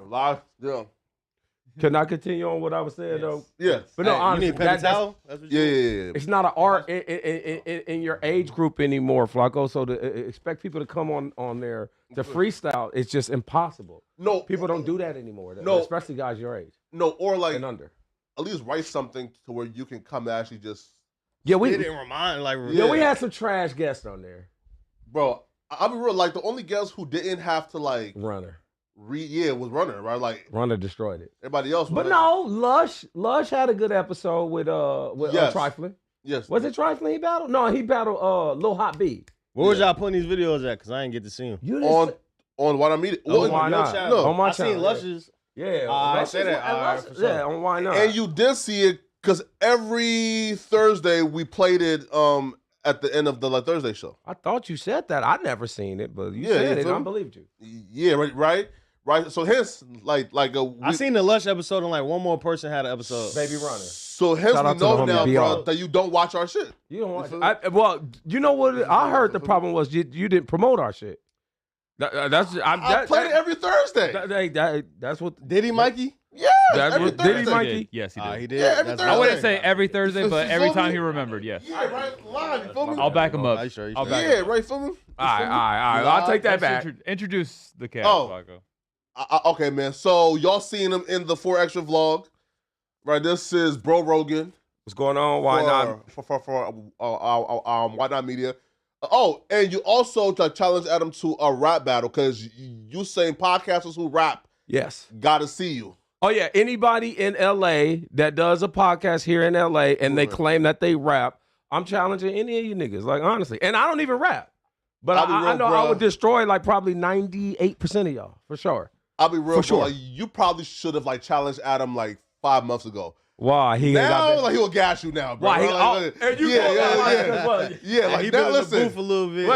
Live, yeah. Can I continue on what I was saying though? Yes. But no, honestly, you need paper towel? That's what you Yeah. it's not an art in your age group anymore, Flacco. So to expect people to come on there to freestyle, it's just impossible. No, People don't do that anymore. No. Especially guys your age. No, or like and under. At least write something to where you can come and actually just. Yeah, didn't remind we had some trash guests on there. Bro, I'll be real. Like the only guest who didn't have to like Runner. Was Runner, right? Like Runner destroyed it. Everybody else. But no, Lush had a good episode with Trifling. Yes. Was it Trifling he battled? No, he battled Lil Hot B. Where was y'all putting these videos at? Because I didn't get to see them. On Why Not Media. On Why Not? No, on my I channel. seen Lush's. Yeah. I said that. Yeah, on Why Not? And you did see it because every Thursday we played it at the end of the Thursday show. I thought you said that. I never seen it, but you said it. I believed you. Yeah, right. So hence, I seen the Lush episode and one more person had an episode. Baby Runner. So hence we know now, bro, that you don't watch our shit. You don't watch it. Well, you know what? I heard the problem was you didn't promote our shit. I played it every Thursday. That's what. Did he, Mikey? Yeah, every Thursday. Did he, Mikey? Yes, he did. He did. Yeah, every Thursday. I wouldn't say every Thursday, but every time he remembered, yes. Yeah, right. Live, you feel me? I'll back him up. I'll back Yeah, right, feel me? All right. I'll take that back. Introduce the cast, Flacco. Okay, man. So y'all seen him in the 4 Extra vlog, right? This is Bro Rogan. What's going on? Why not? For Why Not Media. Oh, and you also challenge Adam to a rap battle because you saying podcasters who rap, yes, gotta see you. Oh yeah, anybody in LA that does a podcast here in LA and they claim that they rap, I'm challenging any of you niggas. Like honestly, and I don't even rap, but I know I would destroy probably 98% of y'all for sure. I'll be real, for sure. You probably should have challenged Adam 5 months ago. Why he now he will gas you now, bro. Why he? He now been in the booth a little bit.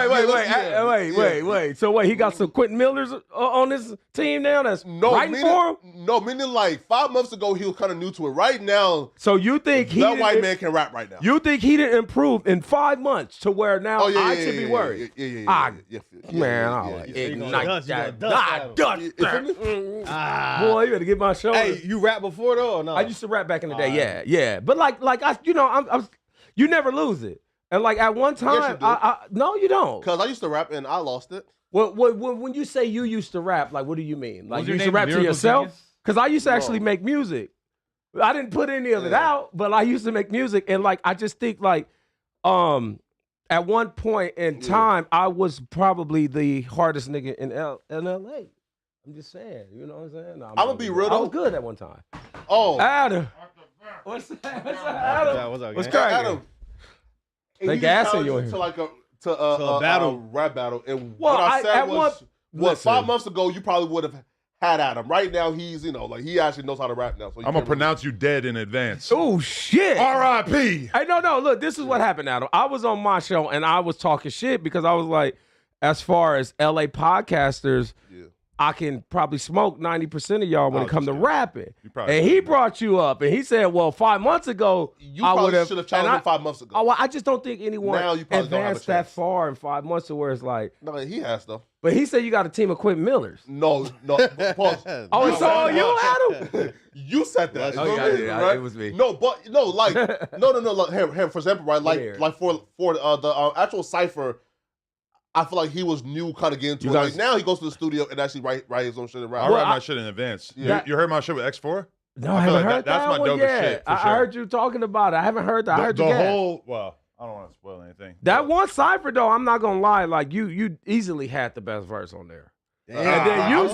Wait. So he got some Quentin Millers on his team now. That's writing for him. No, meaning 5 months ago he was kind of new to it. Right now, so you think that white man can rap right now? You think he didn't improve in 5 months to where now I should be worried? Man, I'll ignite that. Boy, you better get my shoulder. Hey, you rap before though or no? I used to rap back in the day, yeah. But you never lose it. And at one time, no, you don't. Because I used to rap and I lost it. Well, when you say you used to rap, what do you mean? You used to rap to yourself? Because I used to actually make music. I didn't put any of it out, but I used to make music. And I just think at one point in time, I was probably the hardest nigga in LA. I'm just saying, you know what I'm saying? No, I'm gonna be real though. I was good at one time. Oh, Adam. What's that? Adam? What's cracking? Adam. They gassing you in here. To a battle, rap battle. And well, what I said was 5 months ago you probably would have had Adam. Right now he's he actually knows how to rap now. So I'm gonna pronounce you dead in advance. Oh shit! R.I.P. Hey, no. Look, this is what happened, Adam. I was on my show and I was talking shit because I was like, as far as LA podcasters. Yeah. I can probably smoke 90% of y'all when it comes to rapping. And he brought you up, and he said, well, 5 months ago, you probably should have challenged him 5 months ago. I just don't think anyone advanced that far in 5 months to where it's No, he has, though. But he said you got a team of Quentin Millers. No. Pause. Oh, it's all you, Adam? You said that. Right? It was me. No, but, no, him, for example, right? For the actual cipher, I feel like he was new kind of getting to it. Now he goes to the studio and actually write his own shit and rap. I write my shit in advance. Yeah. You heard my shit with X4? No, I haven't heard that's that my one dopest yet. shit, for I heard you talking about it. I haven't heard that. I heard the whole, well, I don't want to spoil anything. That one cipher, though, I'm not going to lie, you easily had the best verse on there. And then you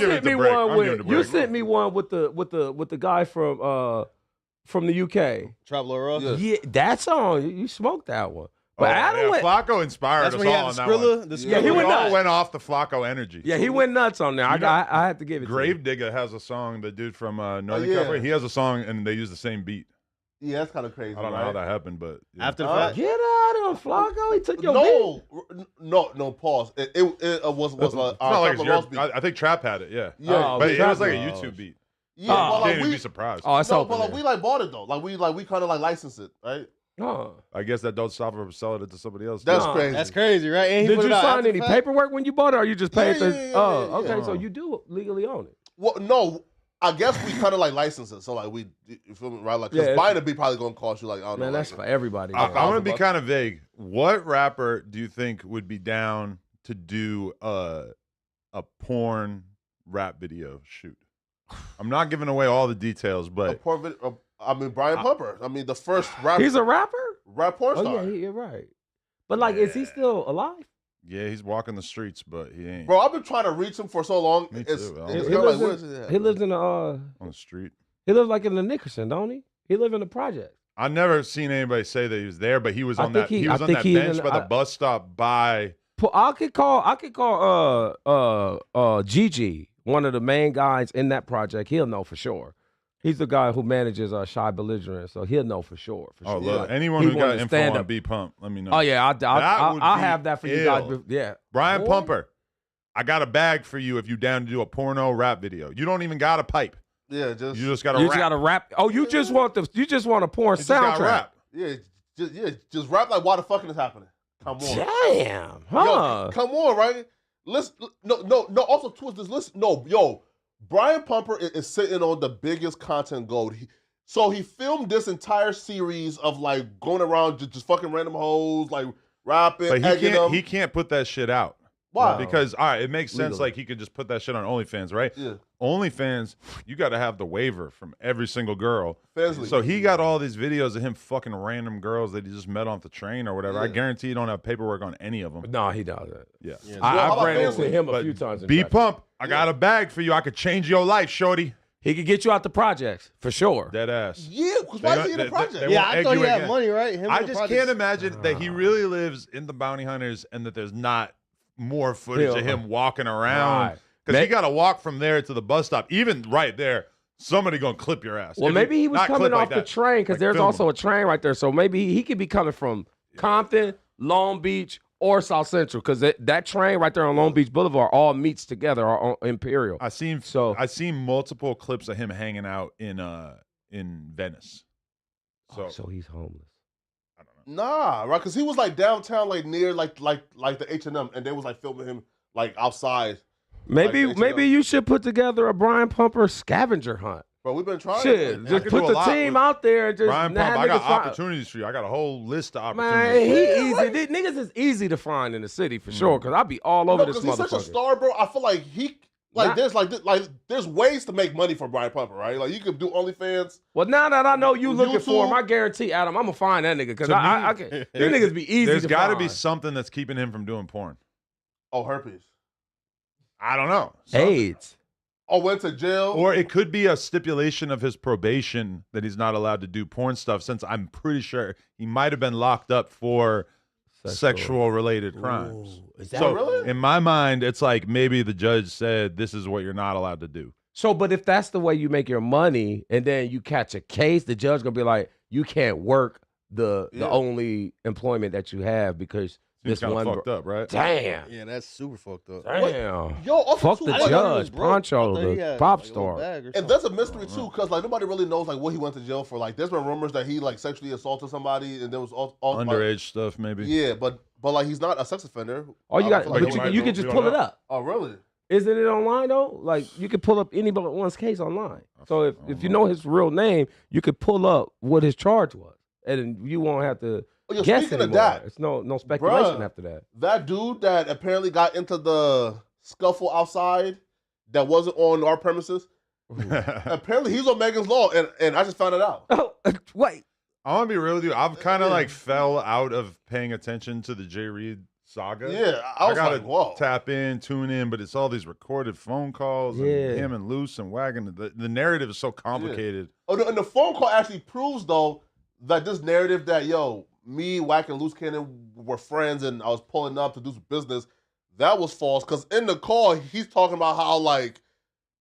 sent me one with the guy from the UK. Traveler Ross? Yeah, that song, you smoked that one. But Adam Flacco inspired us all on that one. He went nuts. all went off the Flacco energy. Yeah, he went nuts on there. I had to give it to him. Gravedigger has a song, the dude from Northern California. He has a song, and they use the same beat. Yeah, that's kind of crazy. I don't know how that happened, but after the fact, get out of Flacco. He took your beat. No. Pause. It was it's not like it's beat. I think Trap had it. Yeah. But it was like a YouTube beat. Yeah, but can't even be surprised. Oh, it's but we bought it though. We kind of licensed it, right? Oh. I guess that don't stop her from selling it to somebody else. That's crazy. That's crazy, right? And did you sign any paperwork when you bought it, or you just paid yeah. Okay, so you do legally own it. Well, no. I guess we kind of like license it, so like you feel me, right? Like, because buying a beat probably gonna cost you like, I don't know. Man, that's like, for everybody. I'm gonna be kind of vague. What rapper do you think would be down to do a porn rap video shoot? I'm not giving away all the details, but a porn video. I mean, Brian Pumper. I mean, the first rapper. He's a rapper? Rap porn star. Oh, yeah, you're right. But, like, is he still alive? Yeah, he's walking the streets, but he ain't. Bro, I've been trying to reach him for so long. Me too. He lives in on the street. He lives like in the Nickerson, don't he? He lives in the project. I never seen anybody say that he was there, but he was on that. He was on that bench by the bus stop by. I could call Gigi, one of the main guys in that project. He'll know for sure. He's the guy who manages Shy Belligerent, so he'll know for sure. Oh, look, anyone who got info on B Pump, let me know. Oh yeah, I'll have that for you guys. Yeah, Brian Pumper, I got a bag for you if you down to do a porno rap video. You don't even got a pipe. Yeah, you just got to rap. You just got to rap. Oh, you just want a porn soundtrack. Rap. Yeah, just rap like why the fucking is happening. Come on. Damn, huh? Yo, come on, right? Listen, no. Also, twist this. Listen, yo. Brian Pumper is sitting on the biggest content gold. So he filmed this entire series of like going around just fucking random hoes, like rapping. But he can't put that shit out. Why? Because all right, it makes sense. Like he could just put that shit on OnlyFans, right? Yeah. OnlyFans, you got to have the waiver from every single girl. Fansley. So he got all these videos of him fucking random girls that he just met off the train or whatever. Yeah. I guarantee you don't have paperwork on any of them. No, he doesn't. Yeah. I've ran into him a few times. B Pump, I got a bag for you. I could change your life, shorty. He could get you out the projects for sure. Dead ass. Yeah, because why is he in the project? I thought he had money, right? I just can't imagine that he really lives in the Bounty Hunters and that there's not more footage of him walking around. Because you got to walk from there to the bus stop. Even right there, somebody going to clip your ass. Well, maybe he was coming off the train because there's also a train right there. So maybe he could be coming from Compton, Long Beach, or South Central because that train right there on Long Beach Boulevard all meets together on Imperial. I seen multiple clips of him hanging out in Venice. So he's homeless. I don't know. Nah, right? Because he was like downtown, like near like the H&M, and they was like filming him like outside. Maybe like you should put together a Brian Pumper scavenger hunt. Bro, we've been trying. Shit, just put the team out there and just Brian Pump, I got opportunities for you. I got a whole list of Man, opportunities. he easy. Niggas is easy to find in the city for sure. Because I be all over this motherfucker. He's such a star, bro. I feel like there's ways to make money for Brian Pumper, right? Like you could do OnlyFans. Well, now that I know you looking for him, I guarantee, Adam, I'm gonna find that nigga because I can. These niggas be easy. There's got to be something that's keeping him from doing porn. Oh, herpes. I don't know. AIDS. Oh, went to jail. Or it could be a stipulation of his probation that he's not allowed to do porn stuff. Since I'm pretty sure he might have been locked up for sexual related crimes. Ooh, is that really? In my mind, it's like maybe the judge said this is what you're not allowed to do. So, but if that's the way you make your money, and then you catch a case, the judge gonna be like, you can't work the only employment that you have because this one fucked up, right? Damn. Yeah, that's super fucked up. Damn. Yo, fuck the judge, Poncho, the pop star. And that's a mystery too, because like nobody really knows like what he went to jail for. Like, there's been rumors that he like sexually assaulted somebody, and there was all underage stuff, maybe. Yeah, but like he's not a sex offender. Oh, you got, but you can just pull it up. Oh, really? Isn't it online though? Like you can pull up anyone's case online. So if you know his real name, you could pull up what his charge was, and you won't have to. Oh, guess speaking anymore. of that, it's no speculation after that. That dude that apparently got into the scuffle outside that wasn't on our premises, apparently he's on Megan's Law, and I just found it out. Oh, wait. I want to be real with you. I've kind of like fell out of paying attention to the Jay Reed saga. Yeah, I was gotta like, whoa. Tap in, tune in, but it's all these recorded phone calls and him and Luce and Wagon. The narrative is so complicated. Yeah. Oh, and the phone call actually proves though that this narrative that me, Wack, and Luce Cannon were friends and I was pulling up to do some business, that was false. Because in the call, he's talking about how, like,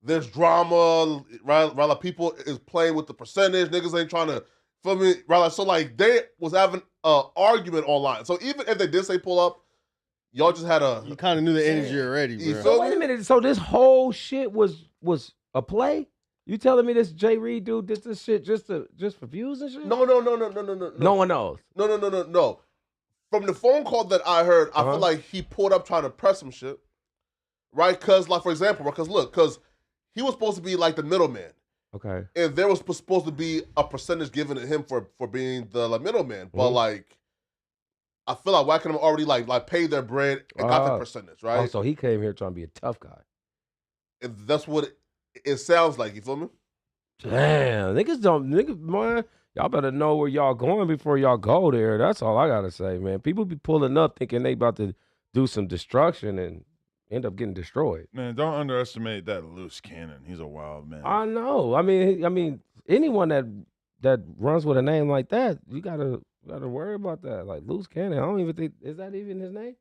there's drama, right? Like, people is playing with the percentage. Niggas ain't trying to, feel me? Right? So, like, they was having an argument online. So, even if they did say pull up, y'all just had a... You kind of knew the energy already, bro. So, wait a minute. So, this whole shit was a play? You telling me this Jay Reed dude did this shit just for views and shit? No. No one knows. No. From the phone call that I heard, I feel like he pulled up trying to press some shit, right? Because, like, for example, because he was supposed to be like the middleman. Okay. And there was supposed to be a percentage given to him for being the like, middleman. But like, I feel like Wack and him already like paid their bread and got the percentage, right? Oh, so he came here trying to be a tough guy. And that's what it sounds like. You feel me? Damn, niggas, man, y'all better know where y'all going before y'all go there. That's all I gotta say, man. People be pulling up thinking they about to do some destruction and end up getting destroyed. Man, don't underestimate that loose cannon. He's a wild man. I know. I mean, anyone that runs with a name like that, you gotta worry about that. Like loose cannon. I don't even think is that even his name.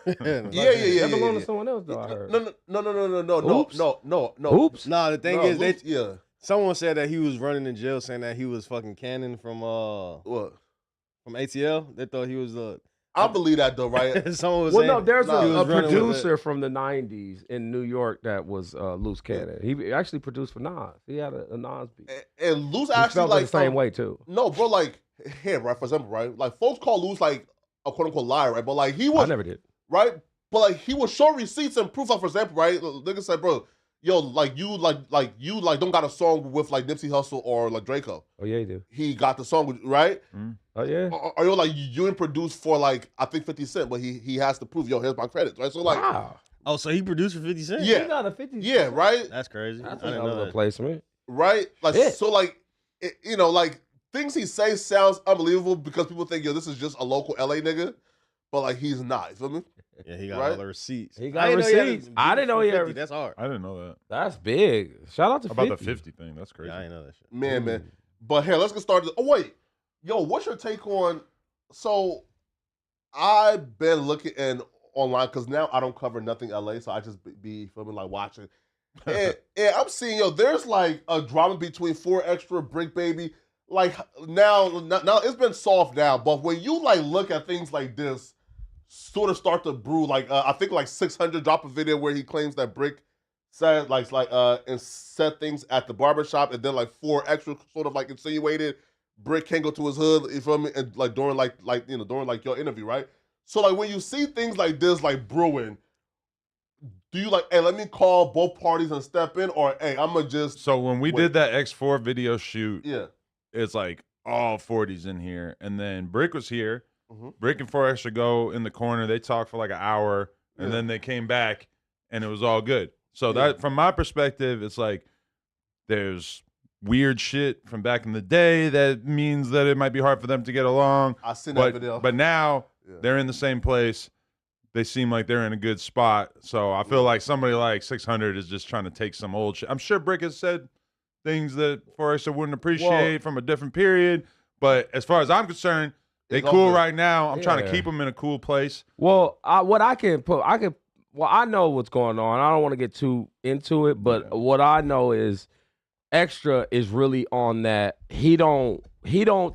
Yeah. That belongs to someone else, though. I heard. No. Oops. No, the thing is, yeah. Someone said that he was running in jail, saying that he was fucking Cannon from what? From ATL. They thought he was I believe that though, right? Someone was well, saying, no, there's a producer it. from the '90s in New York that was Loose Cannon. He actually produced for Nas. He had a Nas beat. And Loose He actually felt like the same way too. No, bro, like here, right? For example, right? Like folks call Loose like a quote unquote liar, right? But like he was I never did. Right? But like he would show receipts and proof. Like for example, right? Nigga said, bro, yo, like you don't got a song with like Nipsey Hussle or like Draco. Oh yeah, he do. He got the song with, right? Oh yeah. Or you like you didn't produce for like I think 50 Cent, but he has to prove, yo, here's my credits, right? So like, wow. Oh, so he produced for 50 Cent? Yeah. He got a 50. Yeah, right? That's crazy. That's I didn't know a that. placement. Right? Like Shit. so like you know, like things he says sounds unbelievable because people think, yo, this is just a local LA nigga. But like he's not, you feel me? Yeah, he got Right? all the receipts. He got receipts. I didn't know he had 50. That's hard. I didn't know that. That's big. Shout out to About 50. the 50 thing. That's crazy. Yeah, I didn't know that shit. Man. But here, let's get started. Oh wait. Yo, what's your take on so I've been looking online because now I don't cover nothing LA, so I just be filming like watching. And I'm seeing, yo, there's like a drama between 4 Extra, Brick Baby. Like now it's been soft now, but when you like look at things like this, sort of start to brew. Like I think like 600 dropped a video where he claims that Brick said and said things at the barbershop, and then like 4 Extra sort of like insinuated Brick can't go to his hood, you feel me? And like during during your interview, right? So like when you see things like this like brewing, do you like, hey, let me call both parties and step in, or hey, I'ma just So when we did that X4 video shoot, yeah, it's like all 40s in here, and then Brick was here. Mhm. Brick and 4 Extra go in the corner. They talked for like an hour, and then they came back, and it was all good. So that, from my perspective, it's like there's weird shit from back in the day that means that it might be hard for them to get along. I seen that video. But now they're in the same place. They seem like they're in a good spot. So I feel like somebody like 600 is just trying to take some old shit. I'm sure Brick has said things that 4 Extra wouldn't appreciate from a different period. But as far as I'm concerned, they cool right now. I'm trying to keep them in a cool place. Well, I know what's going on. I don't want to get too into it, but what I know is Extra is really on that. He don't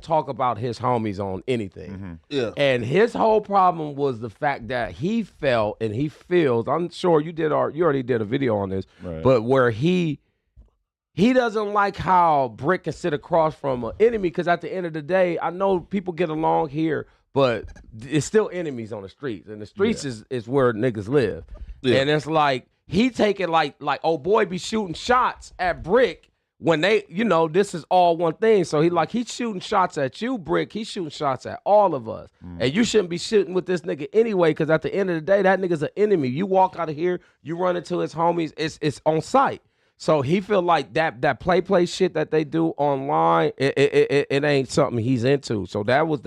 talk about his homies on anything. Mm-hmm. Yeah. And his whole problem was the fact that he felt and he feels, I'm sure you already did a video on this, but where he doesn't like how Brick can sit across from an enemy, because at the end of the day, I know people get along here, but it's still enemies on the streets. And the streets is where niggas live. Yeah. And it's like he taking like old boy be shooting shots at Brick when they, this is all one thing. So he's shooting shots at you, Brick. He's shooting shots at all of us. And you shouldn't be shooting with this nigga anyway, because at the end of the day, that nigga's an enemy. You walk out of here, you run into his homies, it's on sight. So he feel like that play shit that they do online, it ain't something he's into. So that was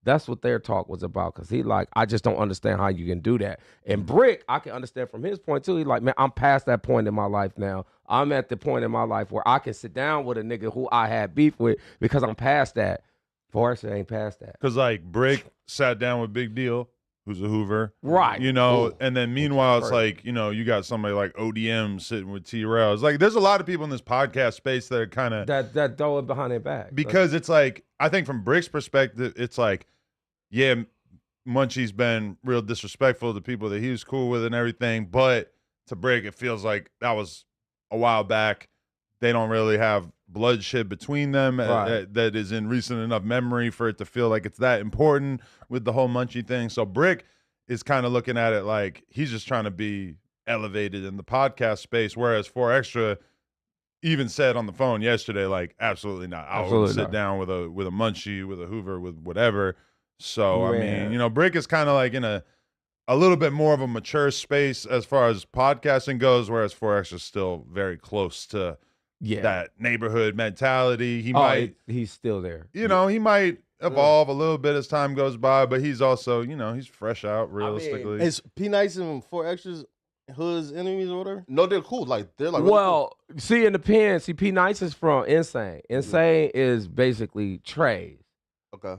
that's what their talk was about. Cause he like, I just don't understand how you can do that. And Brick, I can understand from his point too. He like, man, I'm past that point in my life now. I'm at the point in my life where I can sit down with a nigga who I had beef with because I'm past that. Forrest ain't past that. Cause like Brick sat down with Big Deal, who's a Hoover. Right. And then meanwhile, it's like, you got somebody like ODM sitting with T-Rail. It's like, there's a lot of people in this podcast space that are kind of... That throw it behind their back. Because it's like, I think from Brick's perspective, it's like, yeah, Munchie's been real disrespectful to people that he was cool with and everything, but to Brick, it feels like that was a while back. They don't really have bloodshed between them that is in recent enough memory for it to feel like it's that important with the whole Munchie thing. So Brick is kind of looking at it like he's just trying to be elevated in the podcast space, whereas 4 Extra even said on the phone yesterday, like, absolutely not. I would sit down with a Munchie, with a Hoover, with whatever. So, I mean, you know, Brick is kind of like in a little bit more of a mature space as far as podcasting goes, whereas 4 Extra is still very close to that neighborhood mentality. He's still there. You know, he might evolve a little bit as time goes by, but he's also, you know, he's fresh out realistically. I mean, is P Nice and 4 Extras Hood's enemies or whatever? No, they're cool. Like they're like well, really cool. See in the pen, P Nice is from Insane. Insane is basically Trey's. Okay.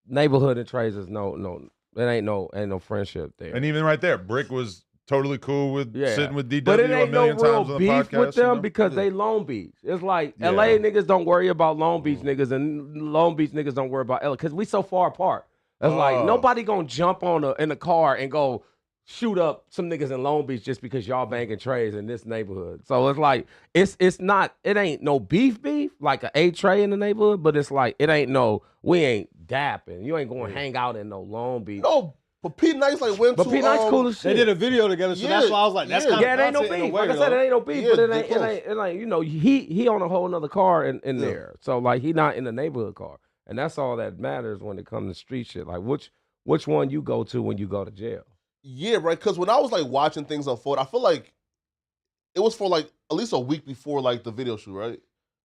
Neighborhood and Trey's is no. There ain't no friendship there. And even right there, Brick was totally cool with sitting with DW but it ain't a million no real times on the beef podcast, with them, you know? because they Long Beach. It's like LA niggas don't worry about Long Beach niggas, and Long Beach niggas don't worry about LA because we so far apart. It's like nobody gonna jump in the car and go shoot up some niggas in Long Beach just because y'all banging trays in this neighborhood. So it's like it ain't no beef like a Trey in the neighborhood, but it's like we ain't dapping. You ain't going to hang out in no Long Beach. No, but P Nice like went but to. P Nice cool as shit. They did a video together, so that's why I was like, that's kind of it ain't no beef. Like I said, it ain't no beef, but it ain't you know, he on a whole nother car in there. So like he not in the neighborhood car. And that's all that matters when it comes to street shit. Like which one you go to when you go to jail. Yeah, right. Because when I was like watching things unfold, I feel like it was for like at least a week before like the video shoot, right?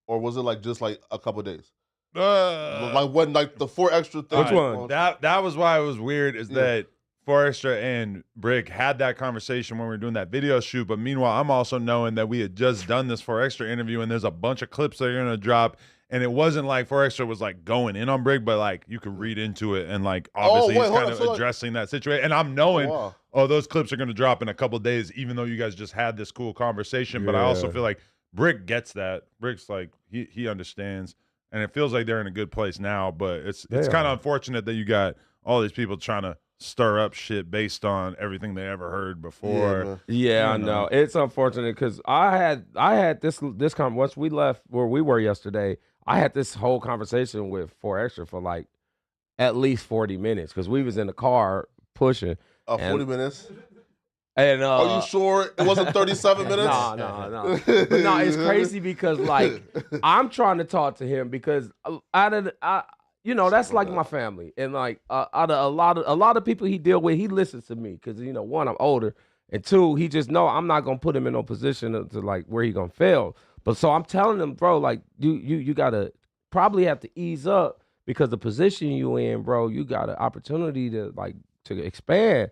Or was it like just like a couple of days? Like when like the 4 Extra thing. Which one? That was why it was weird. Is that 4 Extra and Brick had that conversation when we were doing that video shoot. But meanwhile, I'm also knowing that we had just done this 4 Extra interview, and there's a bunch of clips that are gonna drop. And it wasn't like 4 Extra was like going in on Brick, but like you could read into it and like obviously he's kind of addressing that situation. And I'm knowing, those clips are going to drop in a couple of days, even though you guys just had this cool conversation. But I also feel like Brick gets that. Brick's like he understands, and it feels like they're in a good place now. But it's kind of unfortunate that you got all these people trying to stir up shit based on everything they ever heard before. I know. It's unfortunate because I had this once we left where we were yesterday. I had this whole conversation with 4 Extra for like at least 40 minutes because we was in the car pushing. 40 minutes? And are you sure it wasn't 37 minutes? No. But no, it's crazy because like I'm trying to talk to him because that's like my family. And like out of a lot of people he deal with, he listens to me because, you know, one, I'm older, and two, he just know I'm not going to put him in no position to like where he going to fail. But so I'm telling him, bro, like you gotta probably have to ease up because the position you in, bro, you got an opportunity to expand.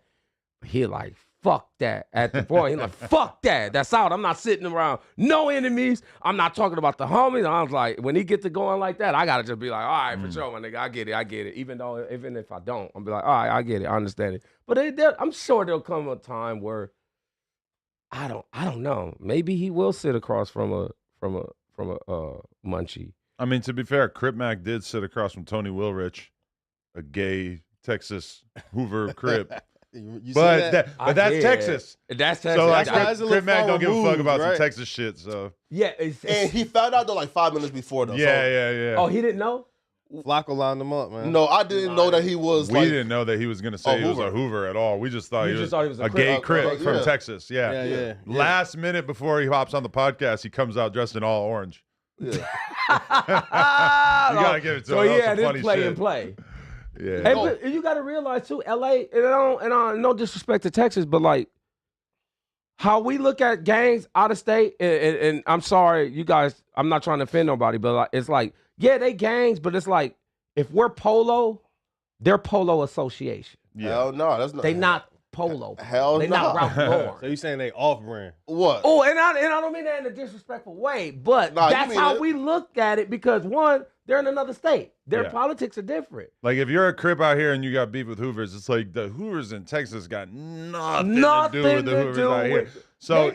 He like, fuck that. At the point, he like, fuck that. That's out. I'm not sitting around. No enemies. I'm not talking about the homies. I was like, when he get to going like that, I gotta just be like, all right, for sure, my nigga, I get it. Even if I don't, I'm be like, all right, I get it, I understand it. But I'm sure there'll come a time where I don't know. Maybe he will sit across from a Munchie. I mean, to be fair, Crip Mac did sit across from Tony Wilrich, a gay Texas Hoover Crip. But that's Texas. That's Texas. So like, Crip Mac don't give a fuck about some Texas shit. So and he found out though like 5 minutes before though. Yeah. Oh, he didn't know? Flacco lined him up, man. No, I didn't know that he was. We didn't know that he was going to say he was a Hoover at all. We just thought he was a gay Crip from Texas. Yeah. Last minute before he hops on the podcast, he comes out dressed in all orange. Yeah. You gotta give it to him. So yeah, this play and play. Yeah. Hey, but you got to realize too, LA, and I no disrespect to Texas, but like how we look at gangs out of state, and I'm sorry, you guys, I'm not trying to offend nobody, but like, it's like, yeah, they gangs, but it's like if we're Polo, they're Polo Association. Yeah. Hell no, that's not. They not Polo. Hell they not Ralph Lauren. So you saying they off-brand? What? Oh, and I don't mean that in a disrespectful way, but that's how we look at it because one, they're in another state. Their politics are different. Like if you're a Crip out here and you got beef with Hoovers, it's like the Hoovers in Texas got nothing to do with the Hoovers out here. So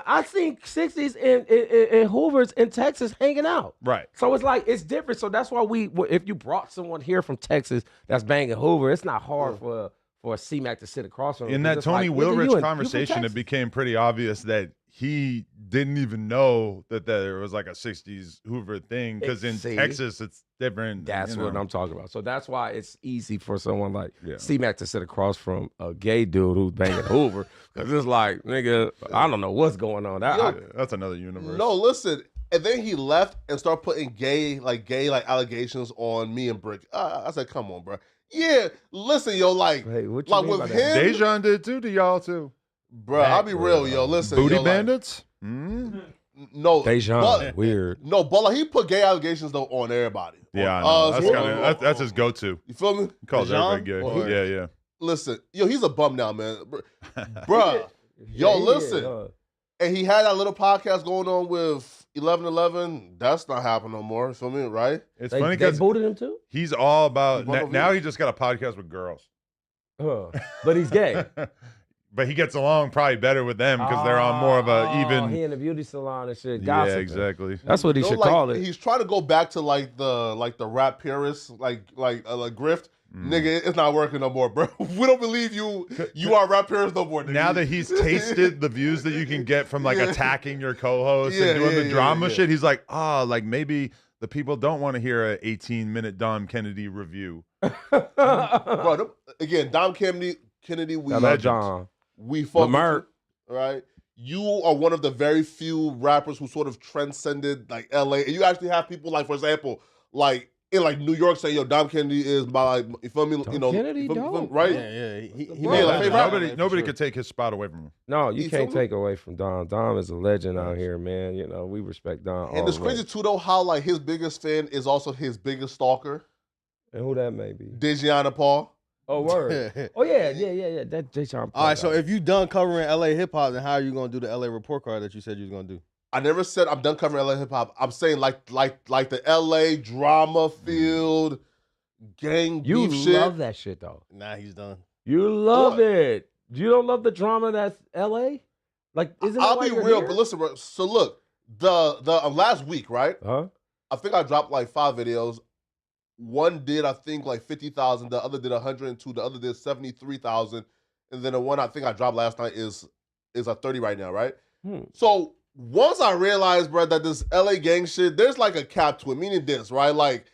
I seen 60s and Hoovers in Texas hanging out. Right. So it's like it's different. So that's why if you brought someone here from Texas that's banging Hoover, it's not hard for for a C-Mac to sit across from him. In that Tony Wilrich conversation, it became pretty obvious that he didn't even know that there was like a 60s Hoover thing, because in Texas it's different. That's what I'm talking about. So that's why it's easy for someone like C-Mac to sit across from a gay dude who's banging Hoover, because it's like, nigga, I don't know what's going on. That's another universe. No, listen. And then he left and started putting gay allegations on me and Brick. I said, come on, bro. Yeah, listen, yo, like with him, Dejan did too to y'all too. Bro, I'll be real, yo. Listen, Booty yo, bandits? No, Dejan, weird. No, but like he put gay allegations though on everybody. Yeah, I know. That's his go-to. You feel me? He calls everybody gay. Yeah. Listen, yo, he's a bum now, man. Bruh, yo, listen. And he had that little podcast going on with 1111. That's not happening no more. You feel me, right? It's funny because they booted him too. He's all about now. He just got a podcast with girls. But he's gay. But he gets along probably better with them because they're on more of a even. He in the beauty salon and shit. Yeah, exactly. That's what he should call it. He's trying to go back to like the rap purists, like grift. Nigga, it's not working no more, bro. We don't believe you. You are rap purists no more. Nigga. Now that he's tasted the views that you can get from like attacking your co-host and doing the drama shit, he's like, like maybe the people don't want to hear an 18-minute Dom Kennedy review. Bro, again, Dom Kennedy, we fuck with you, right? You are one of the very few rappers who sort of transcended like LA. And you actually have people like, for example, like in like New York saying, yo, Dom Kennedy is my, like, you feel me? Dom Kennedy, right? Yeah. He made like favorite. Nobody could take his spot away from him. No, you can't take away from Dom. Dom is a legend out here, man. You know, we respect Dom. And it's crazy too, though, how like his biggest fan is also his biggest stalker. And who that may be? Dejiana Paul. Oh, word. Oh, yeah. That Dejiana Paul. All right, so if you done covering LA hip hop, then how are you gonna do the LA report card that you said you was gonna do? I never said I'm done covering LA hip hop. I'm saying like the LA drama field gang beef shit. You love that shit though. Nah, he's done. You love it. You don't love the drama that's LA? Like, isn't it? I'll be real, but listen, bro. So look, the last week, right? I think I dropped like 5 videos. One did, I think, like 50,000. The other did 102. The other did 73,000. And then the one I think I dropped last night is a 30 right now, right? So once I realized, bro, that this LA gang shit, there's like a cap to it. Meaning this, right? Like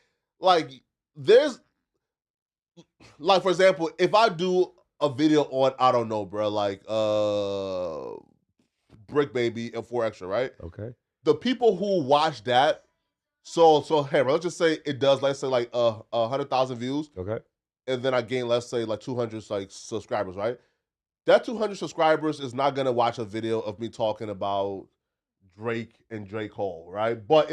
there's, like, for example, if I do a video on, I don't know, bro, like Brick Baby and 4 Extra, right? Okay. The people who watch that, so hey, bro, let's just say it does, let's say like 100,000 views. Okay. And then I gain, let's say, like 200 like subscribers, right? That 200 subscribers is not gonna watch a video of me talking about Drake and J. Cole, right? But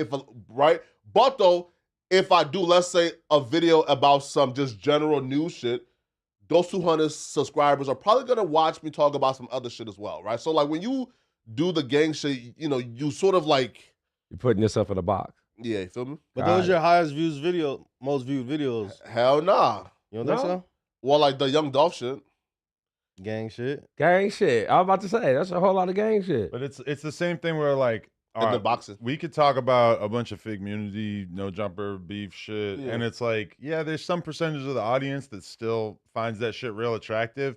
though, if I do, let's say, a video about some just general news shit, those 200 subscribers are probably gonna watch me talk about some other shit as well, right? So like when you do the gang shit, you know, you sort of like, you're putting yourself in a box. Yeah, you feel me? But those are your highest views video, most viewed videos. Hell nah. You don't think so? Well, like the Young Dolph shit. Gang shit. Gang shit. I was about to say, that's a whole lot of gang shit. But it's the same thing where like, the boxes. We could talk about a bunch of fake community, no jumper beef shit. Yeah. And it's like, yeah, there's some percentage of the audience that still finds that shit real attractive.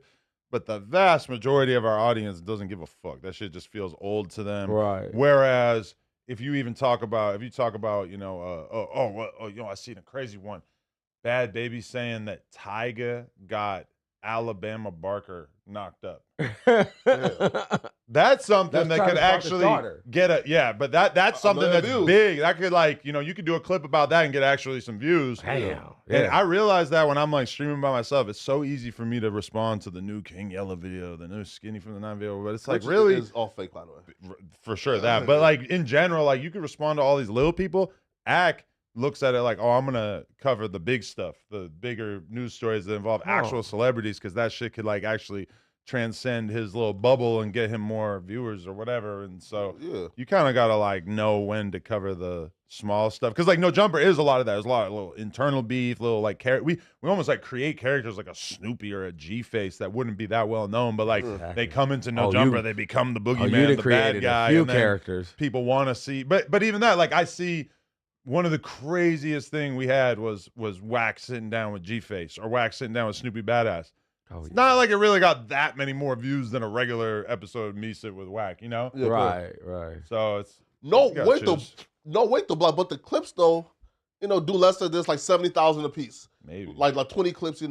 But the vast majority of our audience doesn't give a fuck. That shit just feels old to them. Right. Whereas if you talk about, you know, I seen a crazy one. Bad Baby saying that Tyga got Alabama Barker knocked up. That's something that could actually get but that's something that's big. That could, like, you know, you could do a clip about that and get actually some views. Damn. Yeah. And I realized that when I'm like streaming by myself, it's so easy for me to respond to the new King Yella video, the new Skinny from the 9 video, but it's like, really, is all fake, by the way. For sure that. But like in general, like you could respond to all these little people. Ack looks at it like, oh, I'm gonna cover the big stuff, the bigger news stories that involve actual celebrities, because that shit could like actually transcend his little bubble and get him more viewers or whatever. And so you kind of gotta like know when to cover the small stuff, because like No Jumper is a lot of that. There's a lot of little internal beef, little like we almost like create characters like a Snoopy or a G-Face that wouldn't be that well known, but like they come into No Jumper, they become the boogeyman, the bad guy. A few characters people want to see, but even that, like I see. One of the craziest thing we had was Wax sitting down with G-Face or Wax sitting down with Snoopy Badass. It's not like it really got that many more views than a regular episode of Me Sit with Wack, you know? Yeah, right. So it's no wait the block, but the clips though, do less than this, like 70,000 a piece. Maybe. Like 20 clips,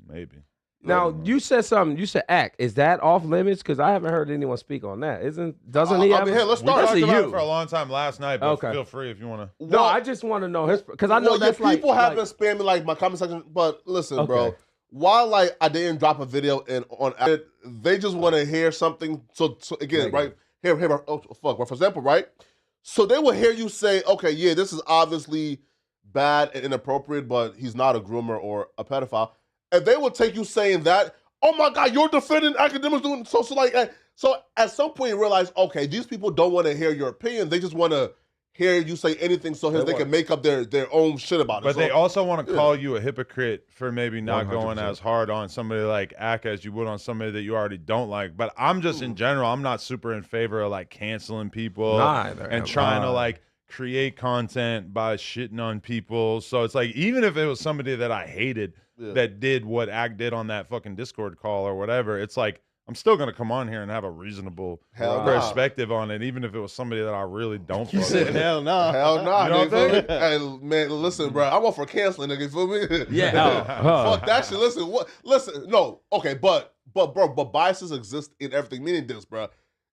Maybe. Now you said something. You said act. Is that off limits? Because I haven't heard anyone speak on that. Doesn't he? I mean, let's We start. talked about it you. for a long time last night, but feel free if you want to. No, I just want to know his because I know that's people have been like spamming like my comment section. But listen, bro, while like I didn't drop a video on it, they just want to hear something. So again, right here, oh fuck. Well, for example, right. So they will hear you say, okay, yeah, this is obviously bad and inappropriate, but he's not a groomer or a pedophile, and they will take you saying that. Oh my God, you're defending academics doing so at some point you realize, okay, these people don't want to hear your opinion. They just want to hear you say anything so they can make up their own shit about it. But they also want to call you a hypocrite for maybe not 100%. Going as hard on somebody like Ack as you would on somebody that you already don't like. But I'm just in general, I'm not super in favor of like canceling people and trying to like create content by shitting on people. So it's like, even if it was somebody that I hated that did what Ack did on that fucking Discord call or whatever, it's like, I'm still going to come on here and have a reasonable perspective on it, even if it was somebody that I really don't You said hell no. Hell no. You know what I'm saying? Hey, man, listen, bro. I'm all for canceling, nigga. You feel me? Yeah. Fuck that shit. Listen, no. Okay, but biases exist in everything, meaning this, bro.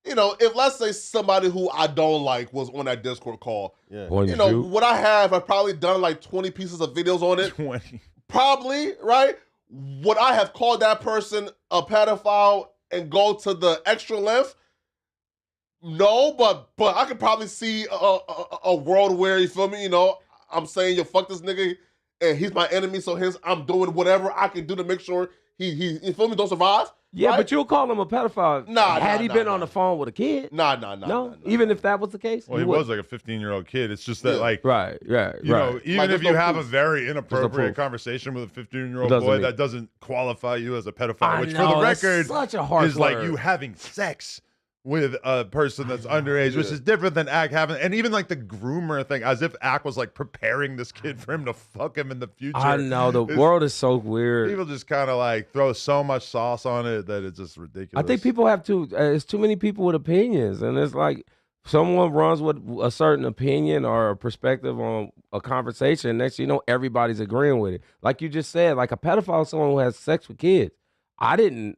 If let's say somebody who I don't like was on that Discord call, what I have, I've probably done like 20 pieces of videos on it. 20. Probably, right? Would I have called that person a pedophile and go to the extra length? No, but I could probably see a world where, you feel me, I'm saying, fuck this nigga, and he's my enemy, so hence I'm doing whatever I can do to make sure he you feel me, don't survive. Yeah, right? But you'll call him a pedophile. Had he been on the phone with a kid? No. Even if that was the case? Well, he was like a 15-year-old kid. It's just that, like, right. Even like, if you have a very inappropriate conversation with a 15-year-old boy, that doesn't qualify you as a pedophile, which for the record such a harsh is like you having sex with a person that's underage, which is different than Ack having, and even like the groomer thing, as if Ack was like preparing this kid for him to fuck him in the future. I know, the world is so weird. People just kind of like throw so much sauce on it that it's just ridiculous. I think people have it's too many people with opinions, and it's like someone runs with a certain opinion or a perspective on a conversation, next you know, everybody's agreeing with it. Like you just said, like a pedophile is someone who has sex with kids. I didn't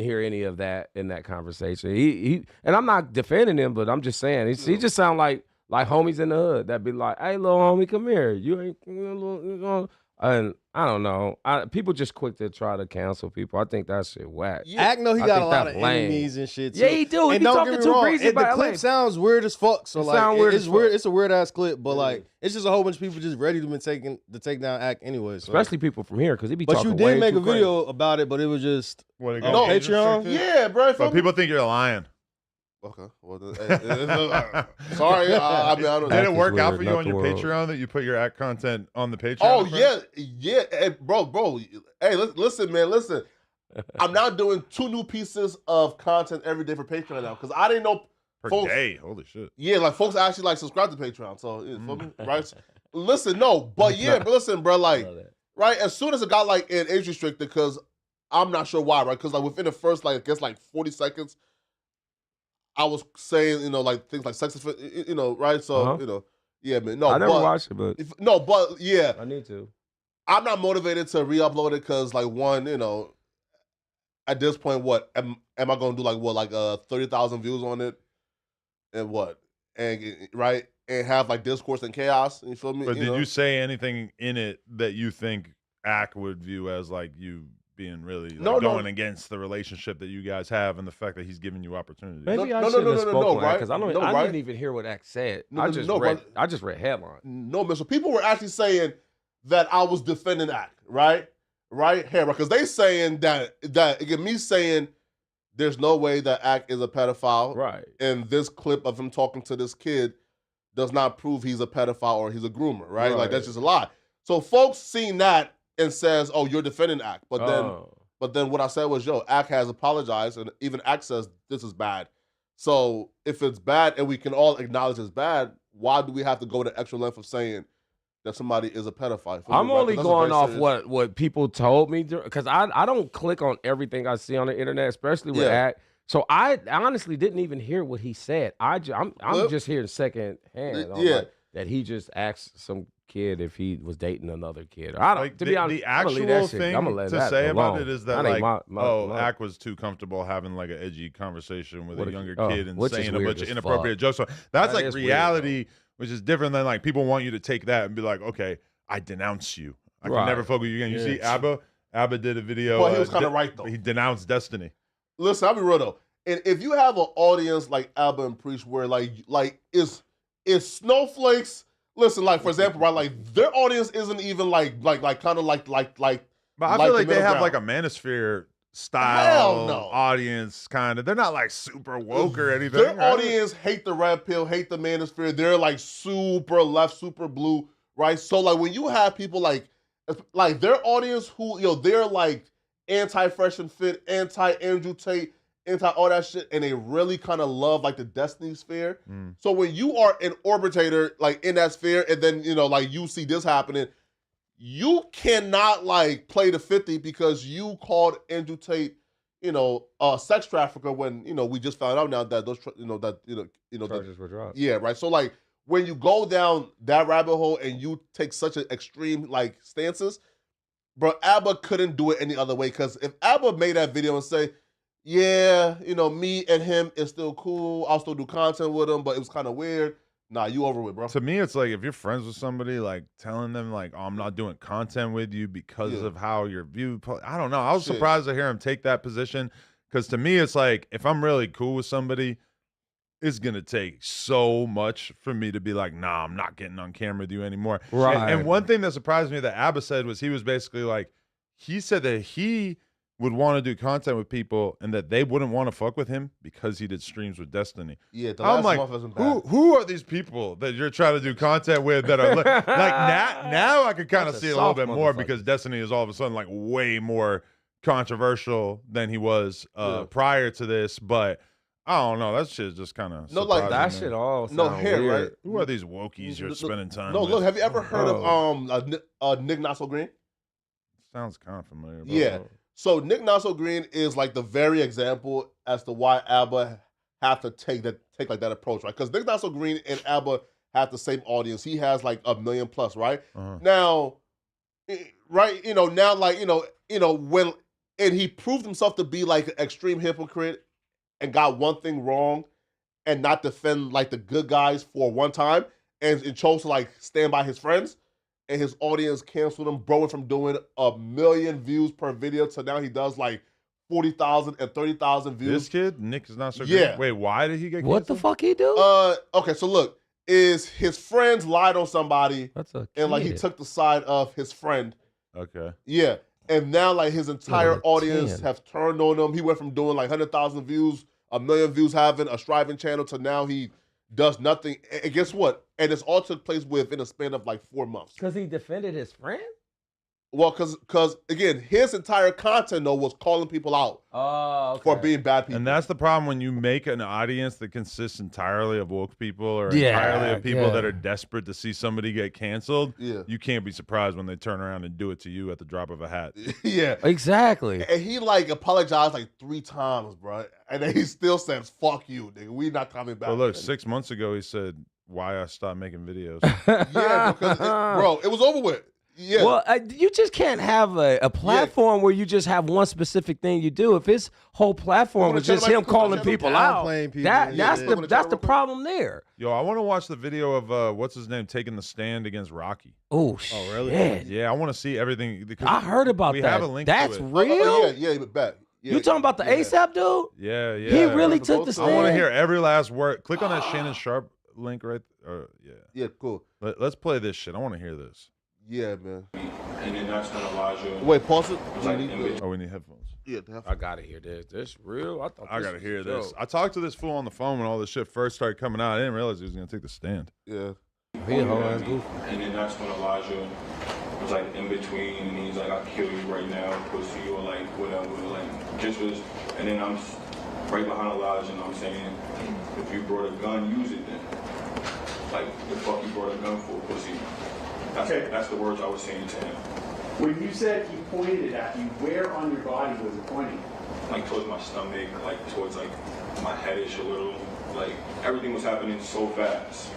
hear any of that in that conversation. He and I'm not defending him, but I'm just saying he just sound like homies in the hood that be like, "Hey, little homie, come here. You ain't," and I don't know. People just quick to try to cancel people. I think that shit whack. Ack know he got a lot of enemies and shit too. Yeah, he do. He be talking too crazy about the clip sounds weird as fuck. So it's weird. It's a weird ass clip, but like it's just a whole bunch of people just ready to take down Ack anyway. So. Especially people from here because he be talking. But you did make a video about it, but it was just Patreon. Yeah, bro. But people think you're lying. Okay. Well, sorry. I don't. Did it work out for you on your Patreon that you put your Act content on the Patreon? Oh yeah. Hey, bro. Hey, listen, man. Listen. I'm now doing 2 new pieces of content every day for Patreon now because I didn't know. Per folks, day. Holy shit. Yeah, like folks actually like subscribe to Patreon. So right. Listen, no, but listen, bro. Like, right. As soon as it got like an age restricted, because I'm not sure why, right? Because like within the first I guess 40 seconds. I was saying, like things like sex, right? So, yeah, man. No, I never watched it, but I need to. I'm not motivated to re-upload it because, like, one, at this point, what am I going to do? Like 30,000 views on it, and what, and right, and have like discourse and chaos. You feel me? But did you say anything in it that you think Ack would view as like you? Being really going against the relationship that you guys have and the fact that he's giving you opportunity. Maybe I shouldn't have spoken right? Because I didn't even hear what Ack said. I just read headline. No, man. So people were actually saying that I was defending Ack, right? Right here, because they saying that again, me saying there's no way that Ack is a pedophile, right? And this clip of him talking to this kid does not prove he's a pedophile or he's a groomer, right? Like that's just a lie. So folks seen that. And says, "Oh, you're defending Ack," but then what I said was, "Yo, Ack has apologized, and even Ack says this is bad. So if it's bad, and we can all acknowledge it's bad, why do we have to go the extra length of saying that somebody is a pedophile. I'm only going off what people told me, because I don't click on everything I see on the internet, especially with Act. So I honestly didn't even hear what he said. I'm just hearing second hand. Like, that he just asked some kid if he was dating another kid. I don't. Like, to be honest, the actual thing to say about it is that Ack was too comfortable having like an edgy conversation with a younger kid and saying a bunch of inappropriate jokes. So that's like reality, weird, which is different than like people want you to take that and be like, okay, I denounce you. I can never fuck with you again. You see, Abba did a video. Well, he was kind of right though. He denounced Destiny. Listen, I'll be real though. And if you have an audience like Abba and Preach, where like is snowflakes. Listen, like for example, right? Like their audience isn't even like kind of like. But I feel like they have like a Manosphere style audience, kind of. They're not like super woke or anything. Their audience hate the red pill, hate the Manosphere. They're like super left, super blue, right? So like when you have people like their audience who they're like anti-Fresh and Fit, anti-Andrew Tate, anti all that shit, and they really kind of love like the Destiny sphere. So when you are an orbitator like in that sphere, and then like you see this happening, you cannot like play the 50 because you called Andrew Tate, a sex trafficker when we just found out now that those charges were dropped. Yeah, right. So like when you go down that rabbit hole and you take such an extreme like stances, bro, Abba couldn't do it any other way, because if Abba made that video and say, yeah, me and him is still cool, I'll still do content with him, but it was kind of weird. Nah, you over with, bro. To me, it's like if you're friends with somebody, like telling them like, oh, I'm not doing content with you because of how your view. I don't know. I was surprised to hear him take that position, because to me, it's like if I'm really cool with somebody, it's gonna take so much for me to be like, nah, I'm not getting on camera with you anymore. Right. And one thing that surprised me that Abba said was he was basically like, he said that he would want to do content with people and that they wouldn't want to fuck with him because he did streams with Destiny. Yeah, I'm like, who are these people that you're trying to do content with that are like now I could kind of see it a little bit more, because Destiny is all of a sudden like way more controversial than he was prior to this, but I don't know. That shit just kind of that shit all weird. Right? Who are these wokies you're spending time with? No, look, have you ever heard of Nick Not So Green? Sounds kind of familiar. Yeah. So Nick Not So Green is like the very example as to why Abba have to take like that approach, right? Because Nick Not So Green and Abba have the same audience. He has like 1 million plus, right? Now, right? Now like when he proved himself to be like an extreme hypocrite and got one thing wrong and not defend like the good guys for one time, and chose to like stand by his friends. And his audience canceled him, bro, from doing 1 million views per video to now he does like 40,000 and 30,000 views. This kid, Nick is not so good. Yeah. Wait, why did he get canceled? What the fuck he do? Okay, so look, is his friends lied on somebody, and like he took the side of his friend. Okay. Yeah, and now like his entire audience have turned on him. He went from doing like 100,000 views, 1 million views, having a striving channel, to now he does nothing. And guess what? And this all took place within a span of like 4 months. Because he defended his friend? Well, because again, his entire content though was calling people out for being bad people. And that's the problem when you make an audience that consists entirely of woke people or entirely of people that are desperate to see somebody get canceled. Yeah. You can't be surprised when they turn around and do it to you at the drop of a hat. Yeah. Exactly. And he like apologized like 3 times, bro. And then he still says, fuck you, nigga. We not coming back. But look, 6 months ago he said why I stopped making videos. Yeah, because bro, it was over with. Yeah. Well, you just can't have a platform where you just have one specific thing you do. If his whole platform was just him calling people out, that's the problem there. Yo, I want to watch the video of what's his name taking the stand against Rocky. Oh, really? Shit. Yeah, I want to see everything. I heard about that. We have a link That's to it. real? Yeah, bet. Yeah, you talking about the ASAP dude? Yeah. He really took the stand? I want to hear every last word. Click on that Shannon Sharp link right there. Yeah, cool. Let's play this shit. I want to hear this. Yeah, man. And then that's when Elijah. Wait, pause it. We need headphones. Yeah, I gotta hear this. This real? I gotta hear this. I talked to this fool on the phone when all this shit first started coming out. I didn't realize he was gonna take the stand. Yeah. He a whole ass goofy. And then that's when Elijah was like in between, and he's like, "I'll kill you right now, pussy," or like whatever. Like just was. And then I'm right behind Elijah, and I'm saying, "If you brought a gun, use it then." like, the fuck you brought a gun for, pussy. That's the words I was saying to him. When you said he pointed it at you, where on your body was it pointing? Like towards my stomach, like towards like my headish a little. Like everything was happening so fast.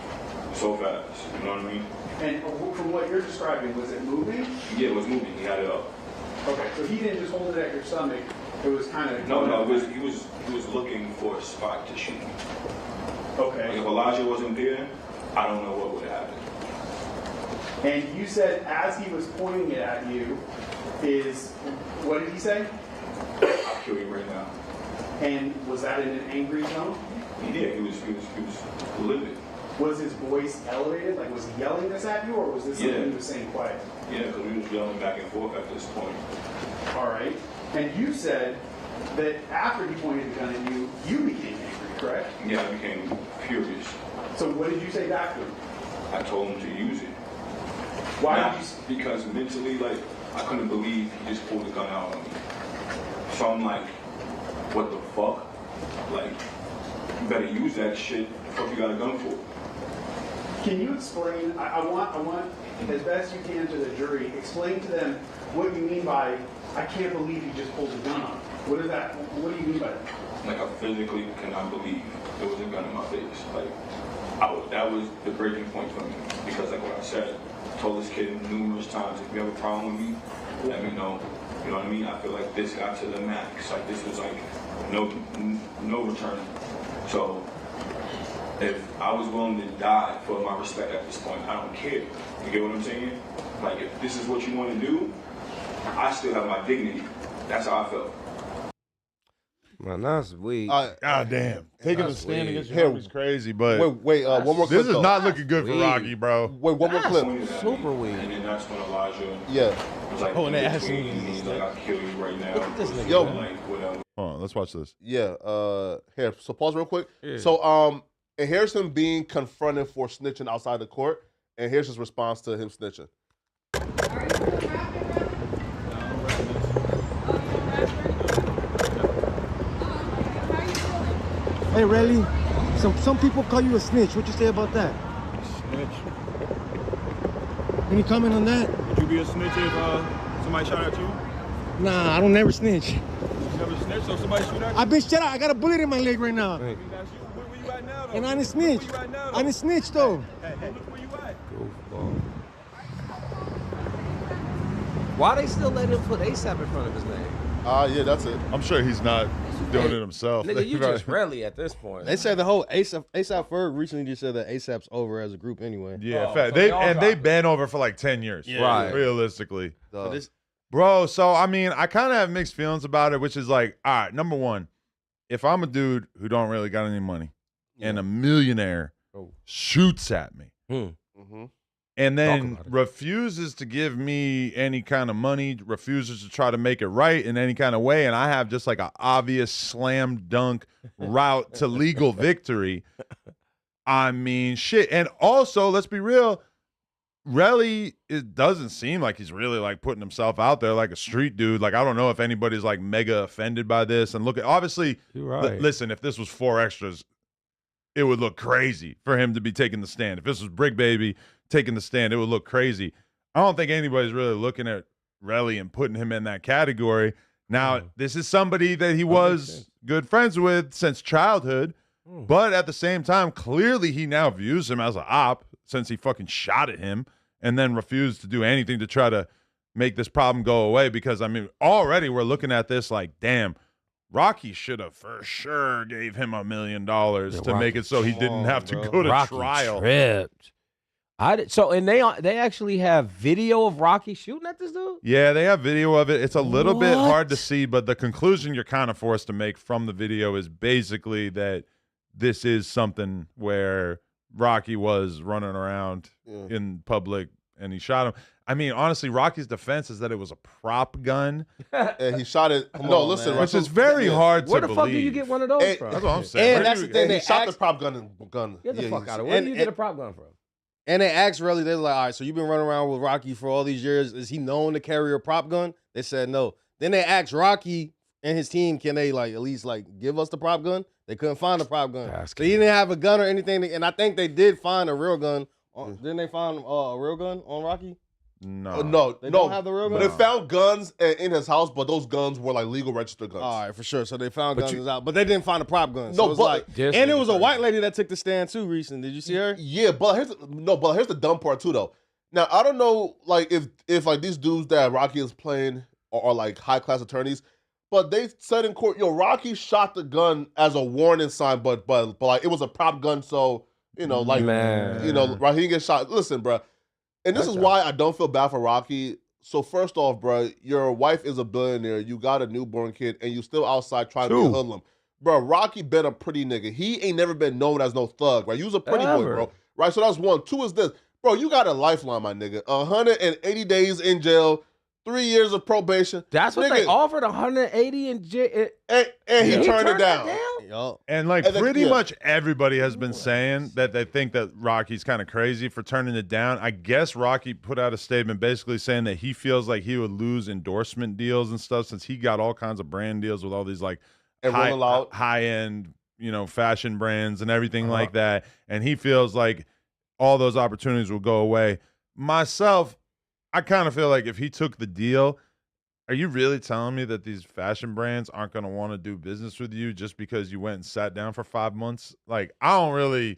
So fast. You know what I mean? And from what you're describing, was it moving? Yeah, it was moving. He had it up. Okay, so he didn't just hold it at your stomach. It was kind of no. He was looking for a spot to shoot. Okay. Like if Elijah wasn't there, I don't know what would happen. And you said as he was pointing it at you, what did he say? I'll kill you right now. And was that in an angry tone? Yeah, he was livid. Was his voice elevated? Like, was he yelling this at you, or was this something he was saying quiet? Yeah, because we was yelling back and forth at this point. All right. And you said that after he pointed the gun at you, you became angry, correct? Yeah, I became furious. So what did you say back to him? I told him to use it. Why did you? Because mentally, like, I couldn't believe he just pulled the gun out on me. So I'm like, what the fuck? Like, you better use that shit. The fuck you got a gun for? Can you explain? I want, as best you can to the jury, explain to them what you mean by, I can't believe you just pulled a gun on. What is that? What do you mean by that? Like, I physically cannot believe there was a gun in my face. Like, that was the breaking point for me. Because like what I said, I told this kid numerous times, if you have a problem with me, let me know. You know what I mean? I feel like this got to the max. Like, this was like no return. So if I was willing to die for my respect at this point, I don't care. You get what I'm saying? Like, if this is what you want to do, I still have my dignity. That's how I felt. Man, that's weak. God damn. Taking a stand against Him him is crazy, but wait, one more clip. this is not looking good for Rocky, bro. Wait, one more clip. Super weak. And then that's when Elijah was like, and they asked between him, me, like, I'll kill you right now. Look at this nigga, Yo. Like, whatever. Hold on, let's watch this. Yeah, here, so pause real quick. Yeah. So, and here's him being confronted for snitching outside the court, and here's his response to him snitching. Hey, Relly, some people call you a snitch. What you say about that? Snitch. Any comment on that? Would you be a snitch if somebody shot at you? Nah, I don't never snitch. You never snitch, so if somebody shoot at you? I've been shot out. I got a bullet in my leg right now. Where you at now, though? And I didn't snitch. Where you at now, though? I didn't snitch, though. Hey, look where you at. Why they still let him put ASAP in front of his name? Yeah, that's it. I'm sure he's not doing it himself. Nigga, you just rally at this point. They said the whole ASAP Ferg recently just said that ASAP's over as a group anyway. Yeah, Oh, fact. so They've been over for like 10 years. Yeah. Right. Realistically. This, Bro, so I mean, I kind of have mixed feelings about it, which is like, all right, number one, if I'm a dude who don't really got any money and a millionaire shoots at me and then refuses to give me any kind of money, refuses to try to make it right in any kind of way, and I have just like an obvious slam dunk route to legal victory, I mean, shit. And also, let's be real, Relly, it doesn't seem like he's really like putting himself out there like a street dude. Like, I don't know if anybody's like mega offended by this. And look, obviously, listen, if this was 4 extras, it would look crazy for him to be taking the stand. If this was Brick Baby taking the stand, it would look crazy. I don't think anybody's really looking at Relly and putting him in that category. Now, this is somebody that he was good friends with since childhood, but at the same time, clearly he now views him as an op since he fucking shot at him and then refused to do anything to try to make this problem go away. Because, I mean, already we're looking at this like, damn, Rocky should have for sure gave him $1 million to make it so he didn't have to go to trial. Tripped. And they actually have video of Rocky shooting at this dude? Yeah, they have video of it. It's a little bit hard to see, but the conclusion you're kind of forced to make from the video is basically that this is something where Rocky was running around in public and he shot him. I mean, honestly, Rocky's defense is that it was a prop gun. And he shot it. Which is very hard to believe. Where the fuck do you get one of those from? That's what I'm saying. And that's the thing. He shot the prop gun. Get the fuck out of it. Where do you get a prop gun from? And they asked Relly, they're like, all right, so you've been running around with Rocky for all these years. Is he known to carry a prop gun? They said no. Then they asked Rocky and his team, can they like at least like give us the prop gun? They couldn't find a prop gun. So he didn't have a gun or anything. And I think they did find a real gun. Didn't they find a real gun on Rocky? No. They don't have the real gun? They found guns in his house, but those guns were like legal registered guns. All right, for sure. So they found guns out, but they didn't find a prop gun. So No, it was but- and it was a white lady that took the stand too recently. Did you see her? Yeah, but here's the dumb part too though. Now I don't know like if like these dudes that Rocky is playing are like high class attorneys, but they said in court, yo, Rocky shot the gun as a warning sign, but like it was a prop gun, so like right, he didn't get shot. Listen, bro, and this is why I don't feel bad for Rocky. So first off, bro, your wife is a billionaire, you got a newborn kid, and you still outside trying to be a hoodlum. Bro, Rocky been a pretty nigga. He ain't never been known as no thug, right? You was a pretty boy, bro. Right, so that's one. Two is this. Bro, you got a lifeline, my nigga. 180 days in jail, 3 years of probation. That's what they offered, 180 in jail. And he turned it down. And like pretty much everybody has been saying that they think that Rocky's kind of crazy for turning it down. I guess Rocky put out a statement basically saying that he feels like he would lose endorsement deals and stuff since he got all kinds of brand deals with all these like high-end, fashion brands and everything like that. And he feels like all those opportunities will go away. Myself, I kind of feel like if he took the deal, are you really telling me that these fashion brands aren't going to want to do business with you just because you went and sat down for 5 months? Like, that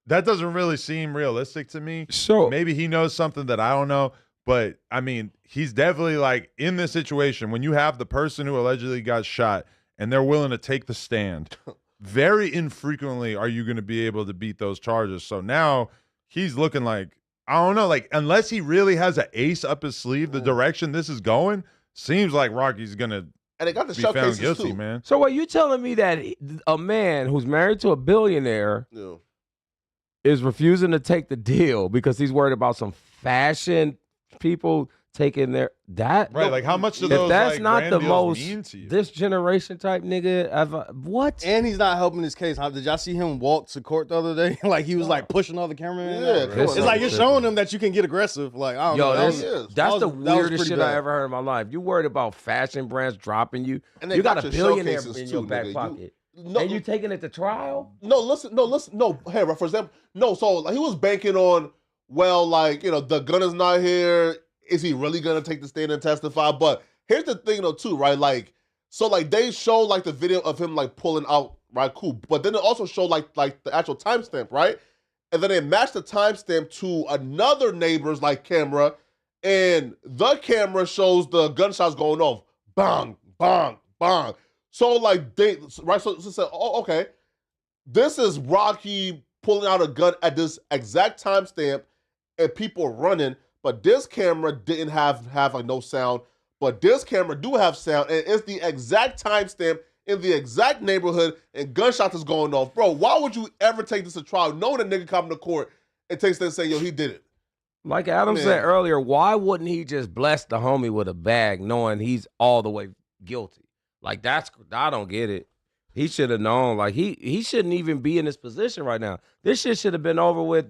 doesn't really seem realistic to me. So maybe he knows something that I don't know, but I mean, he's definitely like in this situation when you have the person who allegedly got shot and they're willing to take the stand. Very infrequently are you going to be able to beat those charges. So now he's looking like, I don't know, like unless he really has an ace up his sleeve, the direction this is going seems like Rocky's gonna and they got the be found guilty, too. man. So are you telling me that a man who's married to a billionaire is refusing to take the deal because he's worried about some fashion people taking their right? Like how much do those that's like, not brand the deals most mean to you? this generation type nigga ever? What? And he's not helping his case. Did y'all see him walk to court the other day? Like he was like pushing all the cameramen. Yeah, it's like you're showing them that you can get aggressive. Like I don't know. That's the weirdest shit I ever heard in my life. You worried about fashion brands dropping you? And they you got a your billionaire showcases in too, your back nigga. pocket. And you taking it to trial? No. Hey, for example, so like, he was banking on, well, like the gun is not here. Is he really gonna take the stand and testify? But here's the thing though too, right? Like, so like they show like the video of him like pulling out, right? Cool. But then they also show like the actual timestamp, right? And then they match the timestamp to another neighbor's like camera, and the camera shows the gunshots going off. Bang, bang, bang. So like they right, so oh, okay. This is Rocky pulling out a gun at this exact timestamp, and people running. But this camera didn't have like no sound. But this camera do have sound, and it's the exact timestamp in the exact neighborhood, and gunshots is going off. Bro, why would you ever take this to trial, knowing a nigga coming to court and takes that and say, yo, he did it? Like Adam said earlier, why wouldn't he just bless the homie with a bag, knowing he's all the way guilty? Like I don't get it. He should have known. Like he shouldn't even be in this position right now. This shit should have been over with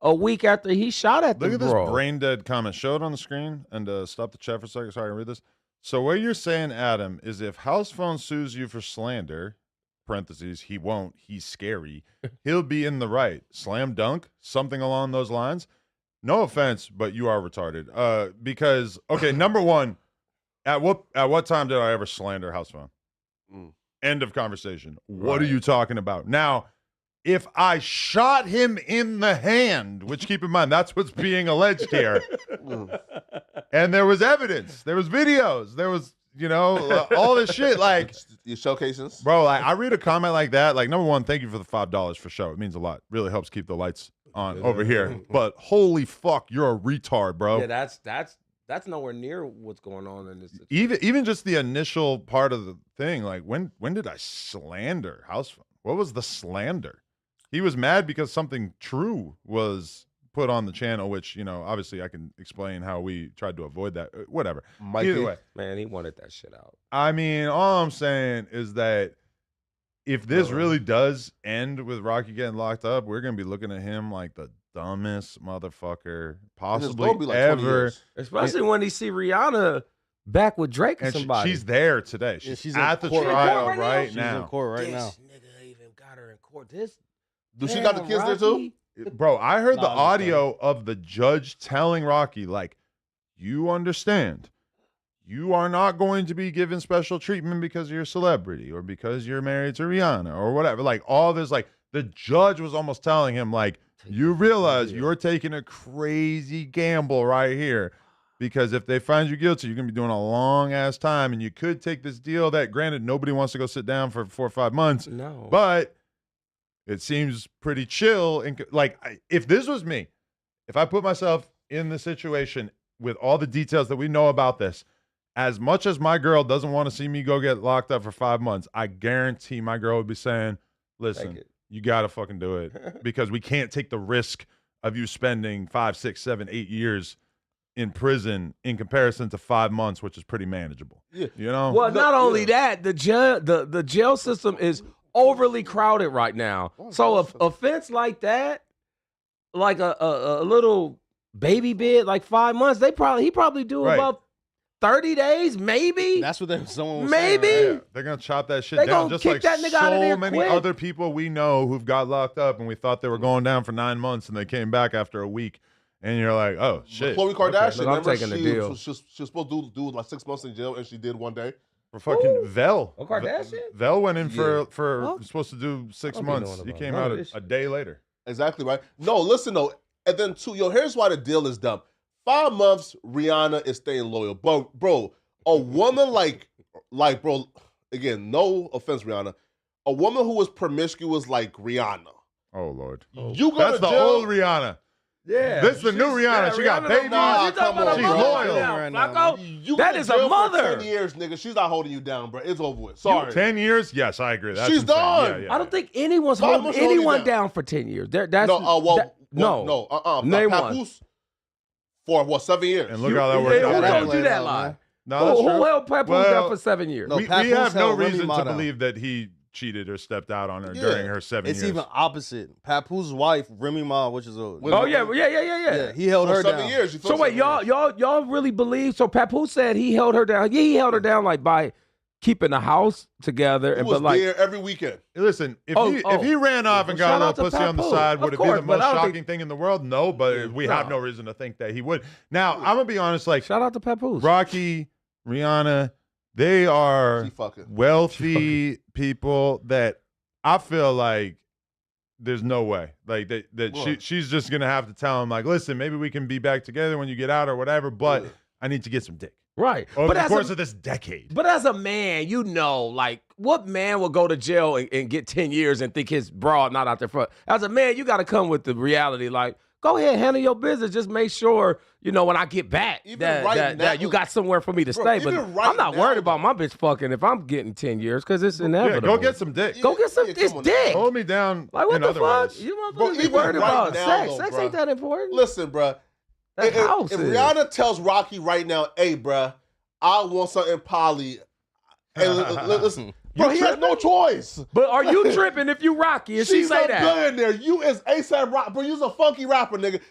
a week after he shot at the bro. Look at this brain dead comment. Show it on the screen and stop the chat for a second so I can read this. So what you're saying, Adam, is if House Phone sues you for slander, parentheses, he won't, he's scary, he'll be in the right. Slam dunk, something along those lines. No offense, but you are retarded. Because, okay, number one, at what time did I ever slander House Phone? End of conversation. What are you talking about? Now, if I shot him in the hand, which keep in mind, that's what's being alleged here, and there was evidence, there was videos, there was, all this shit, like your showcases, bro. Like, I read a comment like that. Like, number one, thank you for the $5 for show. It means a lot. Really helps keep the lights on over here. But holy fuck, you're a retard, bro. Yeah, that's nowhere near what's going on in this situation. Even just the initial part of the thing, like when did I slander House Phone? What was the slander? He was mad because something true was put on the channel, which, obviously I can explain how we tried to avoid that. Whatever. Either way. Man, he wanted that shit out. I mean, all I'm saying is that if this really does end with Rocky getting locked up, we're going to be looking at him like the dumbest motherfucker possibly be like ever. Especially when he see Rihanna back with Drake or and somebody. She's there today. She's she's at the court trial right right She's now. in court right now. got her in court. This. Do she got the kids there too? Bro, I heard the audio of the judge telling Rocky, like, you understand, you are not going to be given special treatment because you're a celebrity or because you're married to Rihanna or whatever. Like, all this, like, the judge was almost telling him, like, you realize you're taking a crazy gamble right here because if they find you guilty, you're going to be doing a long-ass time, and you could take this deal that, granted, nobody wants to go sit down for 4 or 5 months. No. But it seems pretty chill. And like, if this was me, if I put myself in the situation with all the details that we know about this, as much as my girl doesn't want to see me go get locked up for 5 months, I guarantee my girl would be saying, listen, you got to fucking do it because we can't take the risk of you spending 5, 6, 7, 8 years in prison in comparison to 5 months, which is pretty manageable. Yeah. You know? Well, not only that, the jail system is overly crowded right now. So a offense like that, like a little baby bid, like 5 months, he probably do about 30 days, maybe. That's what someone was maybe. saying. Yeah, they're gonna chop that shit down, just like so many other people we know who've got locked up, and we thought they were going down for 9 months, and they came back after a week, and you're like, oh shit. Khloe Kardashian, I'm taking the deal. She was supposed to do like 6 months in jail, and she did one day. For fucking Vel. Oh, Kardashian? Vel went in for supposed to do 6 months. He came out a day later. Exactly right. No, listen though, and then too, here's why the deal is dumb. 5 months, Rihanna is staying loyal, bro. A woman like bro, again, no offense, Rihanna. A woman who was promiscuous like Rihanna. Oh Lord, you that's the old Rihanna. Yeah, this is the new Rihanna. She got babies. She's loyal. That is a mother. 10 years, nigga. She's not holding you down, bro. It's over with. Sorry. 10 years? Yes, I agree. That's She's insane. done. I don't think anyone's holding anyone down for 10 years. No. Papoose for what, 7 years? And look how that worked out. Who told you that lie? No, who held Papoose down for 7 years? No, we have no reason to believe that he cheated or stepped out on her during her 7 years. It's even opposite. Papoose' wife, Remy Ma, which is a yeah. He held her 7 down. years. So wait, y'all really believe? So Papoose said he held her down. Yeah, he held her down like by keeping the house together. He was there every weekend. Listen, if he ran off and got a little pussy on the side, would it be the most shocking thing in the world? No, but we have no reason to think that he would. Now, I'm gonna be honest. Like, shout out to Papoose, Rocky, Rihanna. They are wealthy people that I feel like there's no way like she's just gonna have to tell him like, listen, maybe we can be back together when you get out or whatever, but I need to get some dick. Right. Over the course of this decade. But as a man, like, what man will go to jail and get 10 years and think his broad not out there front? As a man, you got to come with the reality, like, go ahead, handle your business. Just make sure, when I get back, that you got somewhere for me to stay. But I'm not worried about my bitch fucking if I'm getting 10 years because it's inevitable. Yeah, go get some dick. Go get some dick. Hold me down. Like, what the fuck? Ways. You motherfuckers be worried about sex. Sex ain't that important. Listen, bro. If Rihanna tells Rocky right now, hey, bro, I want something poly. Hey, listen, bro, he has no choice. But are you tripping if you Rocky and she say that? She's a billionaire. You is ASAP Rock, bro. You's a funky rapper, nigga.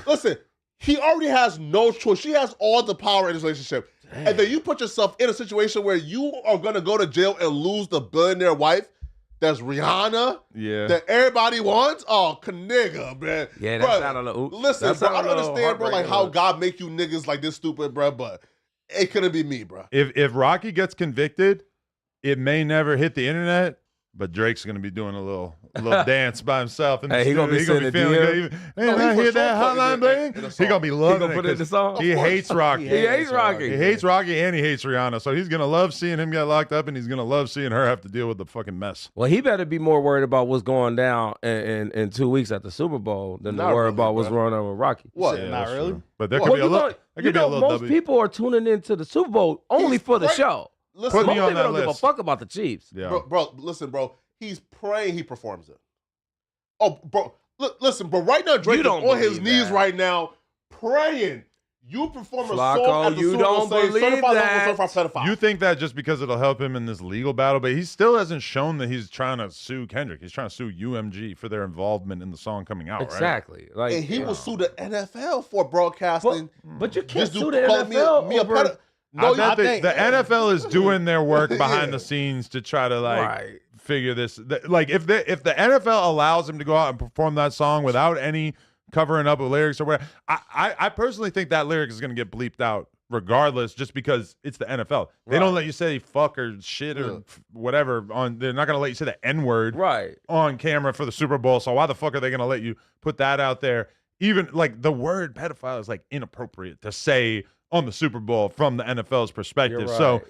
Listen, he already has no choice. She has all the power in this relationship. Damn. And then you put yourself in a situation where you are going to go to jail and lose the billionaire wife that's Rihanna, that everybody wants. Oh, nigga, man. Yeah, that's not a little. Listen, bro, I don't understand, bro, like how God make you niggas like this stupid, bro, but it couldn't be me, bro. If Rocky gets convicted, it may never hit the internet, but Drake's gonna be doing a little dance by himself. Hey, he gonna be feeling good. Hey, I hear that hotline bling. He gonna be loving it. Put it in the song. He hates Rocky. He hates Rocky. He hates Rocky and he hates Rihanna. So he's gonna love seeing him get locked up, and he's gonna love seeing her have to deal with the fucking mess. Well, he better be more worried about what's going down in 2 weeks at the Super Bowl than to worry about what's going on with Rocky. What? Yeah, not really. True. But there could be a little. Most people are tuning into the Super Bowl only for the show. Listen, most people don't give a fuck about the Chiefs. Yeah. Bro, listen, bro. He's praying he performs it. Oh, bro, listen, bro. Right now, Drake is on his knees right now praying. You perform a song at the Super Bowl saying certified level certified pedophile. You think that just because it'll help him in this legal battle, but he still hasn't shown that he's trying to sue Kendrick. He's trying to sue UMG for their involvement in the song coming out, exactly. right? Like, and he will sue the NFL for broadcasting. But you can't sue the NFL No, I think the NFL is doing their work behind the scenes to try to figure this. Like if the NFL allows him to go out and perform that song without any covering up of lyrics or whatever, I personally think that lyric is going to get bleeped out regardless, just because it's the NFL. They don't let you say fuck or shit or whatever on. They're not going to let you say the N-word on camera for the Super Bowl. So why the fuck are they going to let you put that out there? Even like the word pedophile is like inappropriate to say on the Super Bowl from the NFL's perspective. So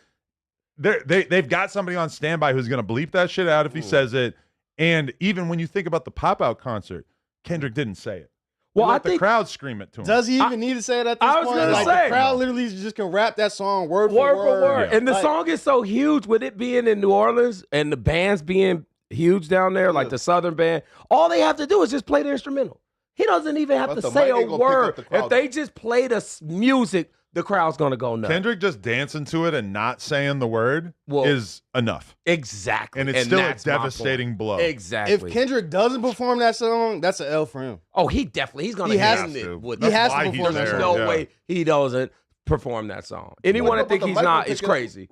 they've got somebody on standby who's going to bleep that shit out if he says it. And even when you think about the pop-out concert, Kendrick didn't say it. Well, I think the crowd scream it to him. Does he even need to say it at this point? I was going to say. The crowd literally just can rap that song word for word. Yeah. And the song is so huge with it being in New Orleans and the bands being huge down there, like the Southern band. All they have to do is just play the instrumental. He doesn't even have to say a word. If they just play the music, the crowd's going to go nuts. Kendrick just dancing to it and not saying the word is enough. Exactly. And it's still a devastating blow. Exactly. If Kendrick doesn't perform that song, that's an L for him. Oh, he's going to he has to perform that There's song. no way he doesn't perform that song. Anyone that think he's not is crazy.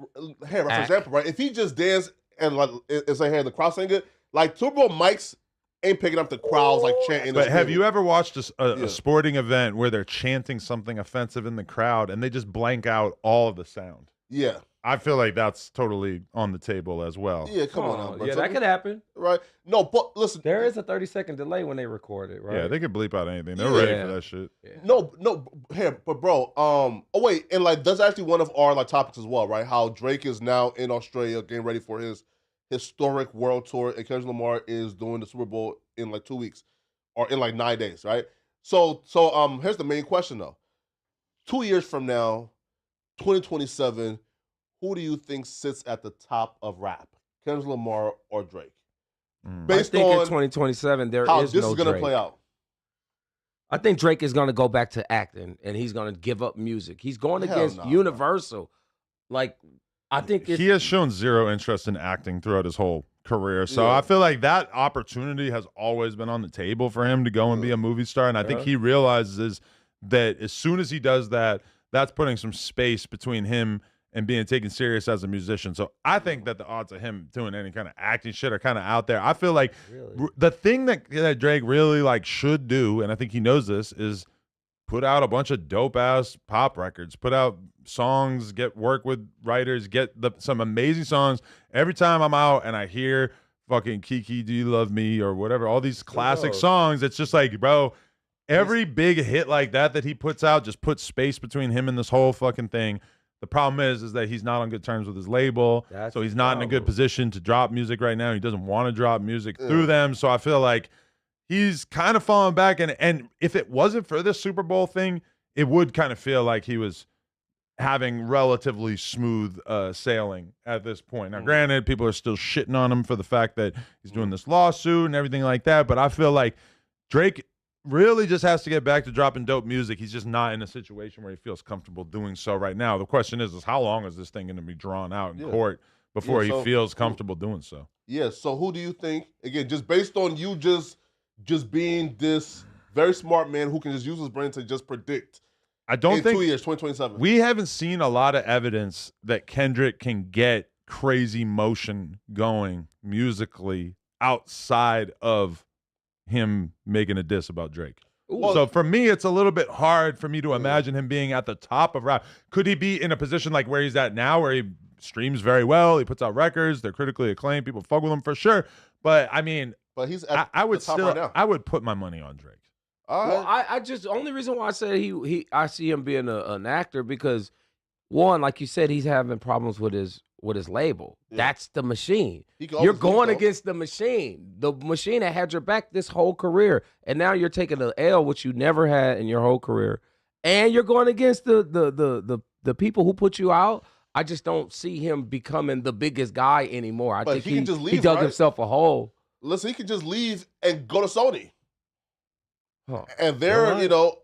Hey, for example, right? If he just dance and like it's like, hey, the crowd sing it, like Turbo Mike's ain't picking up the crowds like chanting. But have you ever watched a sporting event where they're chanting something offensive in the crowd and they just blank out all of the sound? Yeah. I feel like that's totally on the table as well. Yeah, come on now. Yeah, that could happen. Right. No, but listen. There is a 30-second delay when they record it, right? Yeah, they can bleep out anything. They're ready for that shit. Yeah. No, here, but bro, oh wait, and like that's actually one of our like topics as well, right? How Drake is now in Australia getting ready for his historic world tour, and Kendrick Lamar is doing the Super Bowl in like 2 weeks or in like 9 days, right? So here's the main question though. 2 years from now, 2027, who do you think sits at the top of rap? Kendrick Lamar or Drake? Based on in 2027, there how is this no is going to Drake. play out. I think Drake is going to go back to acting, and he's going to give up music. He's going against Universal. Like, I think he has shown zero interest in acting throughout his whole career. So I feel like that opportunity has always been on the table for him to go and be a movie star. And I think he realizes that as soon as he does that, that's putting some space between him and being taken serious as a musician. So I think that the odds of him doing any kind of acting shit are kind of out there. I feel like the thing that Drake really like should do, and I think he knows this, is put out a bunch of dope ass pop records, put out songs, get work with writers, get some amazing songs. Every time I'm out and I hear fucking Kiki, Do You Love Me or whatever, all these classic songs, it's just like, bro, every big hit like that he puts out just puts space between him and this whole fucking thing. The problem is that he's not on good terms with his label, so he's not in a good position to drop music right now. He doesn't want to drop music through them, so I feel like he's kind of falling back. And if it wasn't for this Super Bowl thing, it would kind of feel like he was having relatively smooth sailing at this point. Now, granted, people are still shitting on him for the fact that he's doing this lawsuit and everything like that, but I feel like Drake really just has to get back to dropping dope music. He's just not in a situation where he feels comfortable doing so right now. The question is how long is this thing going to be drawn out in court before he feels comfortable doing so? Yeah, so who do you think, again, just based on you just being this very smart man who can just use his brain to just predict I don't in think 2 years, 2027. We haven't seen a lot of evidence that Kendrick can get crazy motion going musically outside of him making a diss about Drake. So for me, it's a little bit hard for me to imagine him being at the top of rap. Could he be in a position like where he's at now, where he streams very well, he puts out records, they're critically acclaimed, people fuck with him for sure. But I mean, he's at I would the top still, right now. I would put my money on Drake. Well, I just only reason why I said I see him being an actor because one, like you said, he's having problems with his label. That's the machine. You're going against the machine that had your back this whole career, and now you're taking an L, which you never had in your whole career, and you're going against the people who put you out. I just don't see him becoming the biggest guy anymore. I think he can just leave, he dug right? himself a hole. Listen, he could just leave and go to Sony. And they're,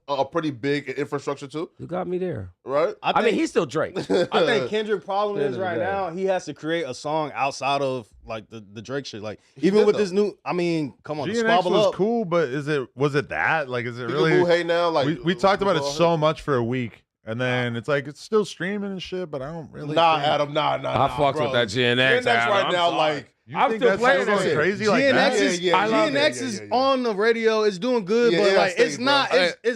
a pretty big infrastructure too. You got me there. Right? I mean, he's still Drake. I think Kendrick's problem is right now, he has to create a song outside of like the Drake shit. Like even with this new, I mean, come on, GNX was cool, but was it that? Like, is it really? Hey now, like we talked about it so much for a week, and then it's like it's still streaming and shit, but I don't really. Adam, nah. I fucked with that GNX. GNX right now, like I'm still playing that shit. Crazy like that? GNX is on the radio. It's doing good, but like it's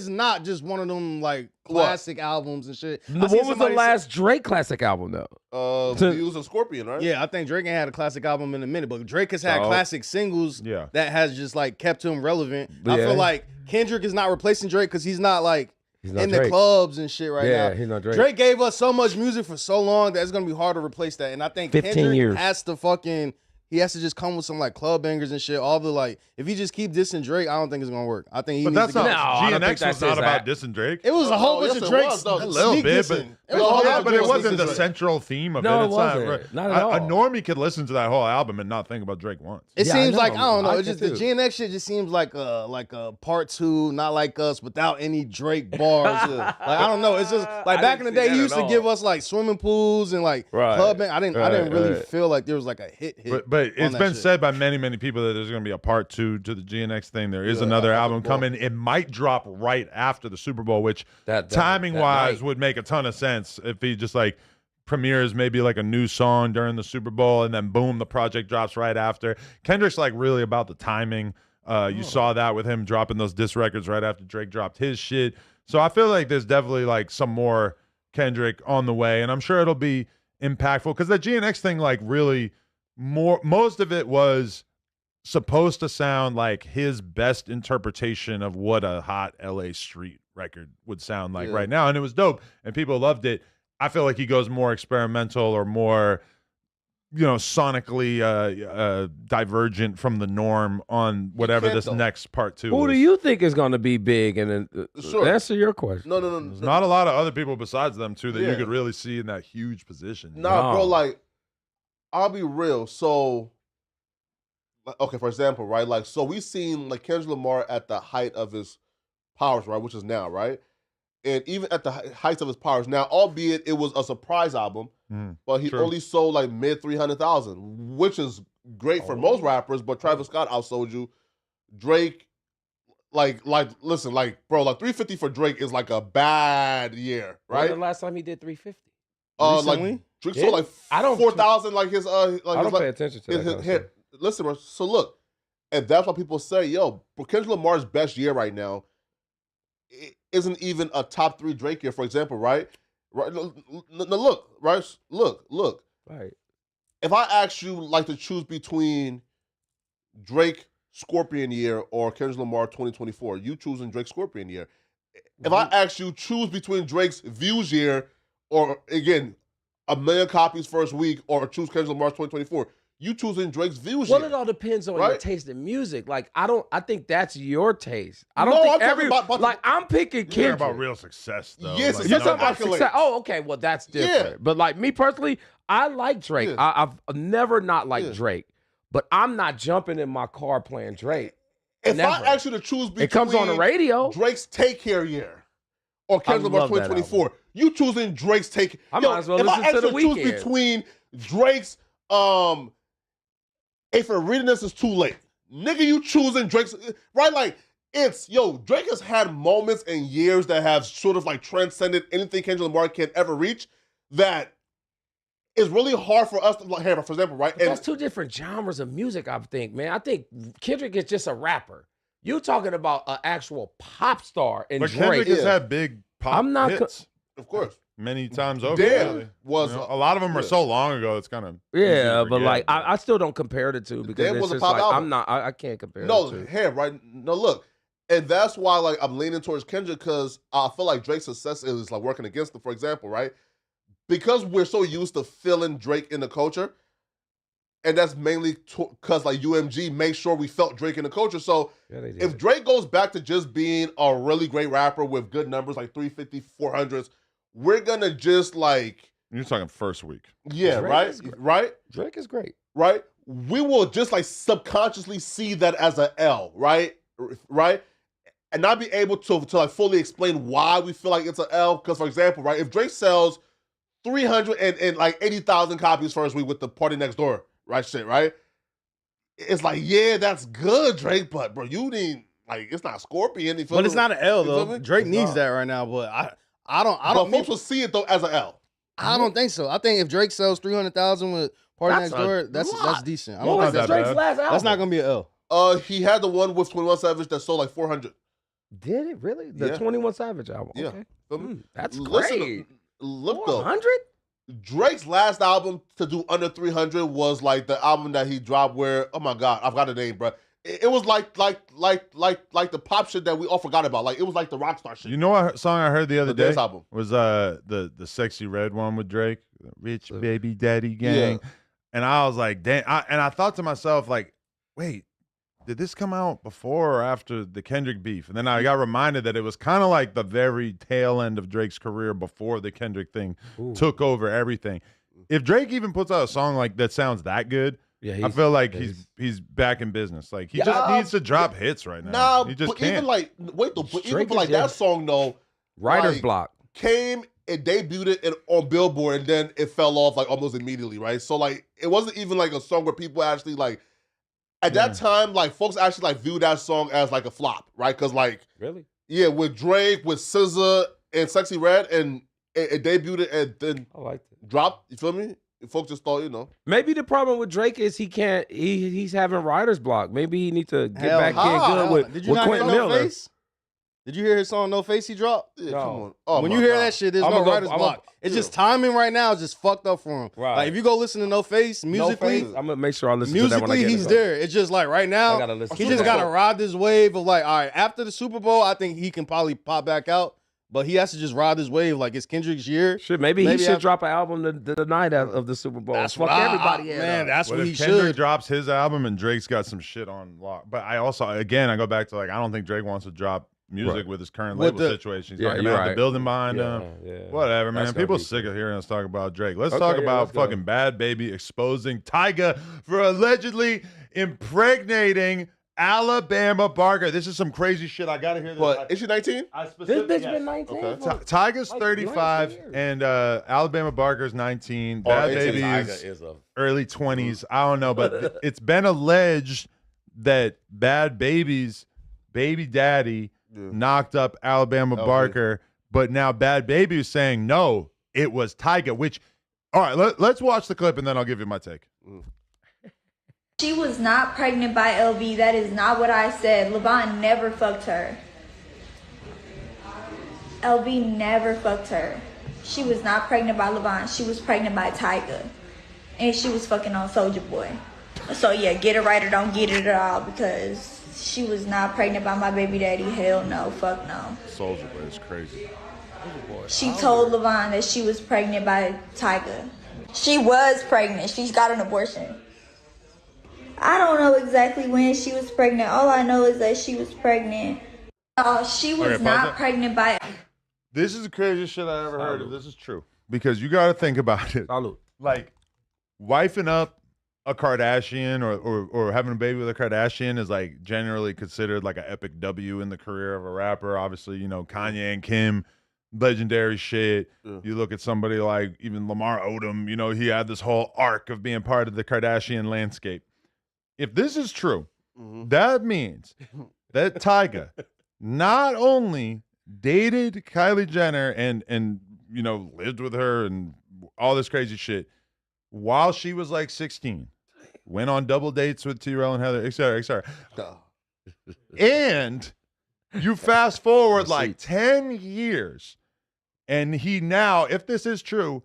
not just one of them like classic albums and shit. What was the last Drake classic album though? Views of Scorpion, right? Yeah, I think Drake ain't had a classic album in a minute, but Drake has had classic singles that has just like kept him relevant. I feel like Kendrick is not replacing Drake because he's not like in the clubs and shit right now. Yeah, he's not Drake. Drake gave us so much music for so long that it's gonna be hard to replace that. And I think 15 Kendrick years. he has to just come with some like club bangers and shit. All the like, if he just keep dissing Drake, I don't think it's gonna work. I think he needs to. GNX was not about dissing Drake. It was a whole bunch of Drake's a little bit, but it wasn't the central theme of it. No, it wasn't. Not at all. A normie could listen to that whole album and not think about Drake once. It seems like I don't know. It's just the GNX shit just seems like a part 2, Not Like Us, without any Drake bars. Like I don't know. It's just like back in the day, he used to give us like swimming pools and like club band. I didn't really feel like there was like a hit. But it's been said by many people that there's going to be a part 2 to the GNX thing. There is another album coming. It might drop right after the Super Bowl, which timing wise would make a ton of sense if he just like premieres maybe like a new song during the Super Bowl and then boom, the project drops right after. Kendrick's like really about the timing. You saw that with him dropping those diss records right after Drake dropped his shit. So I feel like there's definitely like some more Kendrick on the way, and I'm sure it'll be impactful because the GNX thing like really most of it was supposed to sound like his best interpretation of what a hot LA street record would sound like right now, and it was dope and people loved it. I feel like he goes more experimental or more sonically divergent from the norm on whatever this next part 2 Who is. do you think is going to be big? And answer your question. No. There's not a lot of other people besides them two that you could really see in that huge position. Nah, bro, like I'll be real. So, okay, for example, right? Like, so we seen like Kendrick Lamar at the height of his powers, right? Which is now, right? And even at the heights of his powers now, albeit it was a surprise album, but he only sold like mid 300,000, which is great for most rappers. But Travis Scott outsold you. Drake, listen, bro, 350 for Drake is like a bad year, right? When the last time he did 350? Like Drake sold like 4,000, like his I don't pay attention to that. Listen, bro, so look, and that's why people say, yo, Kendrick Lamar's best year right now isn't even a top 3 Drake year, for example, right? Right. Look. Right. If I ask you like to choose between Drake Scorpion year or Kendrick Lamar 2024, you choosing Drake Scorpion year. If I ask you choose between Drake's Views year or again 1 million copies first week or choose Kendrick Lamar's 2024, you choosing Drake's Views year. Well, it all depends on your taste in music. Like I think that's your taste. I don't think I'm picking Kendrick. You're about real success though. Yes, like, you're talking about success. Oh, okay. Well, that's different. Yeah. But like me personally, I like Drake. Yeah. I've never not liked Drake, but I'm not jumping in my car playing Drake. If I ask you to choose between it comes on the radio, Drake's Take Care year or Kendrick Lamar 2024, you choosing Drake's Take Care. I might as well listen to the weekend. If I choose between Drake's If for reading this is too late, nigga, you choosing Drake's right? Like Drake has had moments and years that have sort of like transcended anything Kendrick Lamar can ever reach. That is really hard for us to like. Hey, for example, right? But that's two different genres of music. I think, man. I think Kendrick is just a rapper. You talking about an actual pop star in Drake? Kendrick has had big pop hits, of course. Many times over. Dan was a lot of them are so long ago. It's kind of but like I still don't compare the two because it's just like album. I can't compare. No, right? No, look, and that's why like I'm leaning towards Kendrick because I feel like Drake's success is like working against him. For example, right? Because we're so used to feeling Drake in the culture, and that's mainly because like UMG made sure we felt Drake in the culture. So if Drake goes back to just being a really great rapper with good numbers like 350, 400s. We're gonna just like you're talking first week. Yeah, Drake right? Drake is great. Right? We will just like subconsciously see that as an L, right? Right? And not be able to like fully explain why we feel like it's an L. Because for example, right, if Drake sells 380,000 copies first week with the Party Next Door, right? Shit, right? It's like, yeah, that's good, Drake, but bro, you need like it's not Scorpion. But it's not an L though. Drake needs that right now, but I don't. But folks will see it though as an L. I don't think so. I think if Drake sells 300,000 with Party Next Door, that's decent. I What don't was think Drake's last album? that's not gonna be an L. He had the one with 21 Savage that sold like 400. Did it really? The 21 Savage album. Yeah. Okay. That's Listen, great. Look though. 100? Drake's last album to do under 300 was like the album that he dropped where, oh my God, I've got the name, bro. It was like the pop shit that we all forgot about. Like it was like the rock star shit. You know what song I heard the other day? dance album. Was the Sexy Red one with Drake, Rich Baby Daddy Gang. Yeah. And I was like, damn. And I thought to myself, like, wait, did this come out before or after the Kendrick beef? And then I got reminded that it was kind of like the very tail end of Drake's career before the Kendrick thing took over everything. If Drake even puts out a song like that sounds that good, I feel like he's back in business. Like he just needs to drop hits right now. Nah, he just but can't. even like even for like that song though, Writer's Block came and debuted it on Billboard and then it fell off like almost immediately, right? So like it wasn't even like a song where people actually like at that time like folks actually like viewed that song as like a flop, right? Because like with Drake, with SZA and Sexy Red, and it debuted and then I liked it. Dropped. You feel me? Folks just thought, Maybe the problem with Drake is he's having writer's block. Maybe he needs to get back in good with Quentin Miller. Face? Did you hear his song No Face he dropped? Yeah, come on. Oh, when you hear that shit, there's no writer's block. It's just timing right now is just fucked up for him. Right. Like if you go listen to No Face musically, I'm gonna make sure I listen to that when I get musically he's there. It's just like right now, he just gotta ride this wave of like, all right, after the Super Bowl, I think he can probably pop back out. But he has to just ride this wave like it's Kendrick's year. Maybe he should drop an album the night of the Super Bowl. That's Fuck what everybody. Man, that's what he should. Kendrick drops his album and Drake's got some shit on lock. But I also, again, I go back to like, I don't think Drake wants to drop music with his current label situation. He's not going to have the building behind him. Whatever, man. People sick of hearing us talk about Drake. Let's talk about fucking Bad Baby exposing Tyga for allegedly impregnating Alabama Barker. This is some crazy shit. I gotta hear this. What? Is she 19? This bitch been 19. Okay. Tyga's 35 and Alabama Barker's 19. Bad Baby's early 20s. I don't know, but it's been alleged that Bad Baby's baby daddy knocked up Alabama Barker, but now Bad Baby is saying no, it was Tyga. Which, all right, let's watch the clip and then I'll give you my take. She was not pregnant by LB. That is not what I said. LeVon never fucked her. LB never fucked her. She was not pregnant by LeVon. She was pregnant by Tyga. And she was fucking on Soulja Boy. So yeah, get it right or don't get it at all, because she was not pregnant by my baby daddy. Hell no. Fuck no. Soulja Boy is crazy. She told LeVon that she was pregnant by Tyga. She was pregnant. She's got an abortion. I don't know exactly when she was pregnant. All I know is that she was pregnant. She was not pregnant by... This is the craziest shit I ever heard of. This is true. Because you got to think about it. Like, wifing up a Kardashian or having a baby with a Kardashian is like generally considered like an epic W in the career of a rapper. Obviously, Kanye and Kim, legendary shit. You look at somebody like even Lamar Odom, he had this whole arc of being part of the Kardashian landscape. If this is true, that means that Tyga not only dated Kylie Jenner and lived with her and all this crazy shit while she was like 16, went on double dates with T-Rail and Heather, et cetera. And you fast forward like 10 years, and he now, if this is true,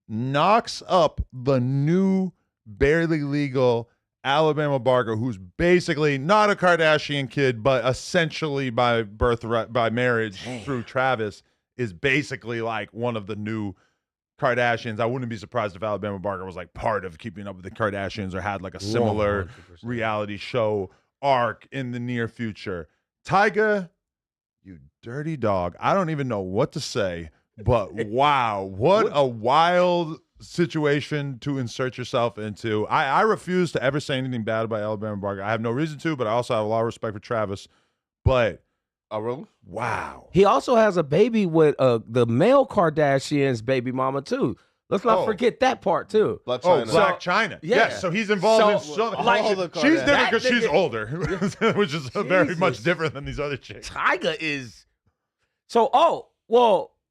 knocks up the new barely legal Alabama Barker, who's basically not a Kardashian kid, but essentially by birthright, by marriage through Travis, is basically like one of the new Kardashians. I wouldn't be surprised if Alabama Barker was like part of Keeping Up with the Kardashians or had like a similar 100%. Reality show arc in the near future. Tyga, you dirty dog. I don't even know what to say, but wow, what a wild situation to insert yourself into. I refuse to ever say anything bad about Alabama Barker. I have no reason to, but I also have a lot of respect for Travis. But really? Wow. He also has a baby with the male Kardashian's baby mama too. Let's not forget that part too. Black China. Black China. Yeah. Yes, so he's involved in she's different because she's older, which is very much different than these other chicks. Tyga is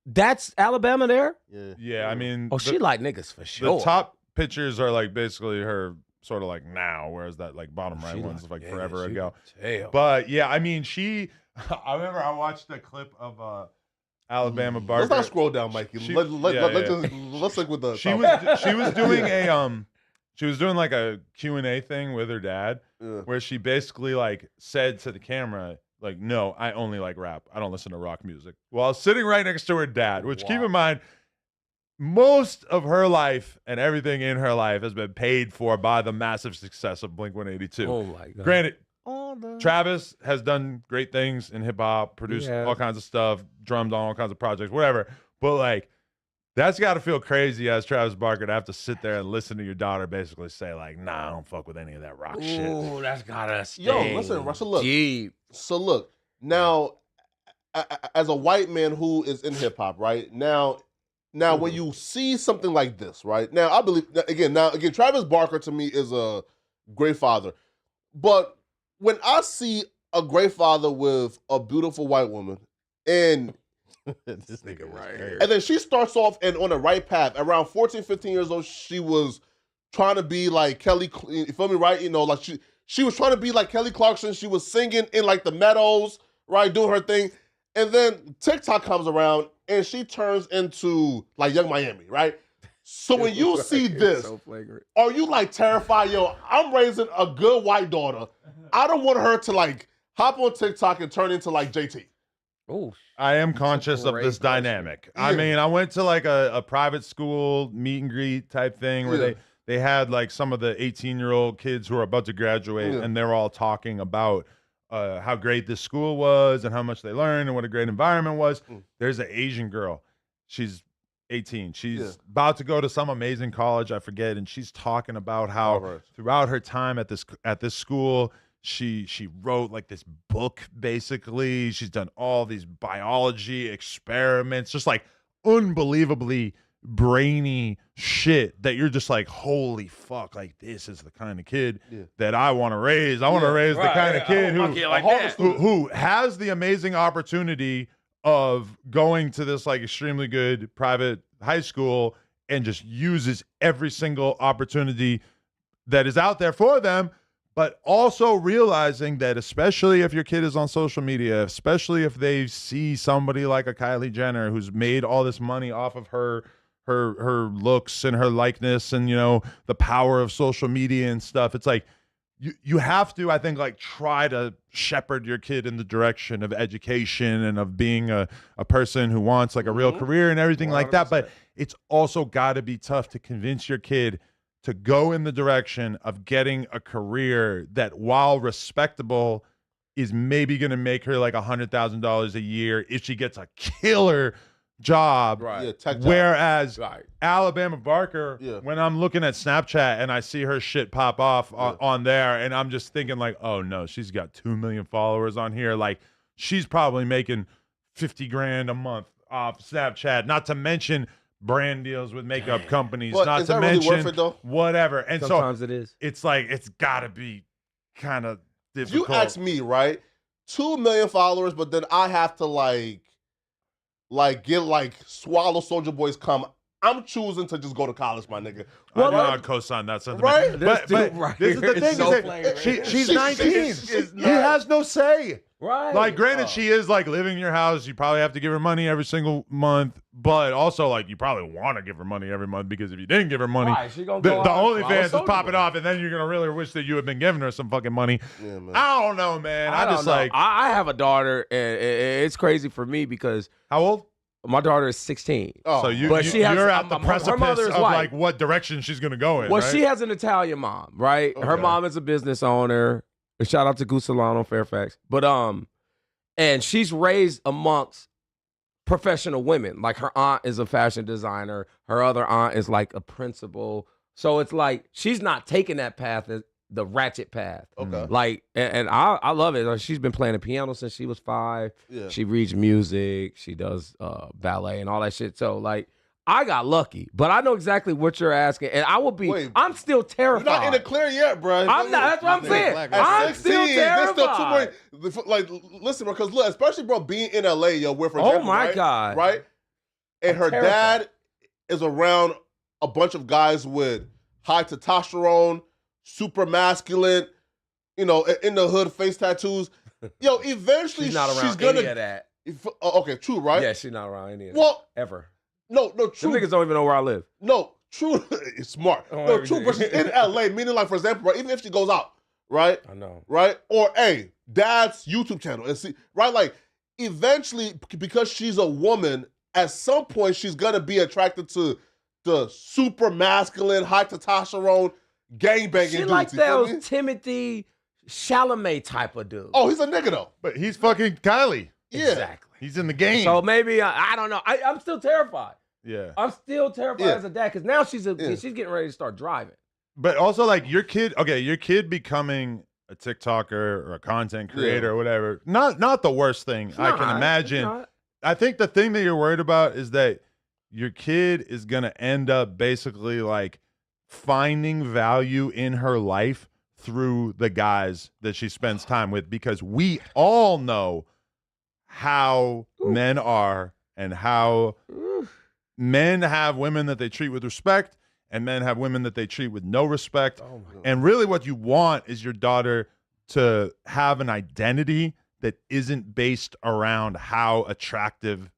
that's Alabama there? Yeah, I mean... she like niggas for sure. The top pictures are like basically her sort of like now, whereas that like bottom right one's like forever ago. But yeah, I mean, I remember I watched a clip of Alabama Barker. Let's not scroll down, Mikey. Let's look with the. She was doing like a Q&A thing with her dad, where she basically like said to the camera, like, no, I only like rap. I don't listen to rock music. While sitting right next to her dad, which keep in mind, most of her life and everything in her life has been paid for by the massive success of Blink-182. Oh my God. Granted, Travis has done great things in hip hop, produced all kinds of stuff, drummed on all kinds of projects, whatever. But like, that's got to feel crazy as Travis Barker to have to sit there and listen to your daughter basically say like, nah, I don't fuck with any of that rock shit. Ooh, that's gotta stay. Yo, listen, Russell, look. Deep. So look, now, as a white man who is in hip hop, right? Now, when you see something like this, right? Now, I believe, again, Travis Barker to me is a great father. But when I see a great father with a beautiful white woman and this nigga right here. And then she starts off and on the right path. Around 14, 15 years old, she was trying to be like Kelly, you feel me, right? You know, like she was trying to be like Kelly Clarkson. She was singing in like the meadows, right? Doing her thing. And then TikTok comes around and she turns into like Young Miami, right? So when you see this, are you like terrified? Yo, I'm raising a good white daughter. I don't want her to like hop on TikTok and turn into like JT. Oh, I am conscious of this dynamic. Yeah. I mean, I went to like a private school meet and greet type thing where they had like some of the 18-year-old kids who are about to graduate, and they're all talking about how great this school was and how much they learned and what a great environment was. There's an Asian girl. She's 18. She's about to go to some amazing college, I forget, and she's talking about how throughout her time at this school, she wrote like this book, basically. She's done all these biology experiments, just like unbelievably brainy shit that you're just like, holy fuck, like this is the kind of kid that I want to raise. I want to raise the kind of kid who has the amazing opportunity of going to this like extremely good private high school and just uses every single opportunity that is out there for them. But also realizing that, especially if your kid is on social media, especially if they see somebody like a Kylie Jenner who's made all this money off of her looks and her likeness and, you know, the power of social media and stuff, it's like you have to, I think, like try to shepherd your kid in the direction of education and of being a person who wants like a real career and everything 100%. Like that. But it's also got to be tough to convince your kid to go in the direction of getting a career that, while respectable, is maybe going to make her like $100,000 a year if she gets a killer job. Right. Yeah, whereas Alabama Barker, when I'm looking at Snapchat and I see her shit pop off on there, and I'm just thinking like, oh no, she's got 2 million followers on here. Like, she's probably making 50 grand a month off Snapchat, not to mention brand deals with makeup companies, but not is to that mention really worth it, though? Whatever. And sometimes it is. It's like, it's gotta be kind of difficult. You ask me, right? 2 million followers, but then I have to like get like swallow Soulja Boy's cum. I'm choosing to just go to college, my nigga. Well, I do not co-sign that sentiment. Right? But this is the thing. She's 19. He has no say. Right. Like, granted, she is like living in your house. You probably have to give her money every single month, but also like you probably want to give her money every month, because if you didn't give her money, the OnlyFans is popping off, and then you're gonna really wish that you had been giving her some fucking money. Yeah, man. I don't know, man. I have a daughter, and it's crazy for me because how old? My daughter is 16. Oh, so you're at the precipice of like what direction she's gonna go in. Well, right? she has an Italian mom, right? Okay. Her mom is a business owner. Shout out to Goose Salon on Fairfax. But and she's raised amongst professional women. Like, her aunt is a fashion designer. Her other aunt is like a principal. So it's like she's not taking that path, the ratchet path. Okay. Like, and I love it. Like, she's been playing the piano since she was 5. Yeah. She reads music. She does ballet and all that shit. So like, I got lucky, but I know exactly what you're asking, and I will be. I'm still terrified. You're not in the clear yet, bro. I'm not. That's what I'm saying. I'm still terrified. There's still 2 more. Like, listen, bro, because look, especially, bro, being in LA, yo, where for example, God, right, and her dad is around a bunch of guys with high testosterone, super masculine, in the hood, face tattoos. Yo, eventually she's not around any of that. Okay, true, right? Yeah, she's not around any of that. Well, ever. No, true. Some niggas don't even know where I live. No, true. It's smart. No, true, but she's in LA, meaning like, for example, right, even if she goes out, right? I know. Right? Or, hey, dad's YouTube channel. And see, right? Like, eventually, because she's a woman, at some point, she's going to be attracted to the super masculine, high testosterone, gangbanging She dudes. like that Timothy Chalamet type of dude. Oh, he's a nigga, though. But he's fucking Kylie. Yeah. Exactly. He's in the game. So maybe, I don't know. I'm still terrified. Yeah. I'm still terrified as a dad because now she's getting ready to start driving. But also, like, your kid becoming a TikToker or a content creator or whatever, not the worst thing I can imagine. I think the thing that you're worried about is that your kid is going to end up basically, like, finding value in her life through the guys that she spends time with, because we all know how men are and how men have women that they treat with respect and men have women that they treat with no respect. Oh my God. And really what you want is your daughter to have an identity that isn't based around how attractive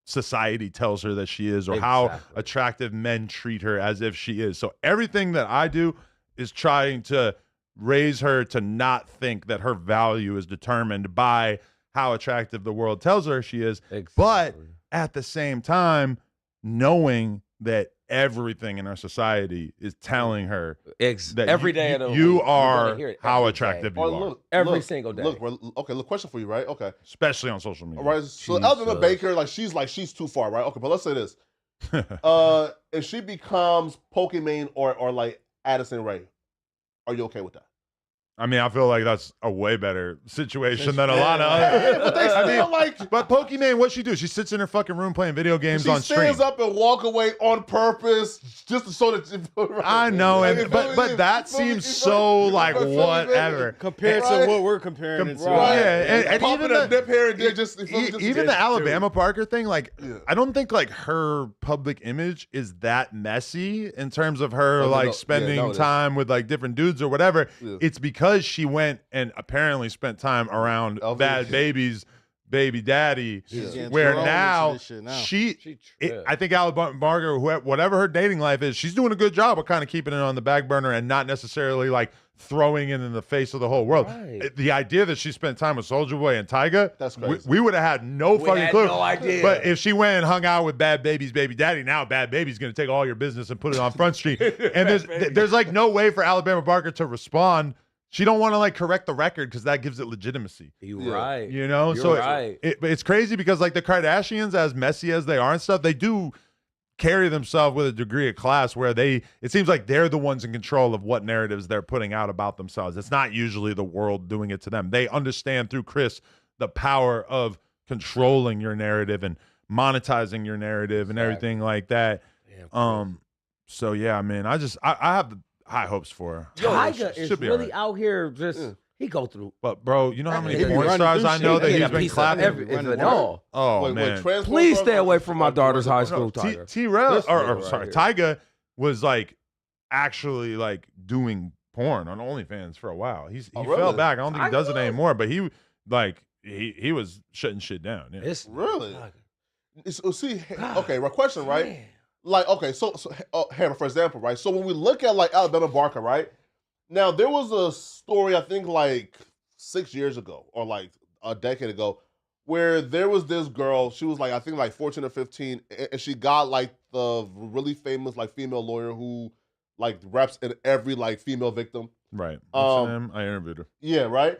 society tells her that she is, or how attractive men treat her as if she is. So everything that I do is trying to raise her to not think that her value is determined by how attractive the world tells her she is, but at the same time, knowing that everything in our society is telling her that every day you are how attractive you are. Look, every single day. Look, question for you, right? Okay. Especially on social media. All right, so Alabama Baker, she's too far, right? Okay, but let's say this. If she becomes Pokimane or like Addison Rae, are you okay with that? I mean, I feel like that's a way better situation than a lot of other. But they still but Pokimane, what'd she do? She sits in her fucking room playing video games on stream. She stands up and walk away on purpose just to show that. I know, but that seems so like whatever compared to what we're comparing it to. Yeah, and even the dip here and there, just even the Alabama Parker thing. Like, I don't think like her public image is that messy in terms of her spending time with like different dudes or whatever. It's because she went and apparently spent time around Bad Baby's baby daddy, where now I think Alabama Parker, whatever her dating life is, she's doing a good job of kind of keeping it on the back burner and not necessarily like throwing it in the face of the whole world. Right. The idea that she spent time with Soulja Boy and Tyga, that's crazy. We would have had no fucking clue. No idea. But if she went and hung out with Bad Baby's baby daddy, now Bad Baby's going to take all your business and put it on Front Street. And there's like no way for Alabama Parker to respond. She don't want to like correct the record because that gives it legitimacy. You're right. You know? You're right. It's crazy because like the Kardashians, as messy as they are and stuff, they do carry themselves with a degree of class where it seems like they're the ones in control of what narratives they're putting out about themselves. It's not usually the world doing it to them. They understand through Chris the power of controlling your narrative and monetizing your narrative and everything like that. So yeah, man, I have the high hopes for her. Tyga is really out here just he go through. But bro, you know how many porn stars I know that he's been clapping? Man. Please stay away from my daughter's high school. Tyga was like actually like doing porn on OnlyFans for a while. He fell back. I don't think he does it anymore, but he was shutting shit down. Yeah. It's really. See, okay, my question, right? Man. Like, okay, so Hammer, for example, right? So when we look at like Alabama Barker, right? Now there was a story I think like 6 years ago or like a decade ago where there was this girl. She was like I think like 14 or 15, and she got like the really famous like female lawyer who like reps in every like female victim. Right. What's her name? I interviewed her. Yeah. Right.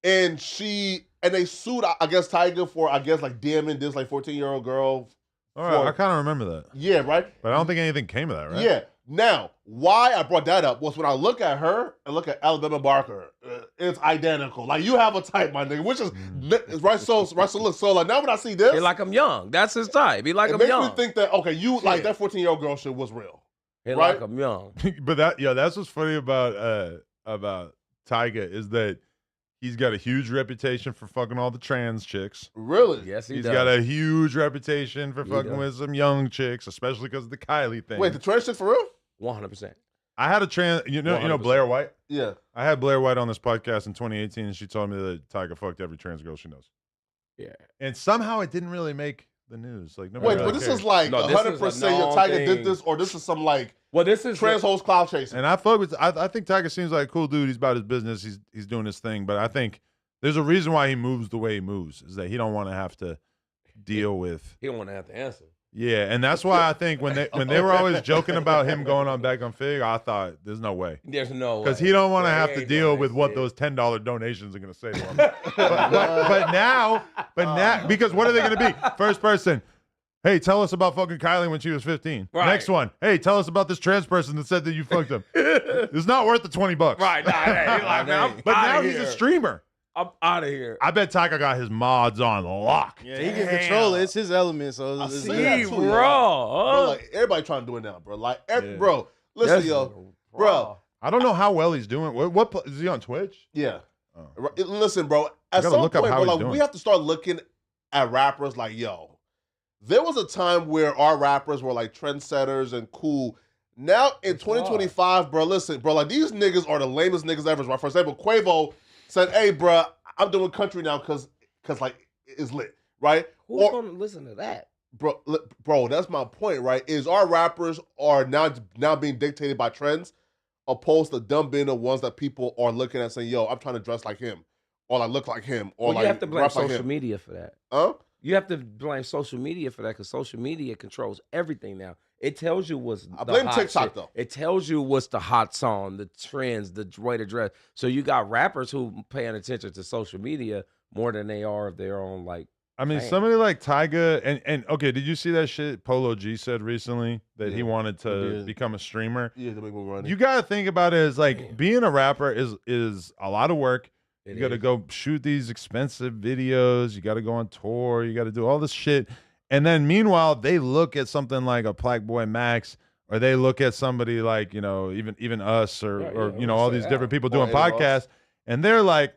And they sued I guess Tyga for I guess like DMing this like 14-year-old girl. All right, I kind of remember that. Yeah, right? But I don't think anything came of that, right? Yeah. Now, why I brought that up was when I look at her and look at Alabama Barker, it's identical. Like, you have a type, my nigga, which is, right? So look, so like, now when I see this. He like I'm young. That's his type. He like I'm young. It makes me think that, okay, like that 14-year-old girl shit was real. He like I'm young. But that's what's funny about Tyga is that he's got a huge reputation for fucking all the trans chicks. Really? Yes, He's got a huge reputation for fucking with some young chicks, especially because of the Kylie thing. Wait, the trans chick for real? 100%. I had a you know Blair White? Yeah. I had Blair White on this podcast in 2018, and she told me that Tyga fucked every trans girl she knows. Yeah. And somehow it didn't really make the news. Like, wait, but this is like 100% your Tyga did this, or this is some like this is trans hoes cloud chasing. And I fuck with. I think Tyga seems like a cool dude. He's about his business. He's doing his thing. But I think there's a reason why he moves the way he moves. Is that he don't want to have to deal with. He don't want to have to answer. Yeah, and that's why I think when they were always joking about him going on Back on Fig, I thought there's no way. There's no way. Because he don't want to have to deal with what those $10 donations are going to say to him. but now, because what are they going to be? First person, hey, tell us about fucking Kylie when she was 15. Right. Next one, hey, tell us about this trans person that said that you fucked him. It's not worth the $20. Right. But now he's a streamer. I'm out of here. I bet Tyga got his mods on lock. Yeah, he can control it. It's his element. So it's bro, like everybody trying to do it now, bro. Like, bro, listen, bro. I don't know how well he's doing. What is he on Twitch? Yeah. Oh. Listen, bro. At some point, bro, like we have to start looking at rappers like, yo, there was a time where our rappers were like trendsetters and cool. Now in 2025, bro, listen, bro, like these niggas are the lamest niggas ever. Right? For example, Quavo said, hey, bro, I'm doing country now because like it's lit, right? Who's gonna listen to that? Bro, that's my point, right? Is our rappers are now being dictated by trends, opposed to them being the ones that people are looking at saying, yo, I'm trying to dress like him, or like look like him, or like you have to blame social like media for that. Huh? You have to blame social media for that because social media controls everything now. It tells you what's I blame TikTok shit. though. It tells you what's the hot song, the trends, the way to dress. So you got rappers who paying attention to social media more than they are of their own like. I mean, somebody like Tyga and okay, did you see that shit Polo G said recently that he wanted to become a streamer? Yeah, to make more money. You gotta think about it as like being a rapper is a lot of work. You got to go shoot these expensive videos. You got to go on tour. You got to do all this shit. And then meanwhile, they look at something like a Black Boy Max, or they look at somebody like, you know, even us or you know, all these different people doing podcasts. And they're like,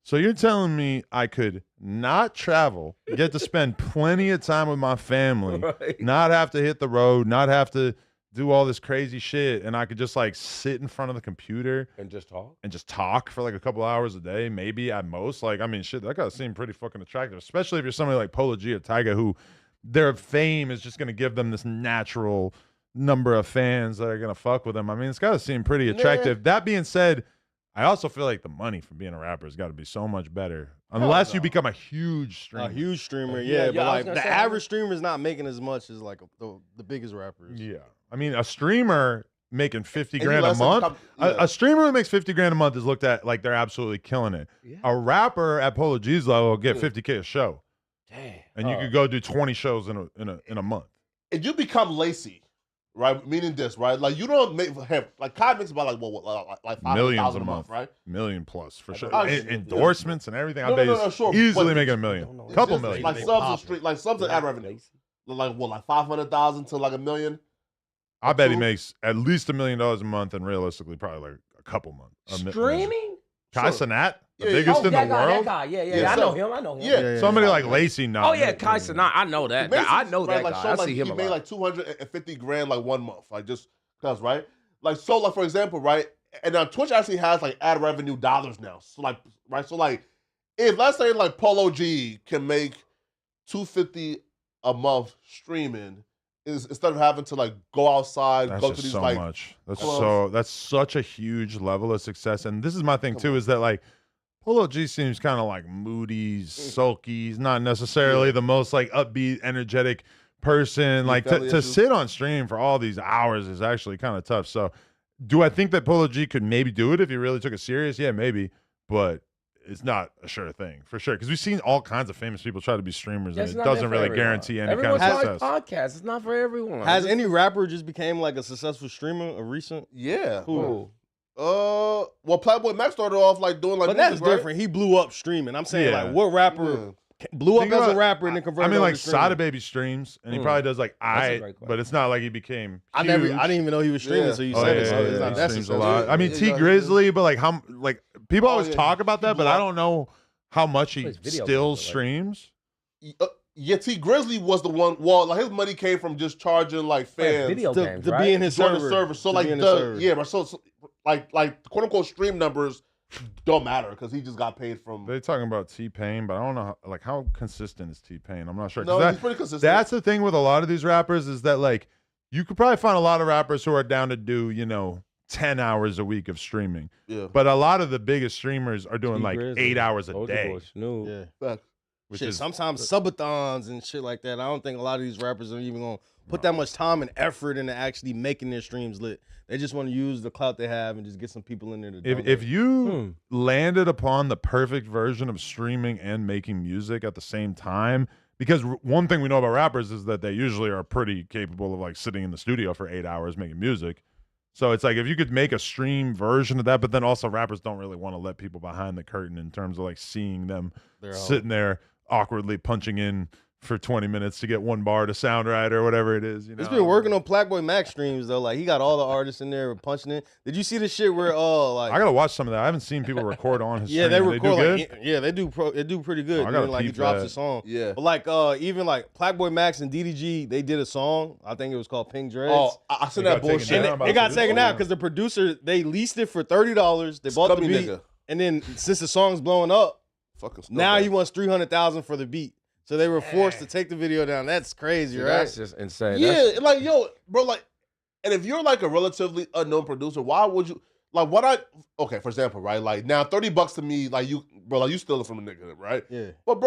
so you're telling me I could not travel, get to spend plenty of time with my family, not have to hit the road, not have to do all this crazy shit, and I could just like sit in front of the computer and just talk for like a couple hours a day, maybe at most. Like, I mean, shit, that gotta seem pretty fucking attractive, especially if you're somebody like Polo G or Tyga, who their fame is just gonna give them this natural number of fans that are gonna fuck with them. I mean, it's gotta seem pretty attractive. That being said, I also feel like the money from being a rapper has got to be so much better, unless you become a huge streamer. A huge streamer, yeah. But like the average streamer is not making as much as like the biggest rappers. Yeah. I mean, a streamer making 50 grand a month, a streamer who makes 50 grand a month is looked at like they're absolutely killing it. Yeah. A rapper at Polo G's level will get 50K a show. Damn. And you could go do 20 shows in a month. And you become lazy, right? Meaning this, right? Like you don't make like Kai makes about like $500,000 a month, right? Million plus for sure. Endorsements and everything. I bet he's easily making $1 million. Couple million. Like subs and ad revenue. Like what, like 500,000 to like $1 million? I bet he makes at least $1 million a month, and realistically, probably like a couple months. Streaming? Kai Cenat, the biggest in the world. That guy. Yeah. I know him. Yeah. Somebody like Lacey, no. Oh yeah, Kai Cenat. I know that. I know that guy. I see him. He made like 250 grand like 1 month, like just cause, right? Like so, like for example, right? And now Twitch actually has like ad revenue dollars now. So like, right? So like, if let's say like Polo G can make $250 a month streaming. Instead of having to like go outside, go to these so like much. That's such a huge level of success. And this is my thing too, is that like Polo G seems kind of like moody, sulky. He's not necessarily the most like upbeat, energetic person. Like to sit on stream for all these hours is actually kind of tough. So do I think that Polo G could maybe do it if he really took it serious? Yeah, maybe. But it's not a sure thing, for sure. Because we've seen all kinds of famous people try to be streamers, and it doesn't really guarantee any kind of success. Podcast. It's not for everyone. Has any rapper just became like a successful streamer of recent? Yeah. Who? Well, Playboy Max started off like doing like. But that's different. He blew up streaming. I'm saying like, what rapper blew up as a rapper and then converted? I mean, like Sada Baby streams, and he probably does like but it's not like he became. I didn't even know he was streaming. So you said it. So it's not that streams a lot. I mean, T Grizzly, but like how like people always talk about that, but I don't know how much he still streams. Yeah, T Grizzly was the one. Well, like his money came from just charging like fans video games, to be in his server. So like so like quote unquote stream numbers don't matter because he just got paid from. They're talking about T-Pain, but I don't know how consistent is T-Pain. I'm not sure. No, he's pretty consistent. That's the thing with a lot of these rappers is that like you could probably find a lot of rappers who are down to do 10 hours a week of streaming. Yeah. But a lot of the biggest streamers are doing like 8 hours a day. Yeah. Shit, sometimes subathons and shit like that. I don't think a lot of these rappers are even gonna put that much time and effort into actually making their streams lit. They just want to use the clout they have and just get some people in there to do it. If you landed upon the perfect version of streaming and making music at the same time, because one thing we know about rappers is that they usually are pretty capable of like sitting in the studio for 8 hours making music. So it's like if you could make a stream version of that, but then also rappers don't really want to let people behind the curtain in terms of like seeing them sitting there awkwardly punching in for 20 minutes to get one bar to sound right or whatever it is. He's been working on Plackboy Mac streams though. Like he got all the artists in there punching in. Did you see the shit where like I gotta watch some of that. I haven't seen people record on his yeah, stream. they record they do they do pretty good. Like he drops a song. Yeah. But like even like Plackboy Max and DDG, they did a song. I think it was called Pink Dreads. Oh, I seen that bullshit. It got taken out because the producer, they leased it for $30. They bought the beat. And then since the song's blowing up, now he wants $300,000 for the beat. So they were forced to take the video down. That's crazy, right? That's just insane. Yeah, like yo, bro, like, and if you're like a relatively unknown producer, why would you like okay, for example, right? Like now $30 to me, like you stealing from a nigga, right? Yeah. But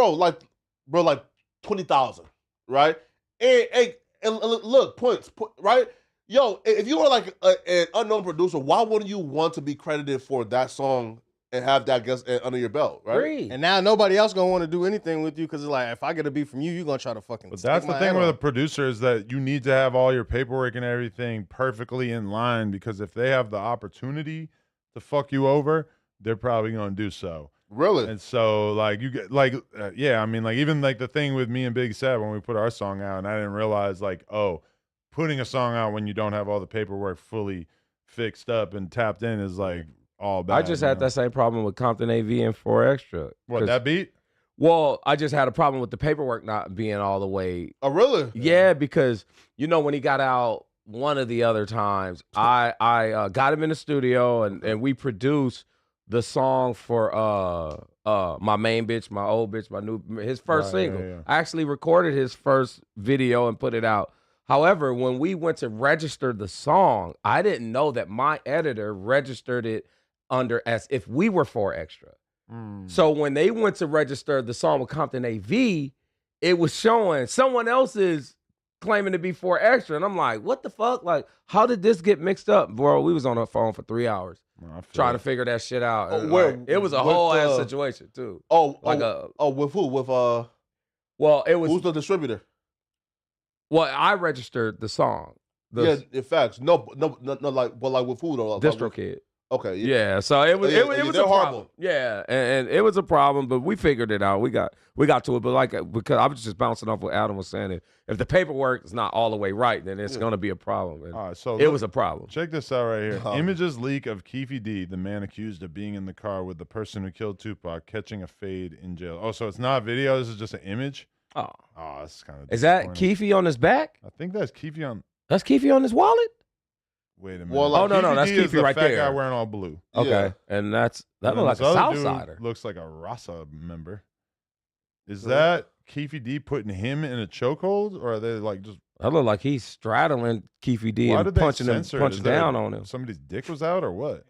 like 20,000, right? And look, points, right? Yo, if you were like an unknown producer, why wouldn't you want to be credited for that song and have that guest under your belt, right? And now nobody else gonna want to do anything with you because it's like if I get a beat from you, you're gonna try to fucking. But that's the thing with a producer is that you need to have all your paperwork and everything perfectly in line because if they have the opportunity to fuck you over, they're probably gonna do so. Really? And so like you get like I mean like even like the thing with me and Big Seb when we put our song out and I didn't realize like putting a song out when you don't have all the paperwork fully fixed up and tapped in is like all bad. I just had that same problem with Compton AV and 4 Extra. What, that beat? Well, I just had a problem with the paperwork not being all the way. Oh, really? Yeah, because when he got out one of the other times, I got him in the studio and we produced the song for my main bitch, my old bitch, his first single. Yeah. I actually recorded his first video and put it out. However, when we went to register the song, I didn't know that my editor registered it under as if we were 4 Extra. So when they went to register the song with Compton AV, it was showing someone else's claiming to be 4 Extra. And I'm like, what the fuck? Like, how did this get mixed up? Bro, we was on the phone for 3 hours trying to figure that shit out. It was a whole ass situation too. With who? With well, it was who's the distributor? Well, I registered the song. In fact, no, like, but like with who though? DistroKid. Okay. Yeah. So it was. It was a problem. Yeah, and it was a problem, but we figured it out. We got to it. But because I was just bouncing off what Adam was saying. If the paperwork is not all the way right, then it's going to be a problem. And all right. So it was a problem. Check this out right here. Images leak of Keefe D, the man accused of being in the car with the person who killed Tupac, catching a fade in jail. Oh, so it's not video. This is just an image. Oh, that's kind of. Is that Keefe on his back? I think that's Keefe on. That's Keefe on his wallet. Wait a minute. Well, like, no, that's Keefe right fat there. Guy wearing all blue. Okay, yeah. And that looks like a Southsider. Looks like a Rasa member. Is that Keefe D putting him in a chokehold, or are they like just? That look like he's straddling Keefe D and punching down on him. Somebody's dick was out, or what?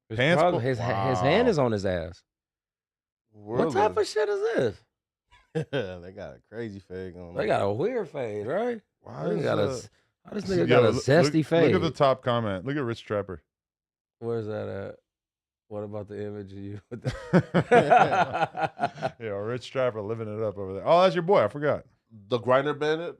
His hand is on his ass. Really? What type of shit is this? They got a crazy fade on. They got a weird fade, right? Why this nigga got a zesty fade. Look at the top comment. Look at Rich Trapper. Where's that at? What about the image of you? Yeah, Rich Trapper living it up over there. Oh, that's your boy. I forgot. The Grinder Bandit?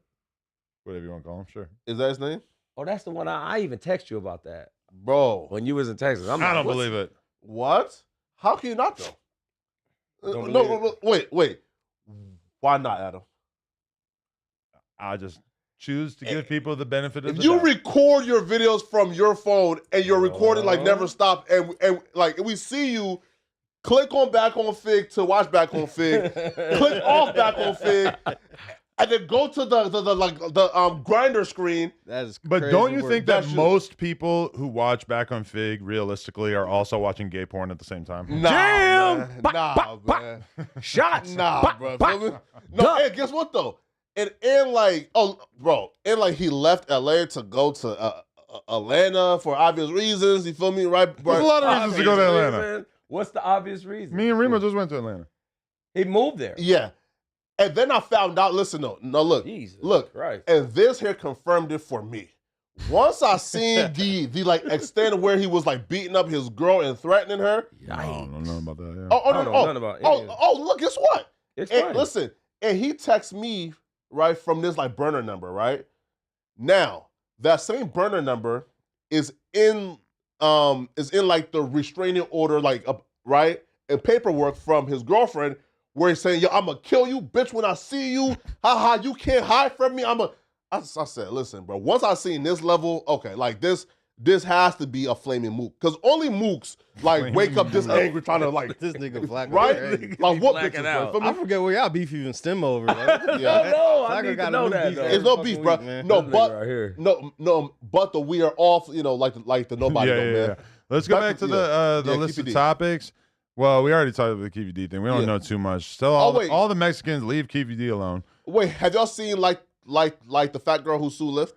Whatever you want to call him, sure. Is that his name? Oh, that's the one I even text you about that. Bro. When you was in Texas. I don't believe it. What? How can you not, though? No, wait. Why not, Adam? I just choose to give people the benefit of the doubt. If you record your videos from your phone and you're recording like never stop and like we see you click on back on Fig to watch back on Fig, click off back on Fig, and then go to the grinder screen. That is crazy. But don't you think that most people who watch back on Fig realistically are also watching gay porn at the same time? Nah, Damn! man. Bah, Nah, bah, bah. man. Shots. Nah, Bah, bro. bah. No, hey, guess what though? And he left LA to go to Atlanta for obvious reasons. You feel me, right? There's a lot of reasons to go to Atlanta. Reason. What's the obvious reason? Me and Remo just went to Atlanta. He moved there. Yeah. And then I found out, listen, look, Jesus look, Christ. And this here confirmed it for me. Once I seen the like extent where he was like beating up his girl and threatening her. I don't know about that. Yeah. Look, guess what? It's and funny. listen, and he texts me right from this like burner number, right? Now, that same burner number is in like the restraining order, like right, and paperwork from his girlfriend, where he's saying, "Yo, I'm gonna kill you, bitch, when I see you. Haha, you can't hide from me. I said, listen, bro. Once I seen this level, okay, like this has to be a flaming mook, because only mooks like wake up this angry trying to like this nigga black, right? Like what bitches? Out. I forget where y'all beef even stem over. Like, yeah, I need to know that. It's no beef, bro. Week, no, but right here. no, but the we are off. Like the nobody. Yeah. Let's go back to the list of topics. Well, we already talked about the KVD thing. We don't know too much. Still, all the Mexicans leave KVD alone. Wait, have y'all seen like the fat girl who sued Lyft?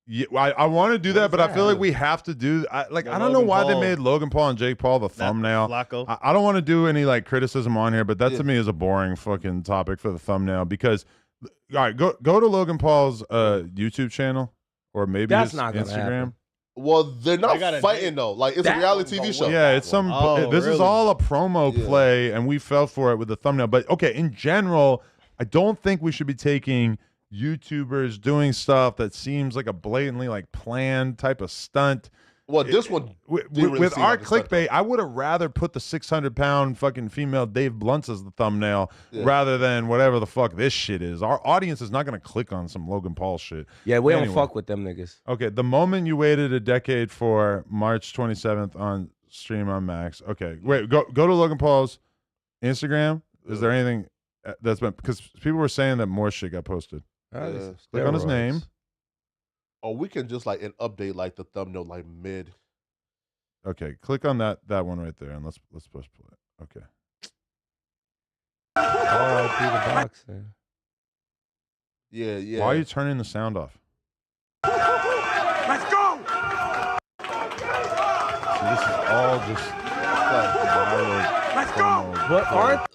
Yeah, I want to do that, but I feel like we have to do. I don't know why they made Logan Paul and Jake Paul the thumbnail. I don't want to do any like criticism on here, but that to me is a boring fucking topic for the thumbnail because. All right, go to Logan Paul's YouTube channel or maybe that's his not gonna Instagram. Happen. Well, they're not fighting though. Like it's a reality TV show. Yeah, it's some. This is all a promo play, and we fell for it with the thumbnail. But okay, in general, I don't think we should be taking YouTubers doing stuff that seems like a blatantly like planned type of stunt. Well, this one with our clickbait, I would have rather put the 600-pound fucking female Dave Blunts as the thumbnail rather than whatever the fuck this shit is. Our audience is not going to click on some Logan Paul shit. Yeah, we don't fuck with them niggas. Okay, the moment you waited a decade for March 27th on stream on Max. Okay, wait, go to Logan Paul's Instagram. Is there anything that's been, because people were saying that more shit got posted. Click on his name. Or we can just like an update like the thumbnail like mid. Okay, click on that one right there and let's push play. Okay. R.I.P. the boxer. Yeah. Why are you turning the sound off? Let's go! See, this is all just Let's go! But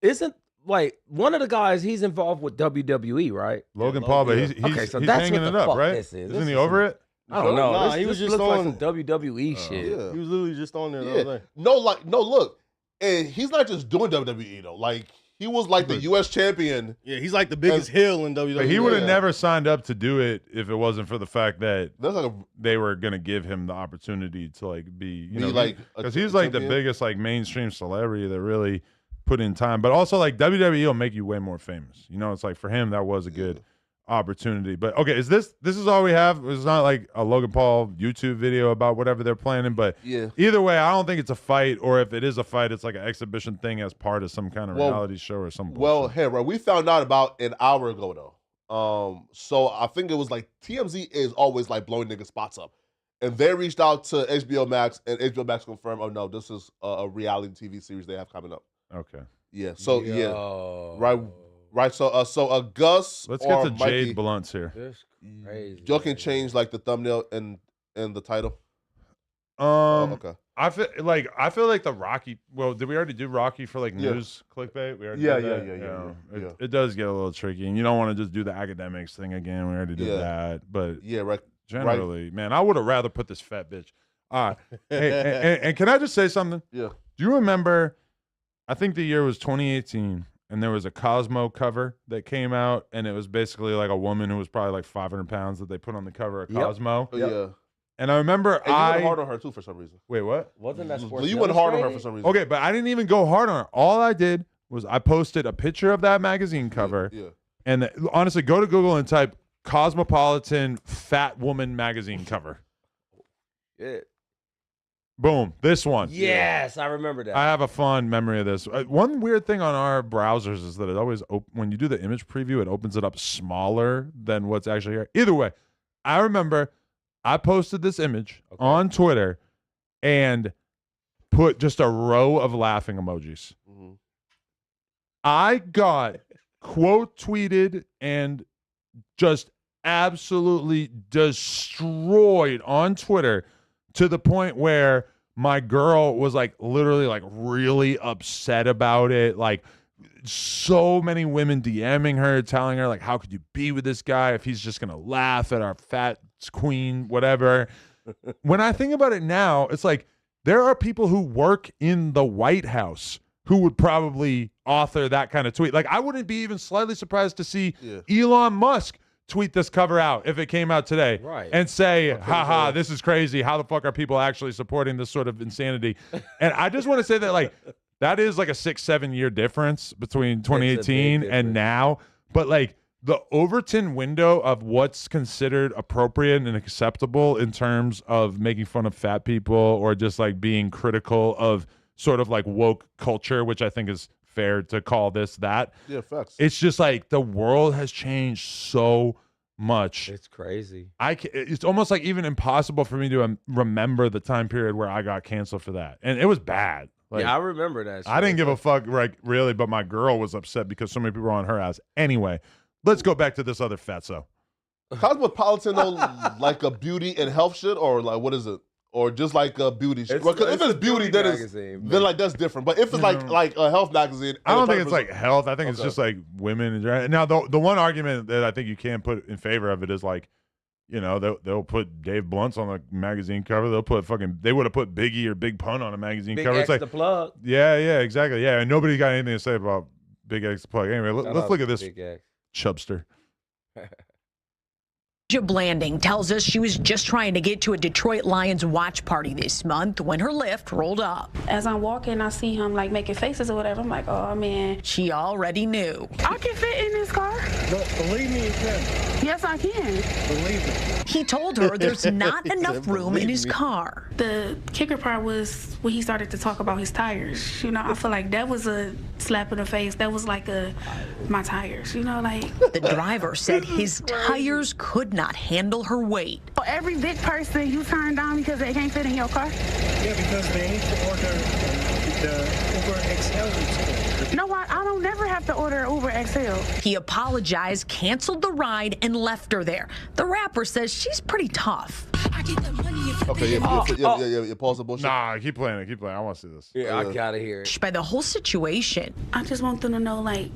isn't like one of the guys? He's involved with WWE, right? Logan Paul, but he's hanging it up, right? Isn't he over it? I don't know. Nah, he was just on like some WWE shit. Yeah. He was literally just on there the other day. No, look, and he's not just doing WWE though. Like he was like the U.S. champion. Yeah, he's like the biggest heel in WWE. But he would have never signed up to do it if it wasn't for the fact that they were gonna give him the opportunity to like be, because he's like the biggest like mainstream celebrity that really put in time. But also like WWE will make you way more famous. It's like for him that was a good opportunity. But okay, this is all we have? It's not like a Logan Paul YouTube video about whatever they're planning, but either way, I don't think it's a fight, or if it is a fight, it's like an exhibition thing as part of some kind of reality show or something. Well, hey, bro, we found out about an hour ago though. So I think it was like TMZ is always like blowing niggas spots up. And they reached out to HBO Max, and HBO Max confirmed, oh no, this is a reality TV series they have coming up. Okay. Yeah. So Right, so Gus. Let's get to Jade Blunts here. That's crazy. Joe can change like the thumbnail and the title. Okay. I feel like the Rocky. Well, did we already do Rocky for like news clickbait? We already did that? Yeah. It does get a little tricky, and you don't want to just do the academics thing again. We already did that, but generally, man, I would have rather put this fat bitch. All right. Hey, and can I just say something? Yeah. Do you remember? I think the year was 2018. And there was a Cosmo cover that came out, and it was basically like a woman who was probably like 500 pounds that they put on the cover of Cosmo. Yeah. And I remember you went hard on her too for some reason. Wait, what? Wasn't that Sports You went hard on her for some reason. Okay, but I didn't even go hard on her. All I did was I posted a picture of that magazine cover. Yeah. And honestly, go to Google and type Cosmopolitan Fat Woman magazine cover. Yeah. Boom. This one. Yes, I remember that. I have a fond memory of this. One weird thing on our browsers is that it always, when you do the image preview, it opens it up smaller than what's actually here. Either way, I remember I posted this image on Twitter and put just a row of laughing emojis. Mm-hmm. I got quote tweeted and just absolutely destroyed on Twitter to the point where my girl was like literally like really upset about it. Like so many women DMing her, telling her like, how could you be with this guy if he's just going to laugh at our fat queen, whatever. When I think about it now, it's like there are people who work in the White House who would probably author that kind of tweet. Like I wouldn't be even slightly surprised to see Elon Musk tweet this cover out if it came out today and say, haha, this is crazy. How the fuck are people actually supporting this sort of insanity? And I just want to say that like that is like a 6-7 year difference between 2018 and now. But like the Overton window of what's considered appropriate and acceptable in terms of making fun of fat people or just like being critical of sort of like woke culture, which I think is fair to call this that. Yeah, facts. It's just like the world has changed so much. It's crazy. It's almost like even impossible for me to remember the time period where I got canceled for that, and it was bad. Like, yeah, I remember that shit. I didn't give a fuck, like really, but my girl was upset because so many people were on her ass. Anyway, let's go back to this other fatso. Cosmopolitan though, like a beauty and health shit, or like what is it? Or just like a beauty shit? Because if it's beauty, then like that's different. But if it's like a health magazine, I don't think it's like health. I think it's just like women. Now, the one argument that I think you can put in favor of it is like, you know, they'll put Dave Blunt's on the magazine cover. They'll put they would have put Biggie or Big Pun on a magazine cover. It's like the plug. Yeah, exactly. Yeah, and nobody got anything to say about Big X the plug. Anyway, let's look at this chubster. Blanding tells us she was just trying to get to a Detroit Lions watch party this month when her Lyft rolled up. As I'm walking, I see him like making faces or whatever. I'm like, oh man. She already knew. I can fit in this car. Believe me, you can. Yes, I can. Believe me. He told her there's not enough room in his car. The kicker part was when he started to talk about his tires. You know, I feel like that was a slap in the face. That was like my tires, you know, like. The driver said his tires could not handle her weight. Every big person you turn down because they can't fit in your car? Yeah, because they need to order the Uber XL. No, I don't never have to order Uber XL. He apologized, canceled the ride, and left her there. The rapper says she's pretty tough. Okay, yeah, pause the bullshit. Nah, keep playing it. I want to see this. Yeah, I gotta hear it. By the whole situation. I just want them to know, like,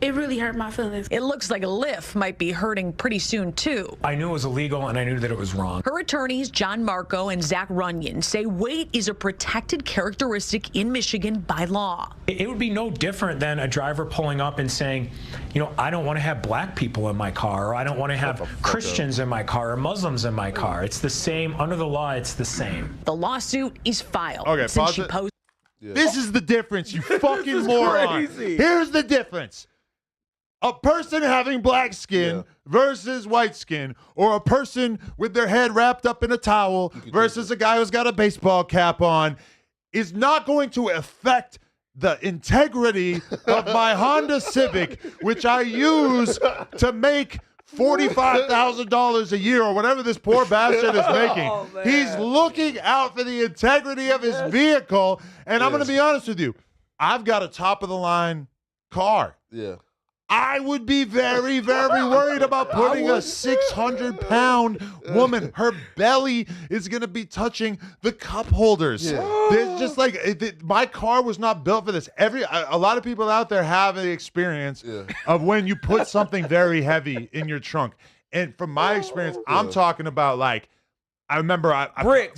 it really hurt my feelings. It looks like a Lyft might be hurting pretty soon, too. I knew it was illegal, and I knew that it was wrong. Her attorneys, John Marco and Zach Runyon, say weight is a protected characteristic in Michigan by law. It would be no different than a driver pulling up and saying, you know, I don't want to have black people in my car, or I don't want to have Christians in my car, or Muslims in my car. It's the same. Under the law, it's the same. The lawsuit is filed. Okay, since she posted. This is the difference, you fucking moron. Crazy. Here's the difference. A person having black skin versus white skin, or a person with their head wrapped up in a towel versus a guy who's got a baseball cap on is not going to affect the integrity of my Honda Civic, which I use to make $45,000 a year or whatever this poor bastard is making. He's looking out for the integrity of his vehicle, and I'm going to be honest with you. I've got a top-of-the-line car. Yeah. I would be very, very worried about putting a 600-pound woman. Her belly is going to be touching the cup holders. Yeah. There's just like, my car was not built for this. A lot of people out there have the experience of when you put something very heavy in your trunk. And from my experience, I'm talking about like, I remember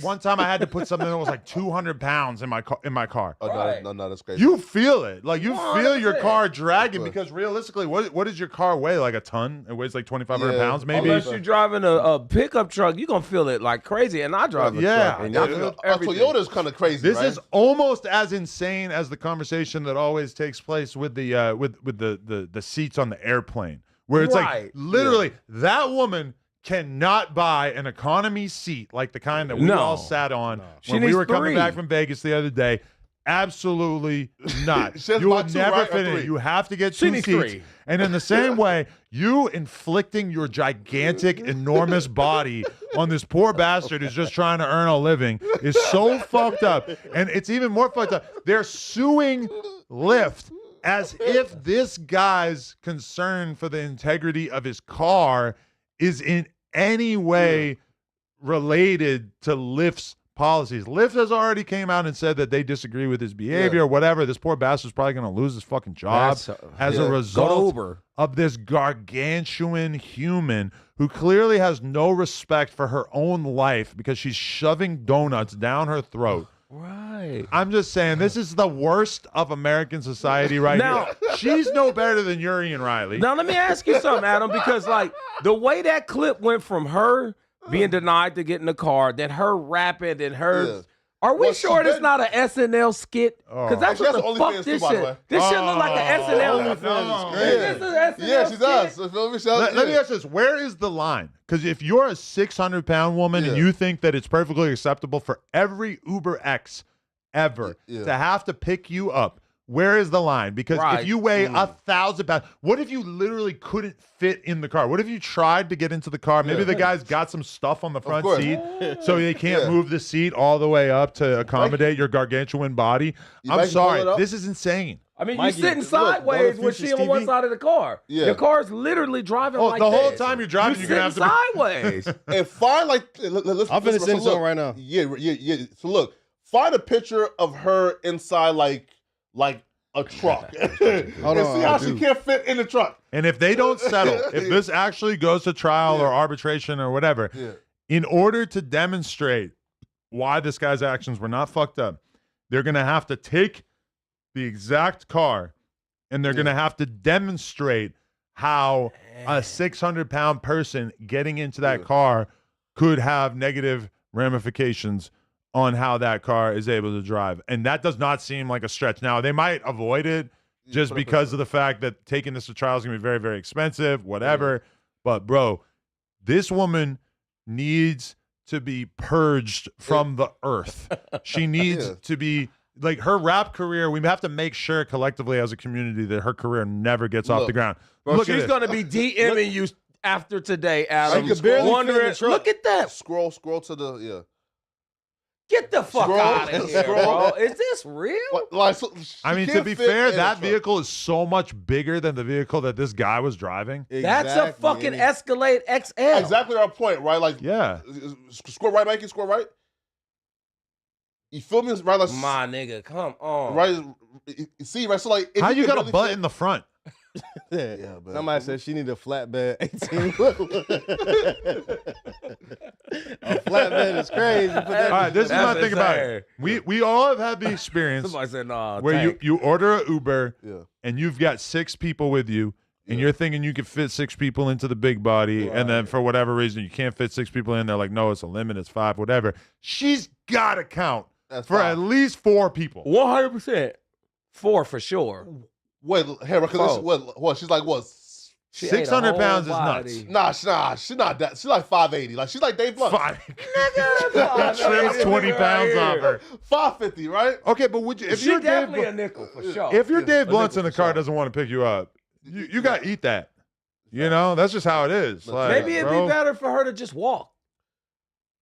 one time I had to put something that was like 200 pounds in my car. Oh, no, that's crazy. You feel it. Like, you feel your car dragging because realistically, what does your car weigh? Like a ton? It weighs like 2,500 pounds maybe? Unless you're driving a pickup truck, you're going to feel it like crazy. And I drive a truck. And a Toyota's kind of crazy, This is almost as insane as the conversation that always takes place with the seats on the airplane. Where it's like, literally, that woman cannot buy an economy seat like the kind that we all sat on when we were coming back from Vegas the other day. Absolutely not. You will never fit in. You have to get 2 seats. And in the same way, you inflicting your gigantic, enormous body on this poor bastard who's just trying to earn a living is so fucked up. And it's even more fucked up. They're suing Lyft as if this guy's concern for the integrity of his car is in any way related to Lyft's policies. Lyft has already came out and said that they disagree with his behavior or whatever. This poor bastard's probably going to lose his fucking job as a result of this gargantuan human who clearly has no respect for her own life because she's shoving donuts down her throat. Right. I'm just saying, this is the worst of American society right now. She's no better than Uri and Riley. Now, let me ask you something, Adam, because, like, the way that clip went from her being denied to get in the car, then her rapping and her... Are we sure it's not an SNL skit? Because that's what the fuck this shit. This shit look like an SNL. Yeah, she does. Let me ask this. Where is the line? Because if you're a 600-pound woman and you think that it's perfectly acceptable for every Uber X ever to have to pick you up, where is the line? Because if you weigh 1,000 pounds, what if you literally couldn't fit in the car? What if you tried to get into the car? Maybe the guy's got some stuff on the front seat, so they can't move the seat all the way up to accommodate your gargantuan body. I'm sorry. This is insane. I mean, you're sitting sideways when she's on one side of the car. Your car's literally driving like the this. whole time you're driving, you're going to have to sideways. And find, like, I'm finna send something right now. Yeah. So look, find a picture of her inside, like a truck. And see how she can't fit in the truck. And if they don't settle, if this actually goes to trial or arbitration or whatever, in order to demonstrate why this guy's actions were not fucked up, they're going to have to take the exact car and they're going to have to demonstrate how a 600-pound person getting into that car could have negative ramifications on how that car is able to drive. And that does not seem like a stretch. Now, they might avoid it just because of the fact that taking this to trial is going to be very, very expensive, whatever. But, bro, this woman needs to be purged from the earth. She needs to be, like, her rap career, we have to make sure collectively as a community that her career never gets off the ground. Bro, she's going to be DMing you after today, Adam. Wondering, look at that. Scroll to the, Get the fuck out of here, bro. Is this real? I mean, to be fair, that vehicle is so much bigger than the vehicle that this guy was driving. That's a fucking Escalade XL. Exactly our point, right? Like, score right, Mikey, score right. You feel me? Right, like, my nigga, come on. Right, you see, right? So, like, how you got a butt in the front? But somebody said she need a flatbed 18. A flatbed is crazy. All right, this is my thing about it. We all have had the experience. Somebody said, nah, where you order an Uber and you've got 6 people with you and you're thinking you can fit 6 people into the big body, and then for whatever reason you can't fit 6 people in. They're like, no, it's a limit, it's 5, whatever. She's got to count for at least 4 people. 100%. 4 for sure. Wait, hey, because what? She's like what? 600 pounds is nuts. Nah, she's not that. She's like 580. Like, she's like Dave Blunt. Nigga, trims 20 pounds off her. 550, right? Okay, but would you? If you're definitely a nickel for sure. If your Dave Blunt's in the car doesn't want to pick you up, you got to eat that. You know, that's just how it is. Like, maybe it'd be better for her to just walk,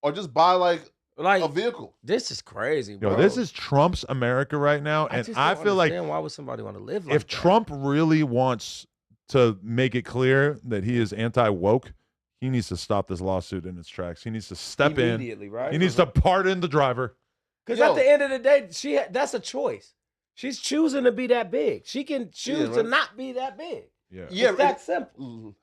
or just buy like a vehicle. This is crazy, bro. Yo, this is Trump's America right now, and I feel like why would somebody want to live like if Trump really wants to make it clear that he is anti-woke, he needs to stop this lawsuit in its tracks. He needs to step immediately, right? He needs to pardon the driver. Because at the end of the day, that's a choice. She's choosing to be that big. She can choose to not be that big. It's that simple.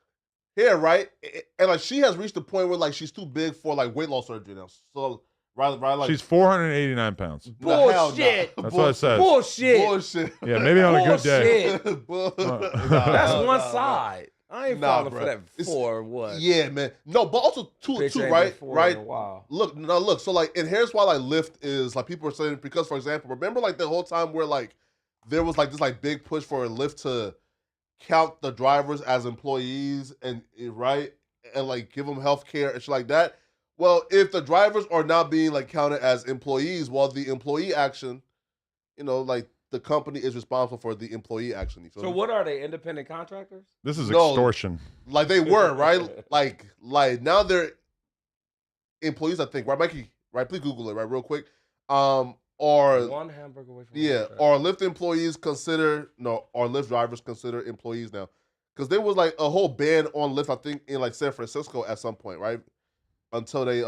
Yeah, right. And like, she has reached the point where like she's too big for like weight loss surgery now. So right, like she's 489 pounds. Bullshit. That's what I said. Bullshit. Yeah, maybe on a good day. That's one side. I ain't falling for that 4 or what. Yeah, man. No, but also two, right? Right. Look. So like, and here's why like Lyft is like people are saying, because for example, remember like the whole time where like there was like this like big push for Lyft to count the drivers as employees and right. and like give them health care and shit like that. Well, if the drivers are not being like counted as employees, well, the employee action, you know, like the company is responsible for the employee action. So what are they, independent contractors? This is extortion. Like they were, right? like now they're employees, I think. Right, Mikey? Right? Please Google it, right, real quick. Or one hamburger away from or Lyft employees or Lyft drivers consider employees now. Because there was like a whole ban on Lyft, I think, in like San Francisco at some point, right? Until they